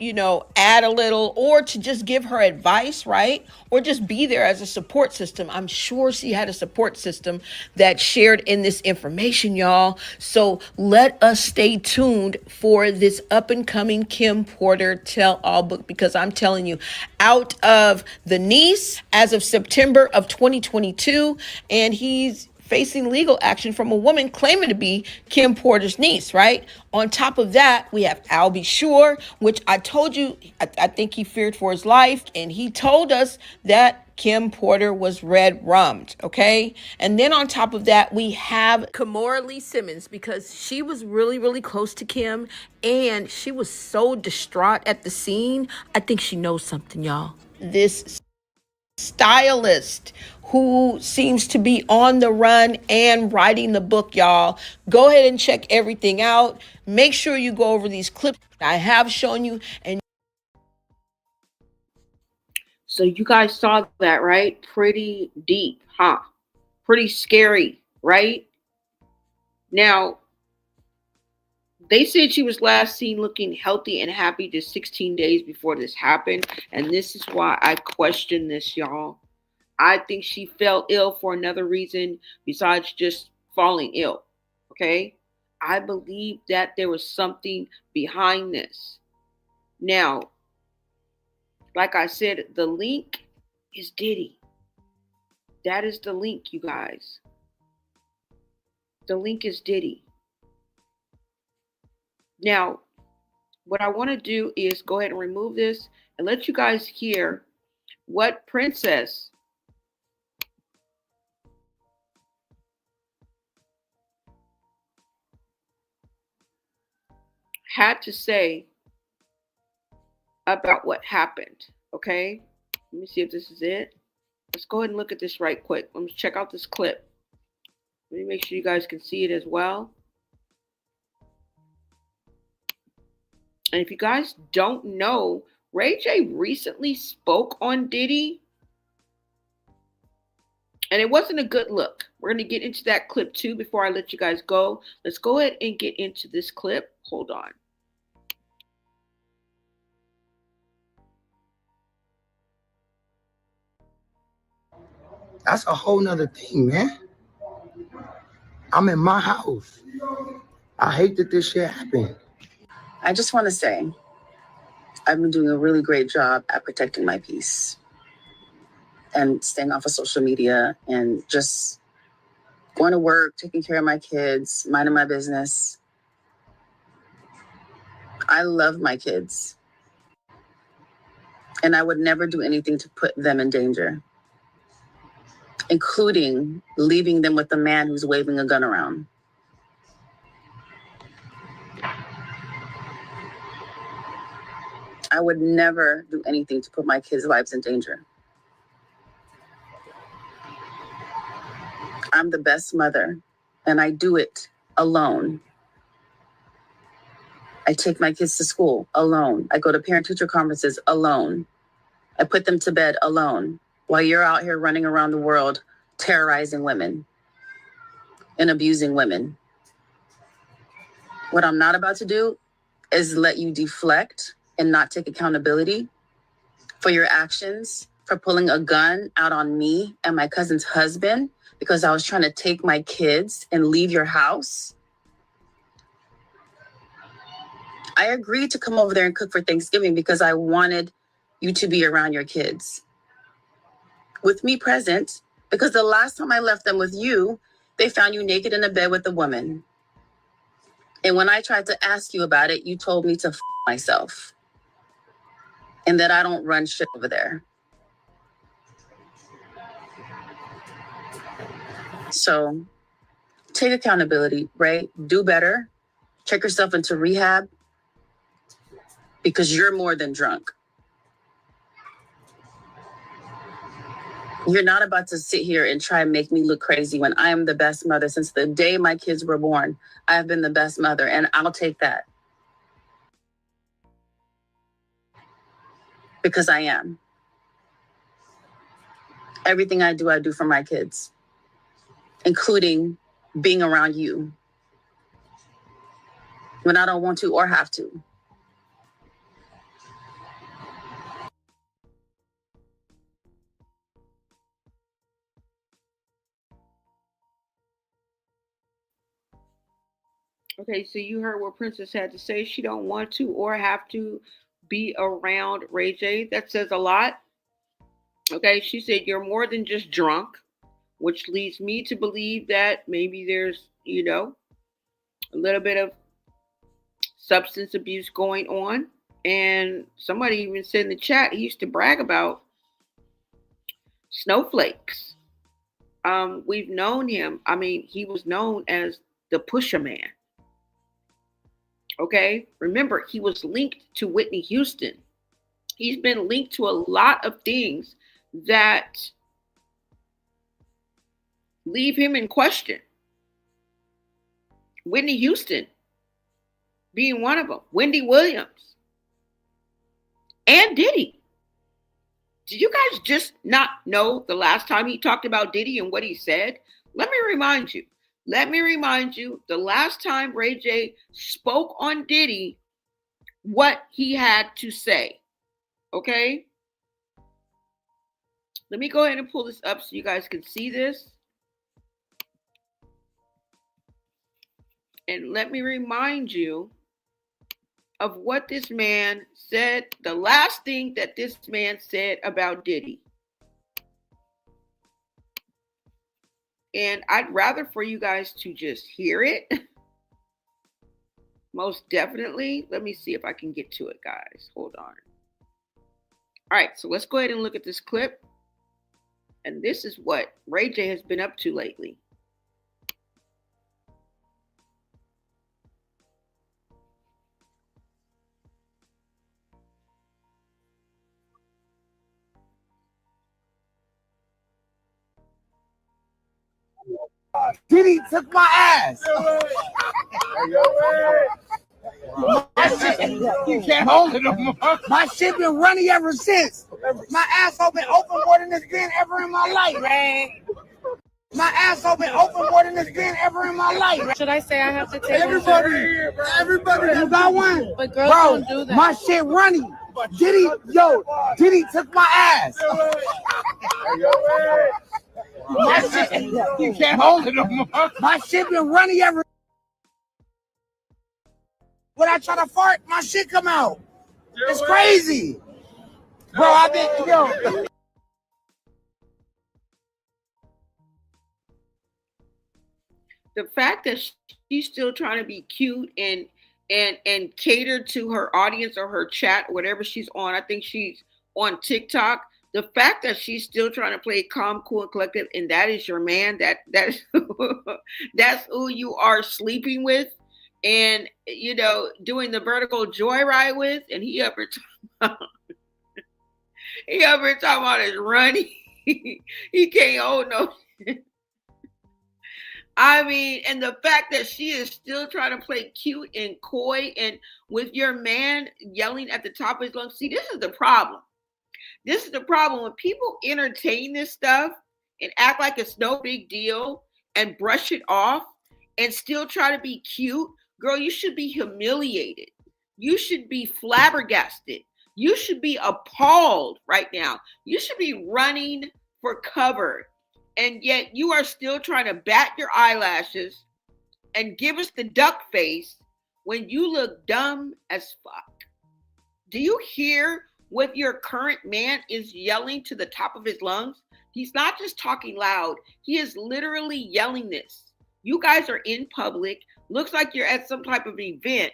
add a little, or to just give her advice, right? Or just be there as a support system. I'm sure she had a support system that shared in this information, y'all. So let us stay tuned for this up and coming Kim Porter tell-all book, because I'm telling you, out of the niece as of September of 2022, and he's facing legal action from a woman claiming to be Kim Porter's niece, right? On top of that, we have I'll Be Sure, which I told you, I think he feared for his life. And he told us that Kim Porter was red rummed, okay? And then on top of that, we have Kimora Lee Simmons, because she was really, really close to Kim, and she was so distraught at the scene. I think she knows something, y'all. This stylist who seems to be on the run and writing the book, y'all. Go ahead and check everything out. Make sure you go over these clips I have shown you. And so you guys saw that, right? Pretty deep, huh? Pretty scary, right? Now, they said she was last seen looking healthy and happy just 16 days before this happened. And this is why I question this, y'all. I think she fell ill for another reason besides just falling ill. Okay? I believe that there was something behind this. Now, like I said, the link is Diddy. That is the link, you guys. The link is Diddy. Now, what I want to do is go ahead and remove this and let you guys hear what Princess had to say about what happened. Okay? Let me see if this is it. Let's go ahead and look at this right quick. Let me check out this clip. Let me make sure you guys can see it as well. And if you guys don't know, Ray J recently spoke on Diddy, and it wasn't a good look. We're going to get into that clip too before I let you guys go. Let's go ahead and get into this clip. Hold on. That's a whole nother thing, man. I'm in my house. I hate that this shit happened. I just want to say, I've been doing a really great job at protecting my peace and staying off of social media and just going to work, taking care of my kids, minding my business. I love my kids, and I would never do anything to put them in danger, including leaving them with a man who's waving a gun around. I would never do anything to put my kids' lives in danger. I'm the best mother, and I do it alone. I take my kids to school alone. I go to parent-teacher conferences alone. I put them to bed alone while you're out here running around the world terrorizing women and abusing women. What I'm not about to do is let you deflect and not take accountability for your actions, for pulling a gun out on me and my cousin's husband because I was trying to take my kids and leave your house. I agreed to come over there and cook for Thanksgiving because I wanted you to be around your kids with me present, because the last time I left them with you, they found you naked in a bed with a woman. And when I tried to ask you about it, you told me to myself and that I don't run shit over there. So take accountability, right? Do better. Check yourself into rehab because you're more than drunk. You're not about to sit here and try and make me look crazy when I am the best mother. Since the day my kids were born, I have been the best mother, and I'll take that. Because I am. Everything I do for my kids, including being around you when I don't want to or have to. Okay, so you heard what Princess had to say. She don't want to or have to be around Ray J. That says a lot. Okay, she said you're more than just drunk, which leads me to believe that maybe there's, a little bit of substance abuse going on. And somebody even said in the chat he used to brag about snowflakes. We've known him. I mean, he was known as the Pusher Man. Okay, remember, he was linked to Whitney Houston. He's been linked to a lot of things that leave him in question. Whitney Houston being one of them, Wendy Williams, and Diddy. Did you guys just not know the last time he talked about Diddy and what he said? Let me remind you. The last time Ray J spoke on Diddy, what he had to say. Okay? Let me go ahead and pull this up so you guys can see this. And let me remind you of what this man said, the last thing that this man said about Diddy. And I'd rather for you guys to just hear it. Most definitely. Let me see if I can get to it, guys. Hold on. All right, so let's go ahead and look at this clip. And this is what Ray J has been up to lately. Diddy took my ass. You can't hold it no more. My shit been running ever since. My asshole been open more than this been ever in my life, man. My asshole been open more than this been ever in my life. Should I say I have to take everybody you got one? But girls bro, don't do that. My shit running. Diddy took my ass. You can't hold it no more. My shit been running ever. When I try to fart, my shit come out. It's crazy. Bro, I've been, The fact that she's still trying to be cute and cater to her audience or her chat, whatever she's on. I think she's on TikTok. The fact that she's still trying to play calm, cool, and collected, and that is your man, that's who you are sleeping with, and doing the vertical joyride with, and he up here talking about his running. He can't hold no. I mean, and the fact that she is still trying to play cute and coy, and with your man yelling at the top of his lungs. See, this is the problem. This is the problem when people entertain this stuff and act like it's no big deal and brush it off and still try to be cute. Girl, you should be humiliated. You should be flabbergasted. You should be appalled right now. You should be running for cover. And yet you are still trying to bat your eyelashes and give us the duck face when you look dumb as fuck. Do you hear what your current man is yelling to the top of his lungs? He's not just talking loud. He is literally yelling this. You guys are in public. Looks like you're at some type of event.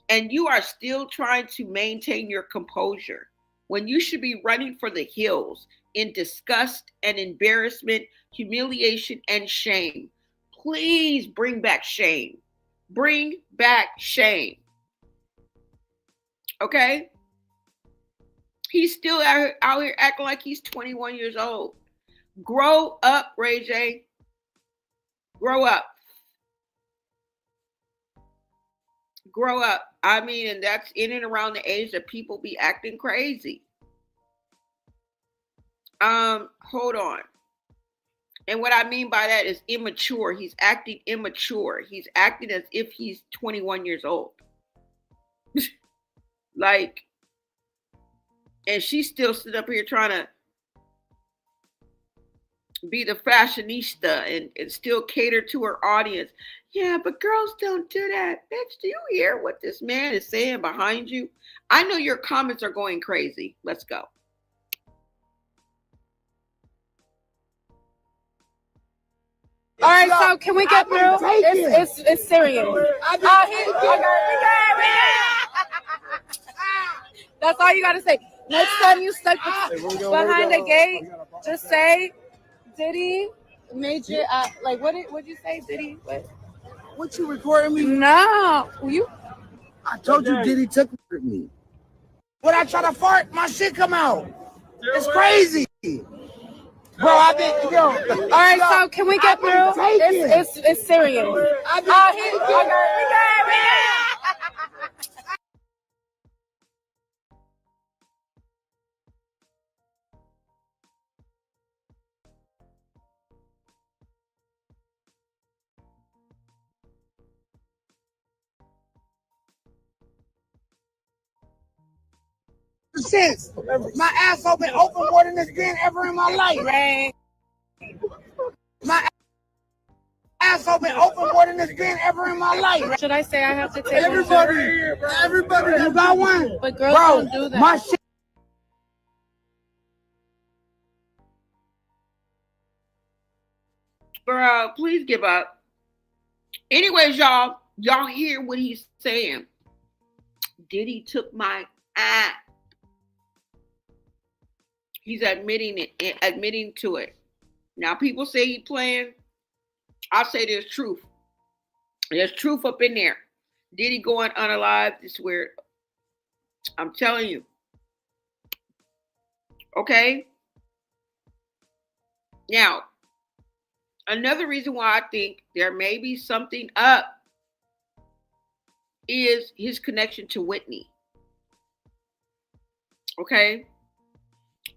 And you are still trying to maintain your composure when you should be running for the hills in disgust and embarrassment, humiliation, and shame. Please bring back shame. Bring back shame. Okay? He's still out here acting like he's 21 years old. Grow up, Ray J. Grow up. Grow up. I mean, and that's in and around the age that people be acting crazy. Hold on. And what I mean by that is immature. He's acting immature. He's acting as if he's 21 years old. Like, and she's still sitting up here trying to be the fashionista and still cater to her audience. Yeah, but girls don't do that. Bitch, do you hear what this man is saying behind you? I know your comments are going crazy. Let's go. All right, so can we get through? It's serious. That's all you gotta say. Next time you stuck behind a gate, Just say, Diddy made you, like, what'd you say, Diddy? What you recording me? No. You? I told you Diddy took me. When I try to fart, my shit come out. It's crazy. Bro, I've been, yo. All right, so can we get through? It's serious. We since my asshole been open more than it's been ever in my life. Right. My asshole been open more than it's been ever in my life. Should I say I have to take everybody? You got one? But girls Bro, don't do that. my shit. Bro, please give up. Anyways, y'all hear what he's saying. Diddy took my ass. He's admitting to it. Now, people say he playing. I say there's truth. There's truth up in there. Diddy going unalive is weird. I'm telling you. Okay? Now, another reason why I think there may be something up is his connection to Whitney. Okay?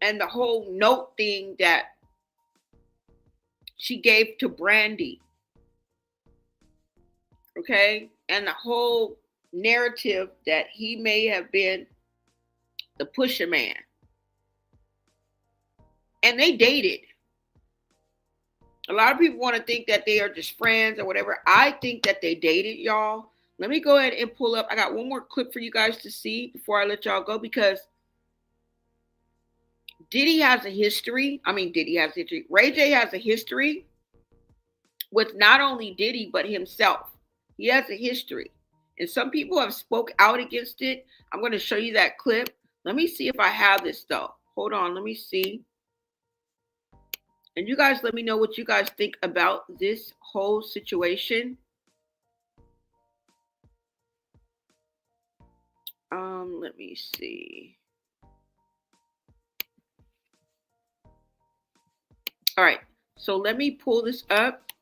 And the whole note thing that she gave to Brandy. Okay? And the whole narrative that he may have been the pusher man. And they dated. A lot of people want to think that they are just friends or whatever. I think that they dated, y'all. Let me go ahead and pull up. I got one more clip for you guys to see before I let y'all go, because Diddy has a history. Ray J has a history with not only Diddy, but himself. He has a history. And some people have spoke out against it. I'm going to show you that clip. Let me see if I have this, though. Hold on. Let me see. And you guys let me know what you guys think about this whole situation. Let me see. All right. So let me pull this up.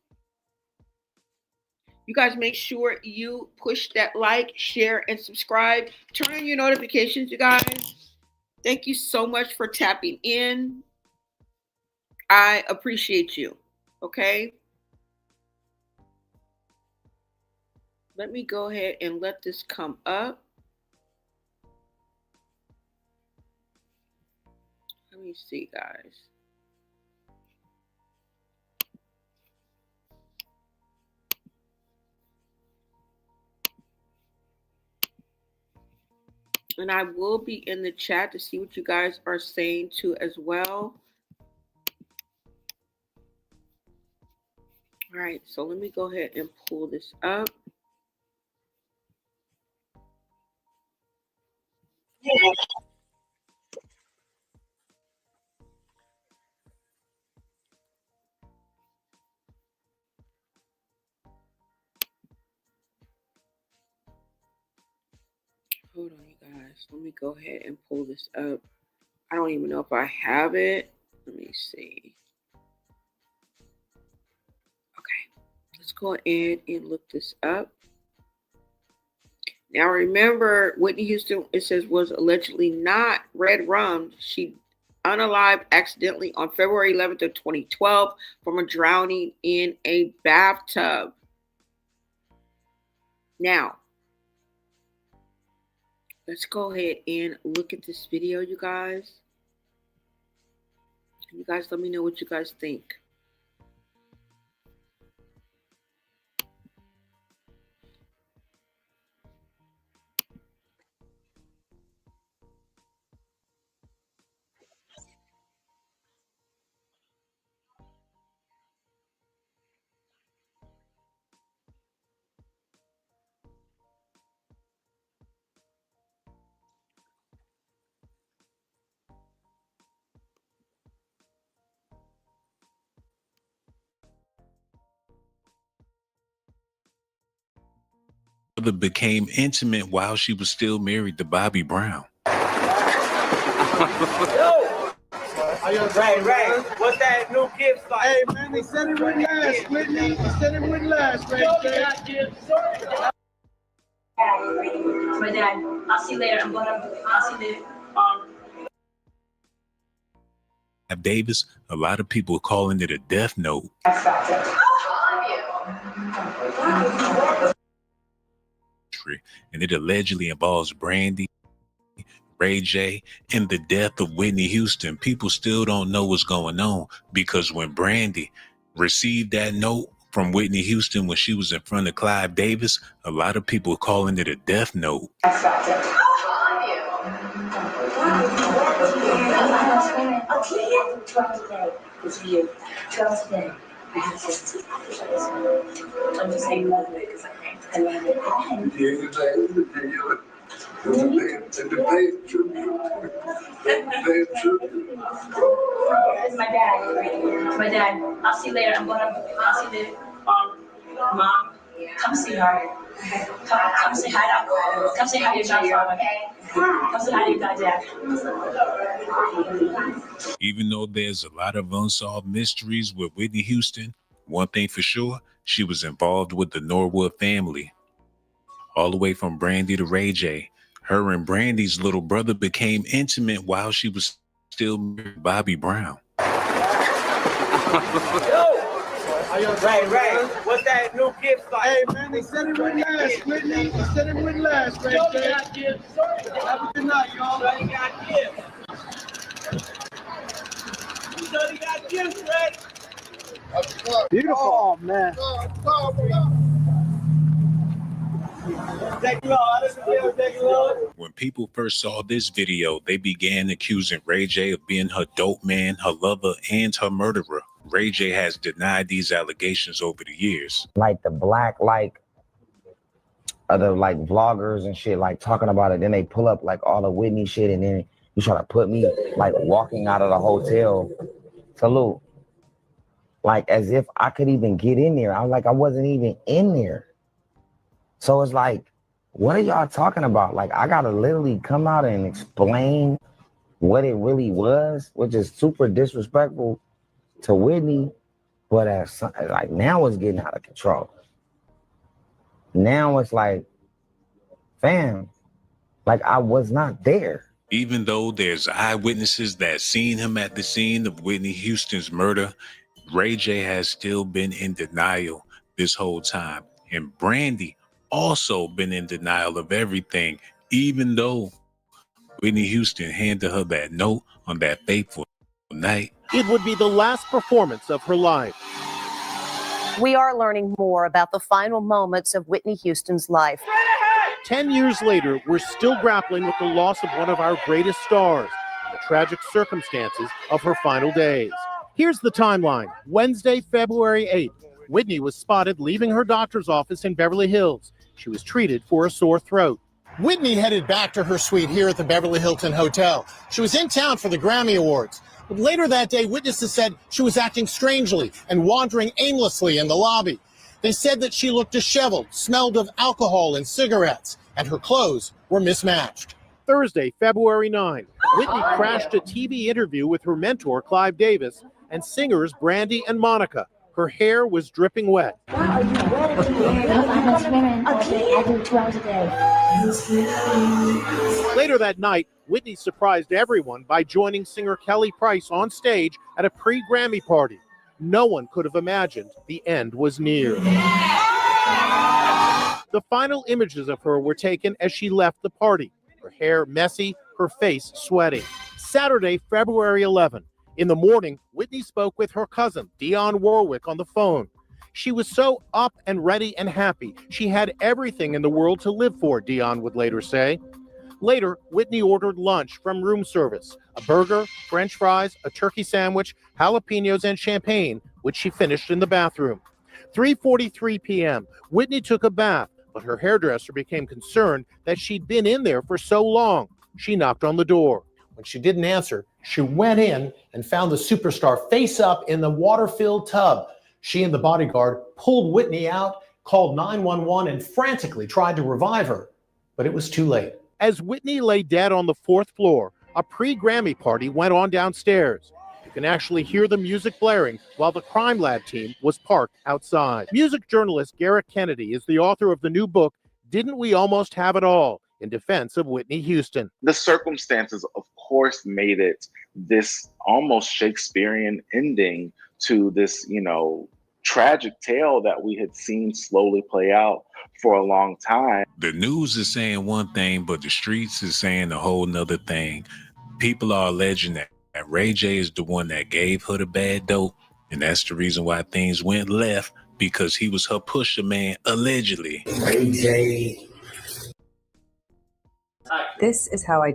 You guys make sure you push that like, share, and subscribe. Turn on your notifications, you guys. Thank you so much for tapping in. I appreciate you. Okay? Let me go ahead and let this come up. Let me see, guys. And I will be in the chat to see what you guys are saying too as well. All right, so let me go ahead and pull this up. Hold on, you guys. Let me go ahead and pull this up. I don't even know if I have it. Let me see. Okay, let's go ahead and look this up. Now remember, Whitney Houston, it says, was allegedly not red rum. She unalived accidentally on February 11th of 2012 from a drowning in a bathtub. Now, let's go ahead and look at this video, you guys. You guys let me know what you guys think. became intimate while she was still married to Bobby Brown. Right. What's that new gift like? Hey, man, they said it wouldn't last, Whitney. They said it wouldn't last, right there. My dad, I'll see you later. I'll see you later. Davis, a lot of people calling it a death note. And it allegedly involves Brandy, Ray J, and the death of Whitney Houston. People still don't know what's going on because when Brandy received that note from Whitney Houston when she was in front of Clive Davis, a lot of people calling it a death note. It's you. Trust me. I have to. I'm just saying love it because I love it. It's my dad. It's my dad. I'll see you later. I'll see you later. Mom, come see her. Come say hi to Come say hi to your dad, okay? Come say hi to your dad. Even though there's a lot of unsolved mysteries with Whitney Houston, one thing for sure, she was involved with the Norwood family. All the way from Brandy to Ray J. Her and Brandy's little brother became intimate while she was still married to Bobby Brown. Right. What's that new gift like? Hey, man, they said it wouldn't last, Whitney. They said it wouldn't last, right there. Have a good night, y'all. You got gifts. You know you got gifts, right? Beautiful. Oh, man. When people first saw this video, they began accusing Ray J of being her dope man, her lover, and her murderer. Ray J has denied these allegations over the years. Like the black, other vloggers and shit, talking about it. Then they pull up all the Whitney shit, and then you try to put me walking out of the hotel. Salute. As if I could even get in there. I wasn't even in there. So it's what are y'all talking about? I gotta literally come out and explain what it really was, which is super disrespectful to Whitney, but now it's getting out of control. Now it's fam, I was not there. Even though there's eyewitnesses that seen him at the scene of Whitney Houston's murder, Ray J has still been in denial this whole time. And Brandy also been in denial of everything, even though Whitney Houston handed her that note on that fateful night. It would be the last performance of her life. We are learning more about the final moments of Whitney Houston's life. 10 years later, we're still grappling with the loss of one of our greatest stars and the tragic circumstances of her final days. Here's the timeline. Wednesday, February 8th, Whitney was spotted leaving her doctor's office in Beverly Hills. She was treated for a sore throat. Whitney headed back to her suite here at the Beverly Hilton Hotel. She was in town for the Grammy Awards. But later that day, witnesses said she was acting strangely and wandering aimlessly in the lobby. They said that she looked disheveled, smelled of alcohol and cigarettes, and her clothes were mismatched. Thursday, February 9, Whitney crashed a TV interview with her mentor, Clive Davis, and singers Brandy and Monica. Her hair was dripping wet. Are you ready? I'm swimming. Okay, I do 2 hours a day. Later that night, Whitney surprised everyone by joining singer Kelly Price on stage at a pre-Grammy party. No one could have imagined the end was near. The final images of her were taken as she left the party. Her hair messy, her face sweaty. Saturday, February 11. In the morning, Whitney spoke with her cousin, Dionne Warwick, on the phone. She was so up and ready and happy. She had everything in the world to live for, Dionne would later say. Later, Whitney ordered lunch from room service, a burger, French fries, a turkey sandwich, jalapenos, and champagne, which she finished in the bathroom. 3:43 p.m., Whitney took a bath, but her hairdresser became concerned that she'd been in there for so long. She knocked on the door. When she didn't answer, she went in and found the superstar face up in the water-filled tub. She and the bodyguard pulled Whitney out called 911 and frantically tried to revive her, but it was too late. As Whitney lay dead on the 4th floor, a pre-Grammy party went on downstairs. You can actually hear the music blaring while the Crime Lab team was parked outside. Music journalist Garrett Kennedy is the author of the new book, Didn't We Almost Have It All?, in defense of Whitney Houston. The circumstances, of course, made it this almost Shakespearean ending to this, tragic tale that we had seen slowly play out for a long time. The news is saying one thing, but the streets is saying a whole nother thing. People are alleging that Ray J is the one that gave her the bad dope, and that's the reason why things went left, because he was her pusher man, allegedly. Ray J. This is how I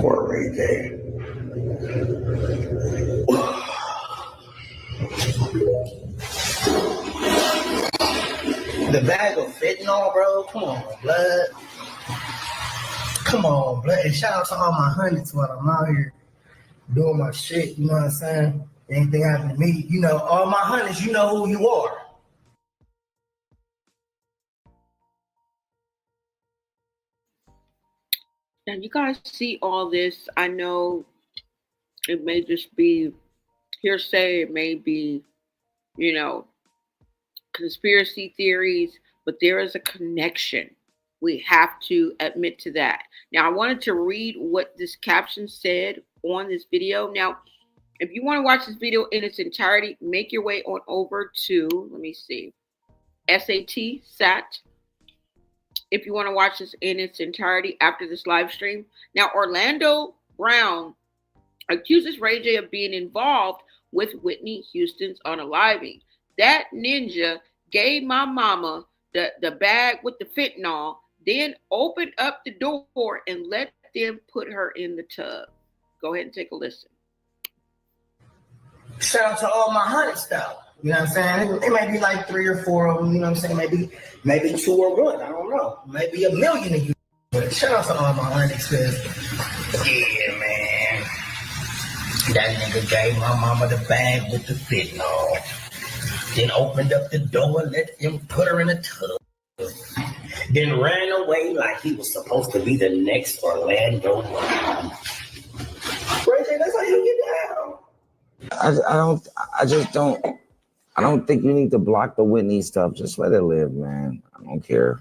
Poor Ray J. The bag of fentanyl, bro. Come on, blood. Come on, blood. And shout out to all my hundreds while I'm out here doing my shit. You know what I'm saying? Anything happen to me, all my hundreds, you know who you are. Now, you guys see all this. I know it may just be hearsay. It may be, conspiracy theories, but there is a connection. We have to admit to that. Now, I wanted to read what this caption said on this video. Now, if you want to watch this video in its entirety, make your way on over to, let me see, SAT. If you want to watch this in its entirety after this live stream. Now, Orlando Brown accuses Ray J of being involved with Whitney Houston's unaliving. That ninja gave my mama the bag with the fentanyl, then opened up the door and let them put her in the tub. Go ahead and take a listen. Shout out to all my hundreds, though. You know what I'm saying? It may be like 3 or 4 of them, you know what I'm saying? Maybe 2 or 1, I don't know. Maybe 1 million of you. But shout out to all my hundreds, because, yeah, man. That nigga gave my mama the bag with the fentanyl. Then opened up the door and let them put her in a tub. Then ran away like he was supposed to be the next Orlando Brown. Ray J, that's how you get down. I don't think you need to block the Whitney stuff. Just let it live, man. I don't care.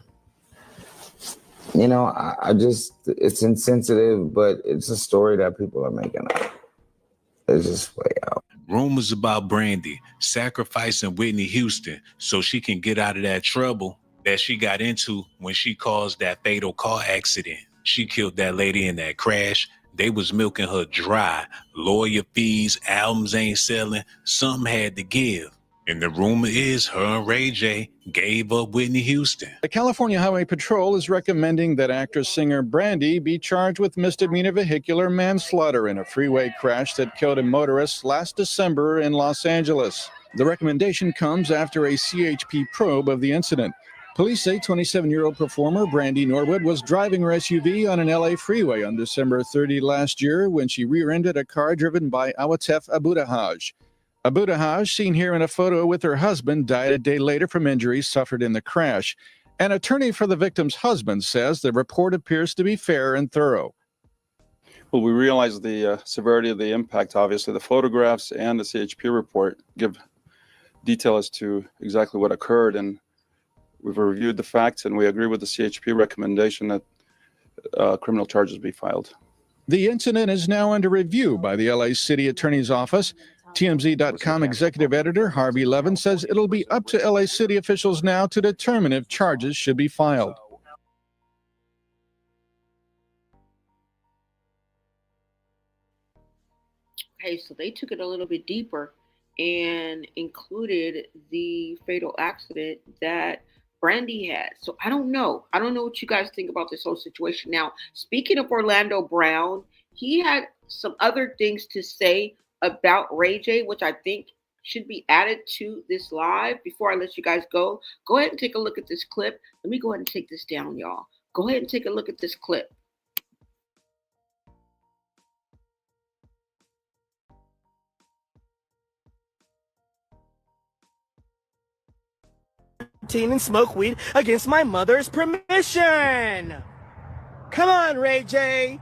It's insensitive, but it's a story that people are making up. It's just way out. Rumors about Brandy sacrificing Whitney Houston so she can get out of that trouble that she got into when she caused that fatal car accident. She killed that lady in that crash. They was milking her dry. Lawyer fees, albums ain't selling. Something had to give. And the rumor is her and Ray J gave up Whitney Houston. The California Highway Patrol is recommending that actress-singer Brandy be charged with misdemeanor vehicular manslaughter in a freeway crash that killed a motorist last December in Los Angeles. The recommendation comes after a CHP probe of the incident. Police say 27-year-old performer Brandy Norwood was driving her SUV on an LA freeway on December 30 last year when she rear-ended a car driven by Awatef Abudahaj. Abudahaj, seen here in a photo with her husband, died a day later from injuries suffered in the crash. An attorney for the victim's husband says the report appears to be fair and thorough. Well, we realize the severity of the impact. Obviously, the photographs and the CHP report give detail as to exactly what occurred, and we've reviewed the facts, and we agree with the CHP recommendation that criminal charges be filed. The incident is now under review by the LA City Attorney's Office. TMZ.com executive editor Harvey Levin says it'll be up to LA City officials now to determine if charges should be filed. Okay, so they took it a little bit deeper and included the fatal accident that Brandy had. So I don't know. I don't know what you guys think about this whole situation. Now, speaking of Orlando Brown, he had some other things to say about Ray J, which I think should be added to this live. Before I let you guys go ahead and take a look at this clip. Let me go ahead and take this down, y'all. Go ahead and take a look at this clip. 13 and smoke weed against my mother's permission. Come on, Ray J.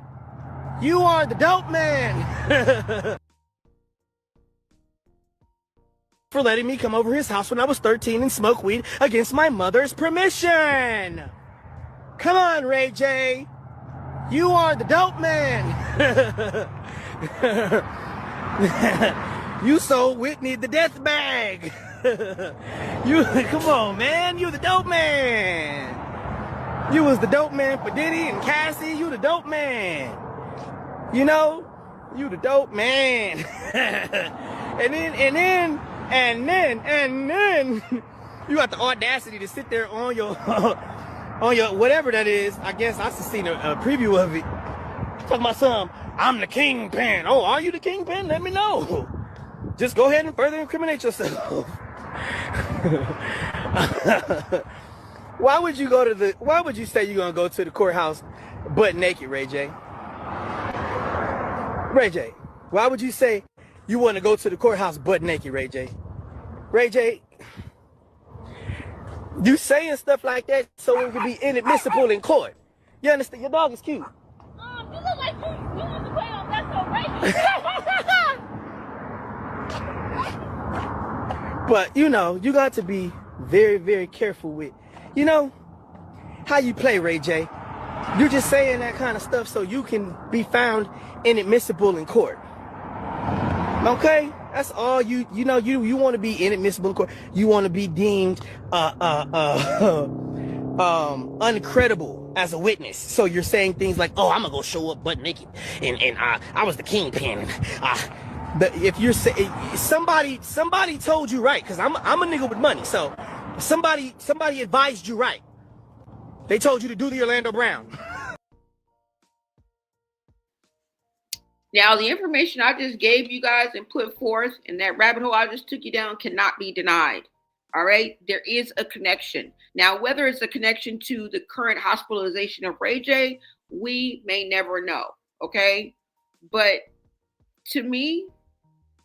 You are the dope man. For letting me come over his house when I was 13 and smoke weed against my mother's permission. Come on, Ray J. You are the dope man. You sold Whitney the death bag. Come on, man. You the dope man. You was the dope man for Diddy and Cassie. You the dope man. You know, you the dope man. and then you got the audacity to sit there on your on your whatever that is. I guess I just seen a preview of it. Talking about I'm the kingpin. Oh, are you the kingpin? Let me know. Just go ahead and further incriminate yourself. Why would you say you're gonna go to the courthouse butt naked, Ray J? Ray J, why would you say you want to go to the courthouse butt naked, Ray J? Ray J, you saying stuff like that so it would be inadmissible in court. You understand? Your dog is cute. You look like you want to play on That's So Racist. But, you know, you got to be very, very careful with, you know, how you play, Ray J. You're just saying that kind of stuff so you can be found inadmissible in court. Okay? That's all you know, you want to be inadmissible in court. You want to be deemed uncredible as a witness. So you're saying things like, oh, I'm gonna go show up butt naked and I was the kingpin. If you're somebody told you right, because I'm a nigga with money, so somebody advised you right. They told you to do the Orlando Brown. Now, the information I just gave you guys and put forth in that rabbit hole I just took you down cannot be denied. All right? There is a connection. Now, whether it's a connection to the current hospitalization of Ray J, we may never know. Okay? But to me,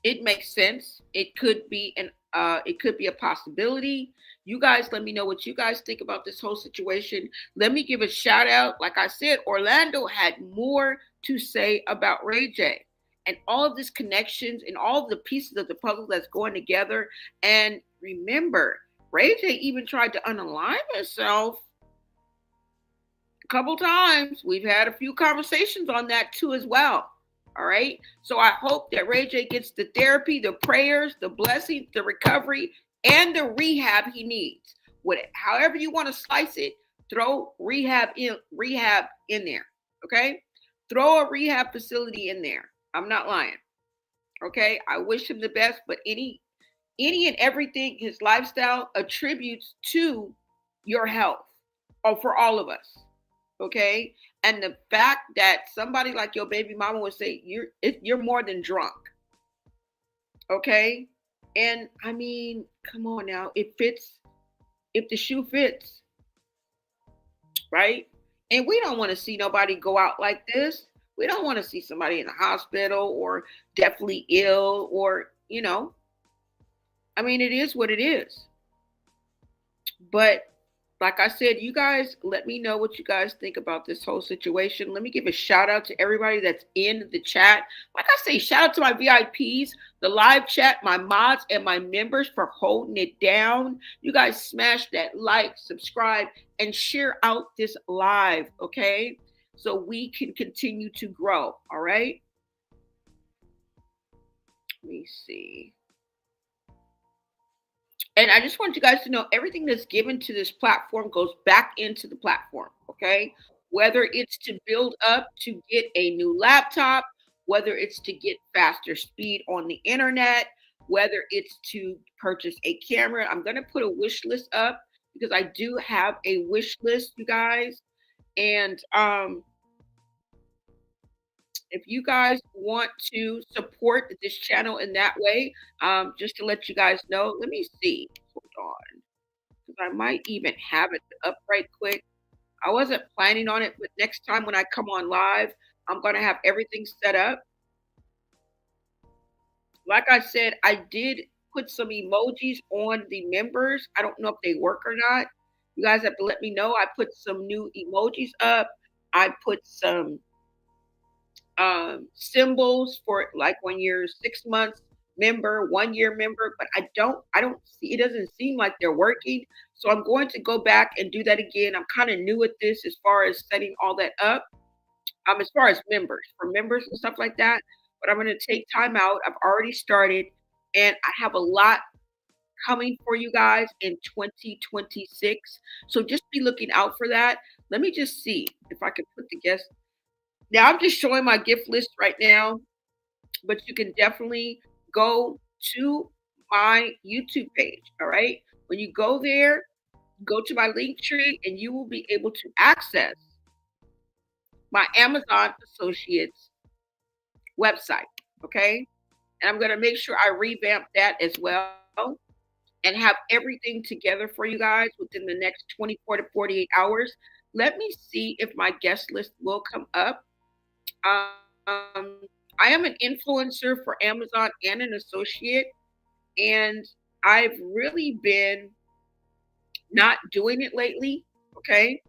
it makes sense. It could be a possibility. You guys let me know what you guys think about this whole situation. Let me give a shout out. Like I said, Orlando had more to say about Ray J and all of these connections and all of the pieces of the puzzle that's going together. And remember, Ray J even tried to unalive himself a couple times. We've had a few conversations on that too as well. All right. So I hope that Ray J gets the therapy, the prayers, the blessings, the recovery, and the rehab he needs. However you want to slice it, throw rehab in there. Okay. Throw a rehab facility in there. I'm not lying. Okay. I wish him the best, but any and everything his lifestyle attributes to your health, or for all of us. Okay. And the fact that somebody like your baby mama would say you're more than drunk. Okay. And I mean, come on now. It fits. If the shoe fits. Right. And we don't want to see nobody go out like this. We don't want to see somebody in the hospital or deathly ill or, you know, I mean, it is what it is. But like I said, you guys, let me know what you guys think about this whole situation. Let me give a shout out to everybody that's in the chat. Like I say, shout out to my VIPs, the live chat, my mods, and my members for holding it down. You guys smash that like, subscribe, and share out this live, okay? So we can continue to grow, all right? Let me see. And I just want you guys to know everything that's given to this platform goes back into the platform, okay? Whether it's to build up to get a new laptop, whether it's to get faster speed on the internet, whether it's to purchase a camera. I'm going to put a wish list up because I do have a wish list, you guys. And if you guys want to support this channel in that way, just to let you guys know, let me see. Hold on. Because I might even have it up right quick. I wasn't planning on it, but next time when I come on live, I'm going to have everything set up. Like I said, I did put some emojis on the members. I don't know if they work or not. You guys have to let me know. I put some new emojis up. I put some symbols for like when you're 6 months member, 1 year member, but I don't see, it doesn't seem like they're working. So I'm going to go back and do that again. I'm kind of new at this as far as setting all that up. As far as members, for members and stuff like that. But I'm going to take time out. I've already started, and I have a lot coming for you guys in 2026. So just be looking out for that. Let me just see if I can put the guest. Now I'm just showing my gift list right now, but you can definitely go to my YouTube page. All right. When you go there, go to my link tree and you will be able to access my Amazon Associates website. Okay. And I'm going to make sure I revamp that as well and have everything together for you guys within the next 24 to 48 hours. Let me see if my guest list will come up. I am an influencer for Amazon and an associate, and I've really been not doing it lately. Okay.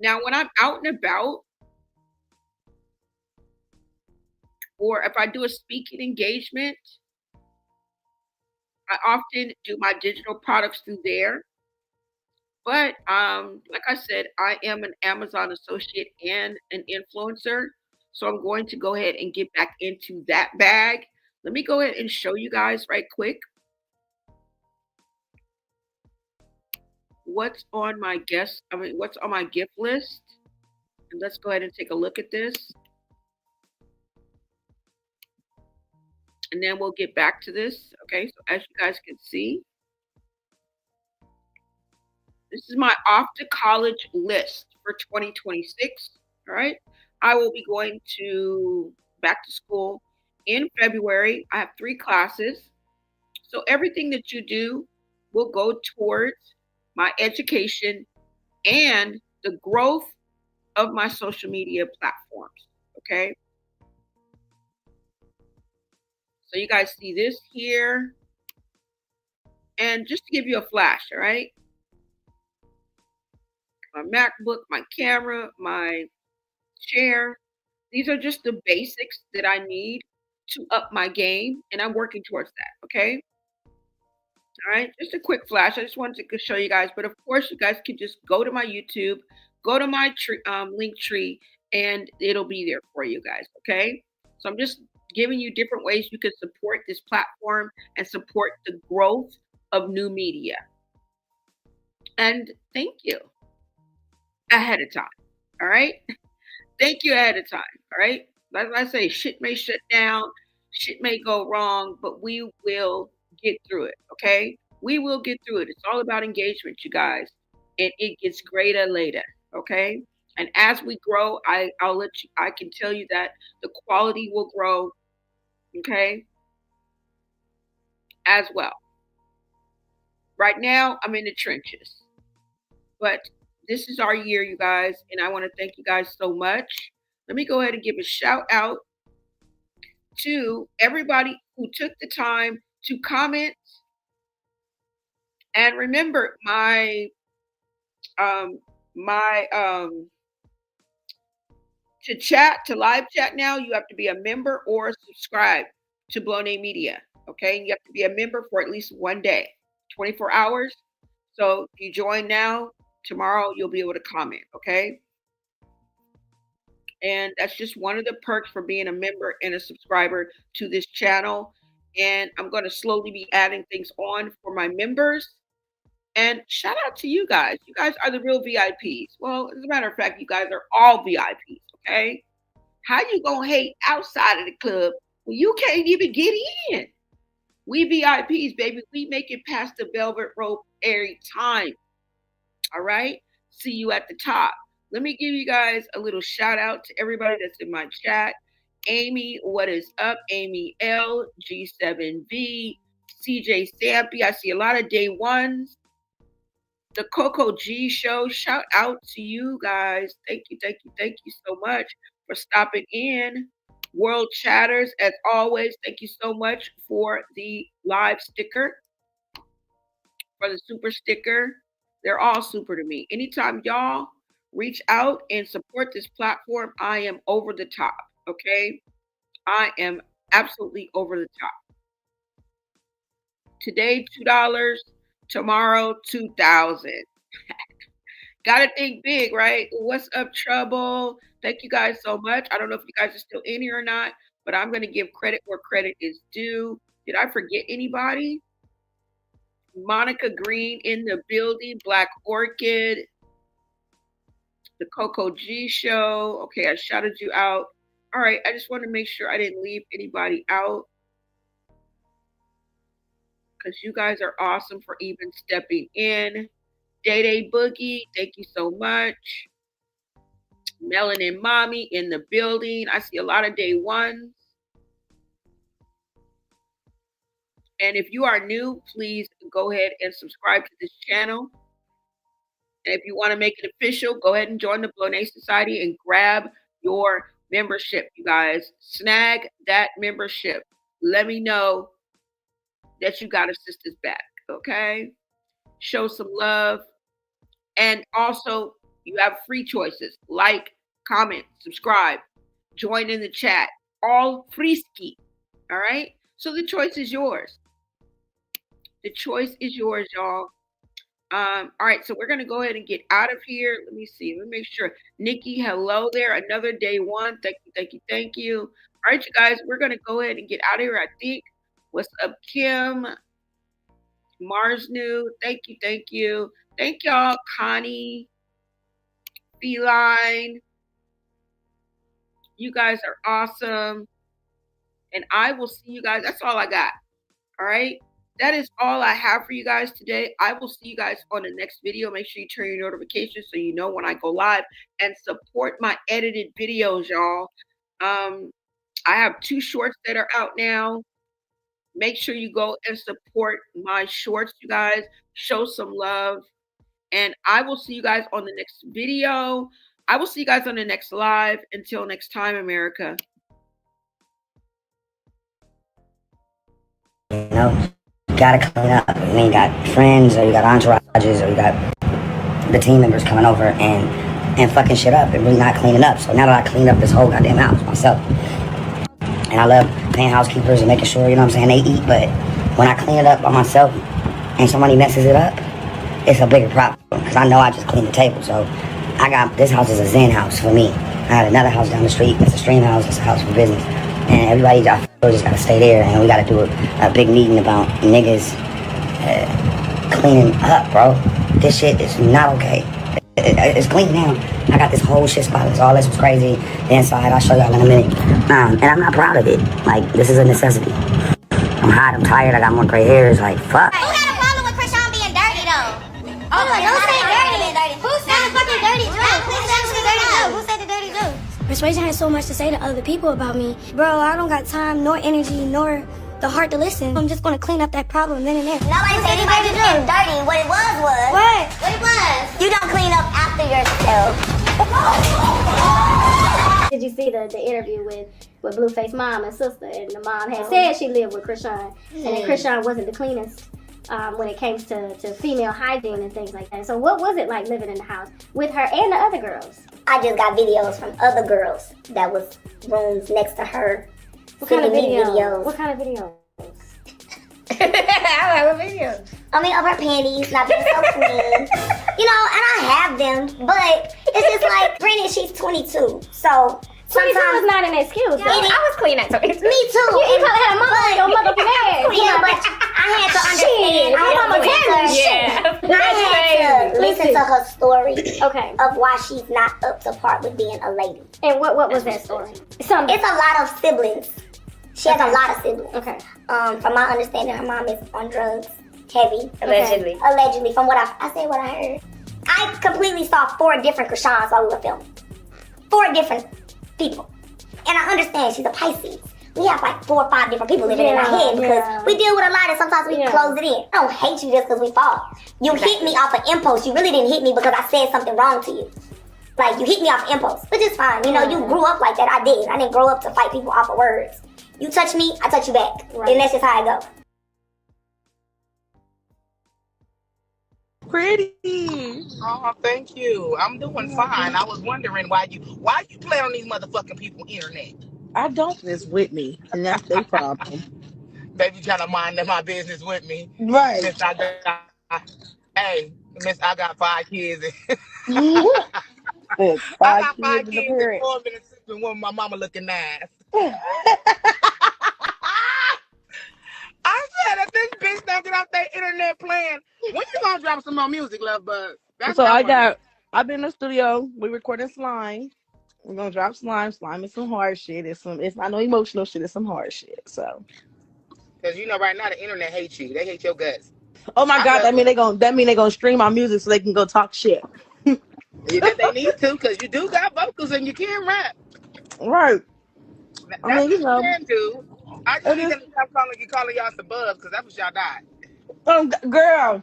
Now, when I'm out and about, or if I do a speaking engagement, I often do my digital products through there. But like I said, I am an Amazon associate and an influencer. So I'm going to go ahead and get back into that bag. Let me go ahead and show you guys right quick what's on my what's on my gift list. And let's go ahead and take a look at this. And then we'll get back to this. Okay, so as you guys can see, this is my off to college list for 2026. All right. I will be going to back to school in February. I have 3 classes. So everything that you do will go towards my education and the growth of my social media platforms. Okay. So you guys see this here. And just to give you a flash, all right? My MacBook, my camera, my chair. These are just the basics that I need to up my game, and I'm working towards that, okay? All right, just a quick flash. I just wanted to show you guys, but of course, you guys can just go to my YouTube, go to my link tree, and it'll be there for you guys, okay? So I'm just giving you different ways you can support this platform and support the growth of new media. And thank you ahead of time. All right. Thank you ahead of time. All right. Like I say, shit may shut down, shit may go wrong, but we will get through it. Okay. We will get through it. It's all about engagement, you guys. And it gets greater later. Okay. And as we grow, I can tell you that the quality will grow. Okay. As well. Right now, I'm in the trenches. But this is our year, you guys, and I want to thank you guys so much. Let me go ahead and give a shout out to everybody who took the time to comment. And remember, to live chat now, you have to be a member or subscribe to Bloné Media. Okay, you have to be a member for at least 1 day, 24 hours. So if you join now, tomorrow you'll be able to comment, okay? And that's just one of the perks for being a member and a subscriber to this channel. And I'm going to slowly be adding things on for my members. And shout out to you guys. You guys are the real VIPs. Well, as a matter of fact, you guys are all VIPs, okay? How you going to hate outside of the club when you can't even get in? We VIPs, baby. We make it past the velvet rope every time. All right. See you at the top. Let me give you guys a little shout out to everybody that's in my chat. Amy, what is up? Amy L, G7V, CJ Stampy. I see a lot of day ones. The Coco G show. Shout out to you guys. Thank you so much for stopping in. World Chatters, as always, thank you so much for the live sticker, for the super sticker. They're all super to me. Anytime y'all reach out and support this platform, I am over the top, okay? I am absolutely over the top. Today, $2. Tomorrow, $2,000. Gotta think big, right? What's up, Trouble? Thank you guys so much. I don't know if you guys are still in here or not, but I'm gonna give credit where credit is due. Did I forget anybody? Monica Green in the building, Black Orchid, the Coco G Show. Okay, I shouted you out. All right, I just want to make sure I didn't leave anybody out, because you guys are awesome for even stepping in. Day Boogie, thank you so much. Melanin Mommy in the building. I see a lot of day ones. And if you are new, please go ahead and subscribe to this channel. And if you want to make it official, go ahead and join the Bloné Society and grab your membership, you guys. Snag that membership. Let me know that you got a sister's back, okay? Show some love. And also, you have free choices. Like, comment, subscribe, join in the chat. All free-ski, all right? So the choice is yours. The choice is yours, y'all. All right, so we're going to go ahead and get out of here. Let me see. Let me make sure. Nikki, hello there. Another day one. Thank you, thank you, thank you. All right, you guys, we're going to go ahead and get out of here, I think. What's up, Kim? Mars New. Thank you, thank you. Thank y'all, Connie, Feline. You guys are awesome. And I will see you guys. That's all I got. All right. That is all I have for you guys today. I will see you guys on the next video. Make sure you turn your notifications so you know when I go live, and support my edited videos, y'all. I have 2 shorts that are out now. Make sure you go and support my shorts, you guys. Show some love. And I will see you guys on the next video. I will see you guys on the next live. Until next time, America. You know, you gotta clean up. I mean, you got friends, or you got entourages, or you got the team members coming over and fucking shit up and really not cleaning up. So now that I cleaned up this whole goddamn house myself, and I love paying housekeepers and making sure, you know what I'm saying, they eat, but when I clean it up by myself and somebody messes it up, it's a bigger problem, because I know I just cleaned the table. So I got, this house is a zen house for me. I had another house down the street, that's a stream house, that's a house for business. And everybody just gotta stay there, and we gotta do a big meeting about niggas cleaning up, bro. This shit is not okay. It's clean now. I got this whole shit spotless. All this was crazy. The inside, I'll show y'all in a minute. And I'm not proud of it. Like, this is a necessity. I'm hot, I'm tired, I got more gray hairs, like, fuck. Who had a problem with Chrisean being dirty, though? Oh, like, who said dirty? Who said the fucking dirty joke? Who said the dirty joke? Who said the dirty joke? Persuasion has so much to say to other people about me. Bro, I don't got time, nor energy, nor the heart to listen. I'm just gonna clean up that problem then and there. Nobody said anybody was being dirty. What it was. What? What it was? You don't clean up after yourself. Did you see the interview with Blueface mom and sister? And the mom had said she lived with Chrisean, and that Chrisean wasn't the cleanest when it came to female hygiene and things like that. So what was it like living in the house with her and the other girls? I just got videos from other girls that was rooms next to her. What kind of videos? What kind of videos? I have a video. I mean, of her panties not being so clean. You know, and I have them, but it's just like, granted, she's 22, so 22 is not an excuse. I was clean at 22. Me too. You probably had a mama on your motherfucking ass. Yeah, but I had to understand. I had to listen to her story. Okay. Of why she's not up to par with being a lady. And what was that story? It's a lot of siblings. She has a lot of siblings. Okay. From my understanding, her mom is on drugs, heavy. Allegedly. Allegedly, from what I said what I heard. I completely saw 4 different Chriseans while we were filming. 4 different people. And I understand she's a Pisces. We have like 4 or 5 different people living in our head because we deal with a lot and sometimes we close it in. I don't hate you just because we fought. You hit me off an impulse. You really didn't hit me because I said something wrong to you. Like, you hit me off impulse, which is fine. You know, you grew up like that. I did. I didn't grow up to fight people off of words. You touch me, I touch you back. Right. And that's just how I go. Pretty. Oh, thank you. I'm doing fine. I was wondering why you play on these motherfucking people's internet. I don't miss Whitney, and that's their problem. Baby trying to mind my business with me. Right. Miss, I got 5 kids. I got 5 kids and 4 minutes and one my mama looking nice. I said that this bitch don't get off that internet playing. When you gonna drop some more music, love bug? So I've been in the studio. We recording Slime. We're gonna drop Slime. Slime is some hard shit. It's not no emotional shit. It's some hard shit. So. Cause you know right now the internet hates you. They hate your guts. Oh my God! That mean they gonna stream my music so they can go talk shit. Yeah, they need to, cause you do got vocals and you can rap. Right. That's what you can do. I just need them to stop calling y'all some bubs, cause that's what y'all died. Girl.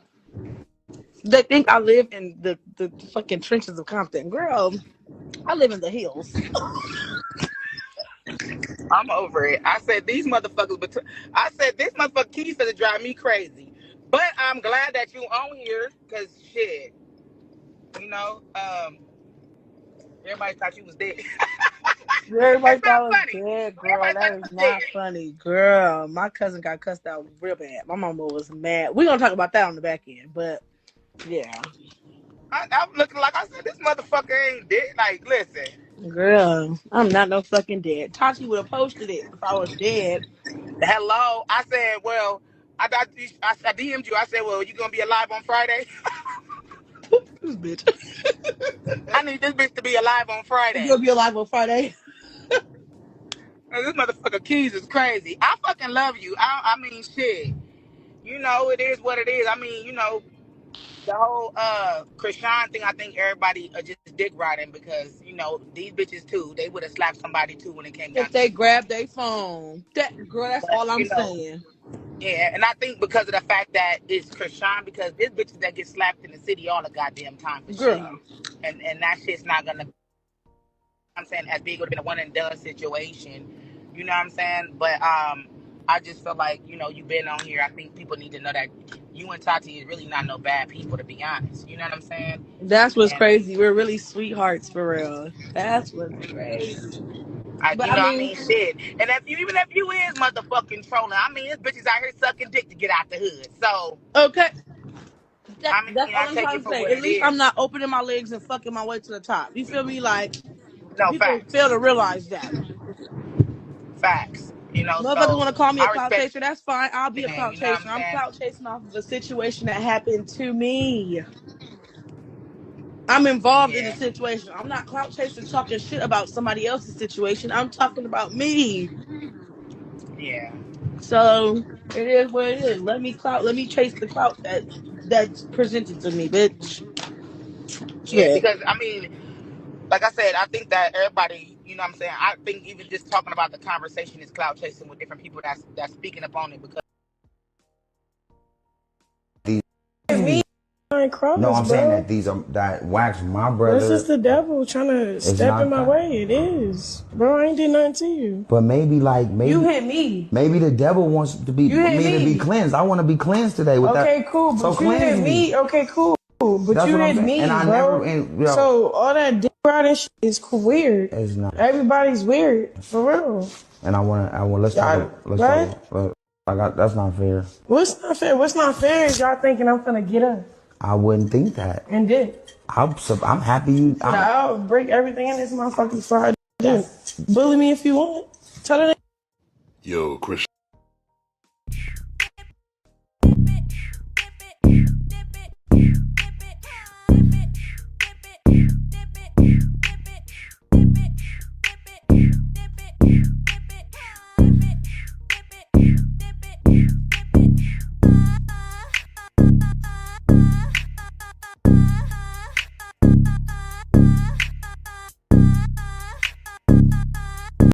They think I live in the fucking trenches of Compton. Girl, I live in the hills. I'm over it. I said these motherfuckers, this motherfucker Keys finna drive me crazy. But I'm glad that you on here, cause shit, you know, everybody thought you was dead. Everybody thought I was dead, girl. That is not funny, girl. My cousin got cussed out real bad. My mama was mad. We're gonna talk about that on the back end, but yeah. I'm looking like I said, this motherfucker ain't dead. Like, listen. Girl, I'm not no fucking dead. Tati would have posted it if I was dead. Hello. I said, well, I DM'd you. I said, well, you gonna be alive on Friday? This bitch. I need this bitch to be alive on Friday. You'll be alive on Friday. This motherfucker Keys is crazy. I fucking love you. I mean, shit. You know, it is what it is. I mean, you know, the whole Chrisean thing, I think everybody just dick riding because, you know, these bitches too, they would have slapped somebody too when it came down if they grabbed their phone. That's all I'm saying. Yeah, and I think because of the fact that it's Chrisean, because there's bitches that get slapped in the city all the goddamn time for shit. And that shit's not gonna, I'm saying, as big would have been a one and done situation. You know what I'm saying? But I just feel like, you know, you've been on here. I think people need to know that you and Tati is really not no bad people, to be honest. You know what I'm saying? That's what's crazy. We're really sweethearts for real. That's what's crazy. I mean, shit. And even if you is motherfucking trolling, I mean, this bitches out here sucking dick to get out the hood. So okay. That's all I'm trying to say. At least I'm not opening my legs and fucking my way to the top. You feel me? Like, people fail to realize that. Facts. You know, motherfuckers want to call me a clout chaser. That's fine. I'll be a clout chaser. I'm clout chasing off of a situation that happened to me. I'm involved in the situation. I'm not clout chasing talking shit about somebody else's situation. I'm talking about me. Yeah. So it is what it is. Let me chase the clout that's presented to me, bitch. Yeah, because I mean, like I said, I think that everybody, you know what I'm saying, I think even just talking about the conversation is clout chasing with different people that's speaking up on it because No, I'm saying that that wax my brother. That's just the devil trying to step in my way. It is, bro. I ain't did nothing to you. But maybe you hit me. Maybe the devil wants to be to be cleansed. I want to be cleansed today with that. Okay, cool. But so you hit me. Okay, cool. But that's you hit me, and I bro. So all that dick riding shit is weird. It's not. Everybody's weird for real. And I want let's talk. That's not fair. What's not fair? What's not fair is y'all thinking I'm gonna get up. I wouldn't think that. And did. I'm happy. I'll break everything in this motherfucking Friday. Bully me if you want. Tell her. Yo, Chris.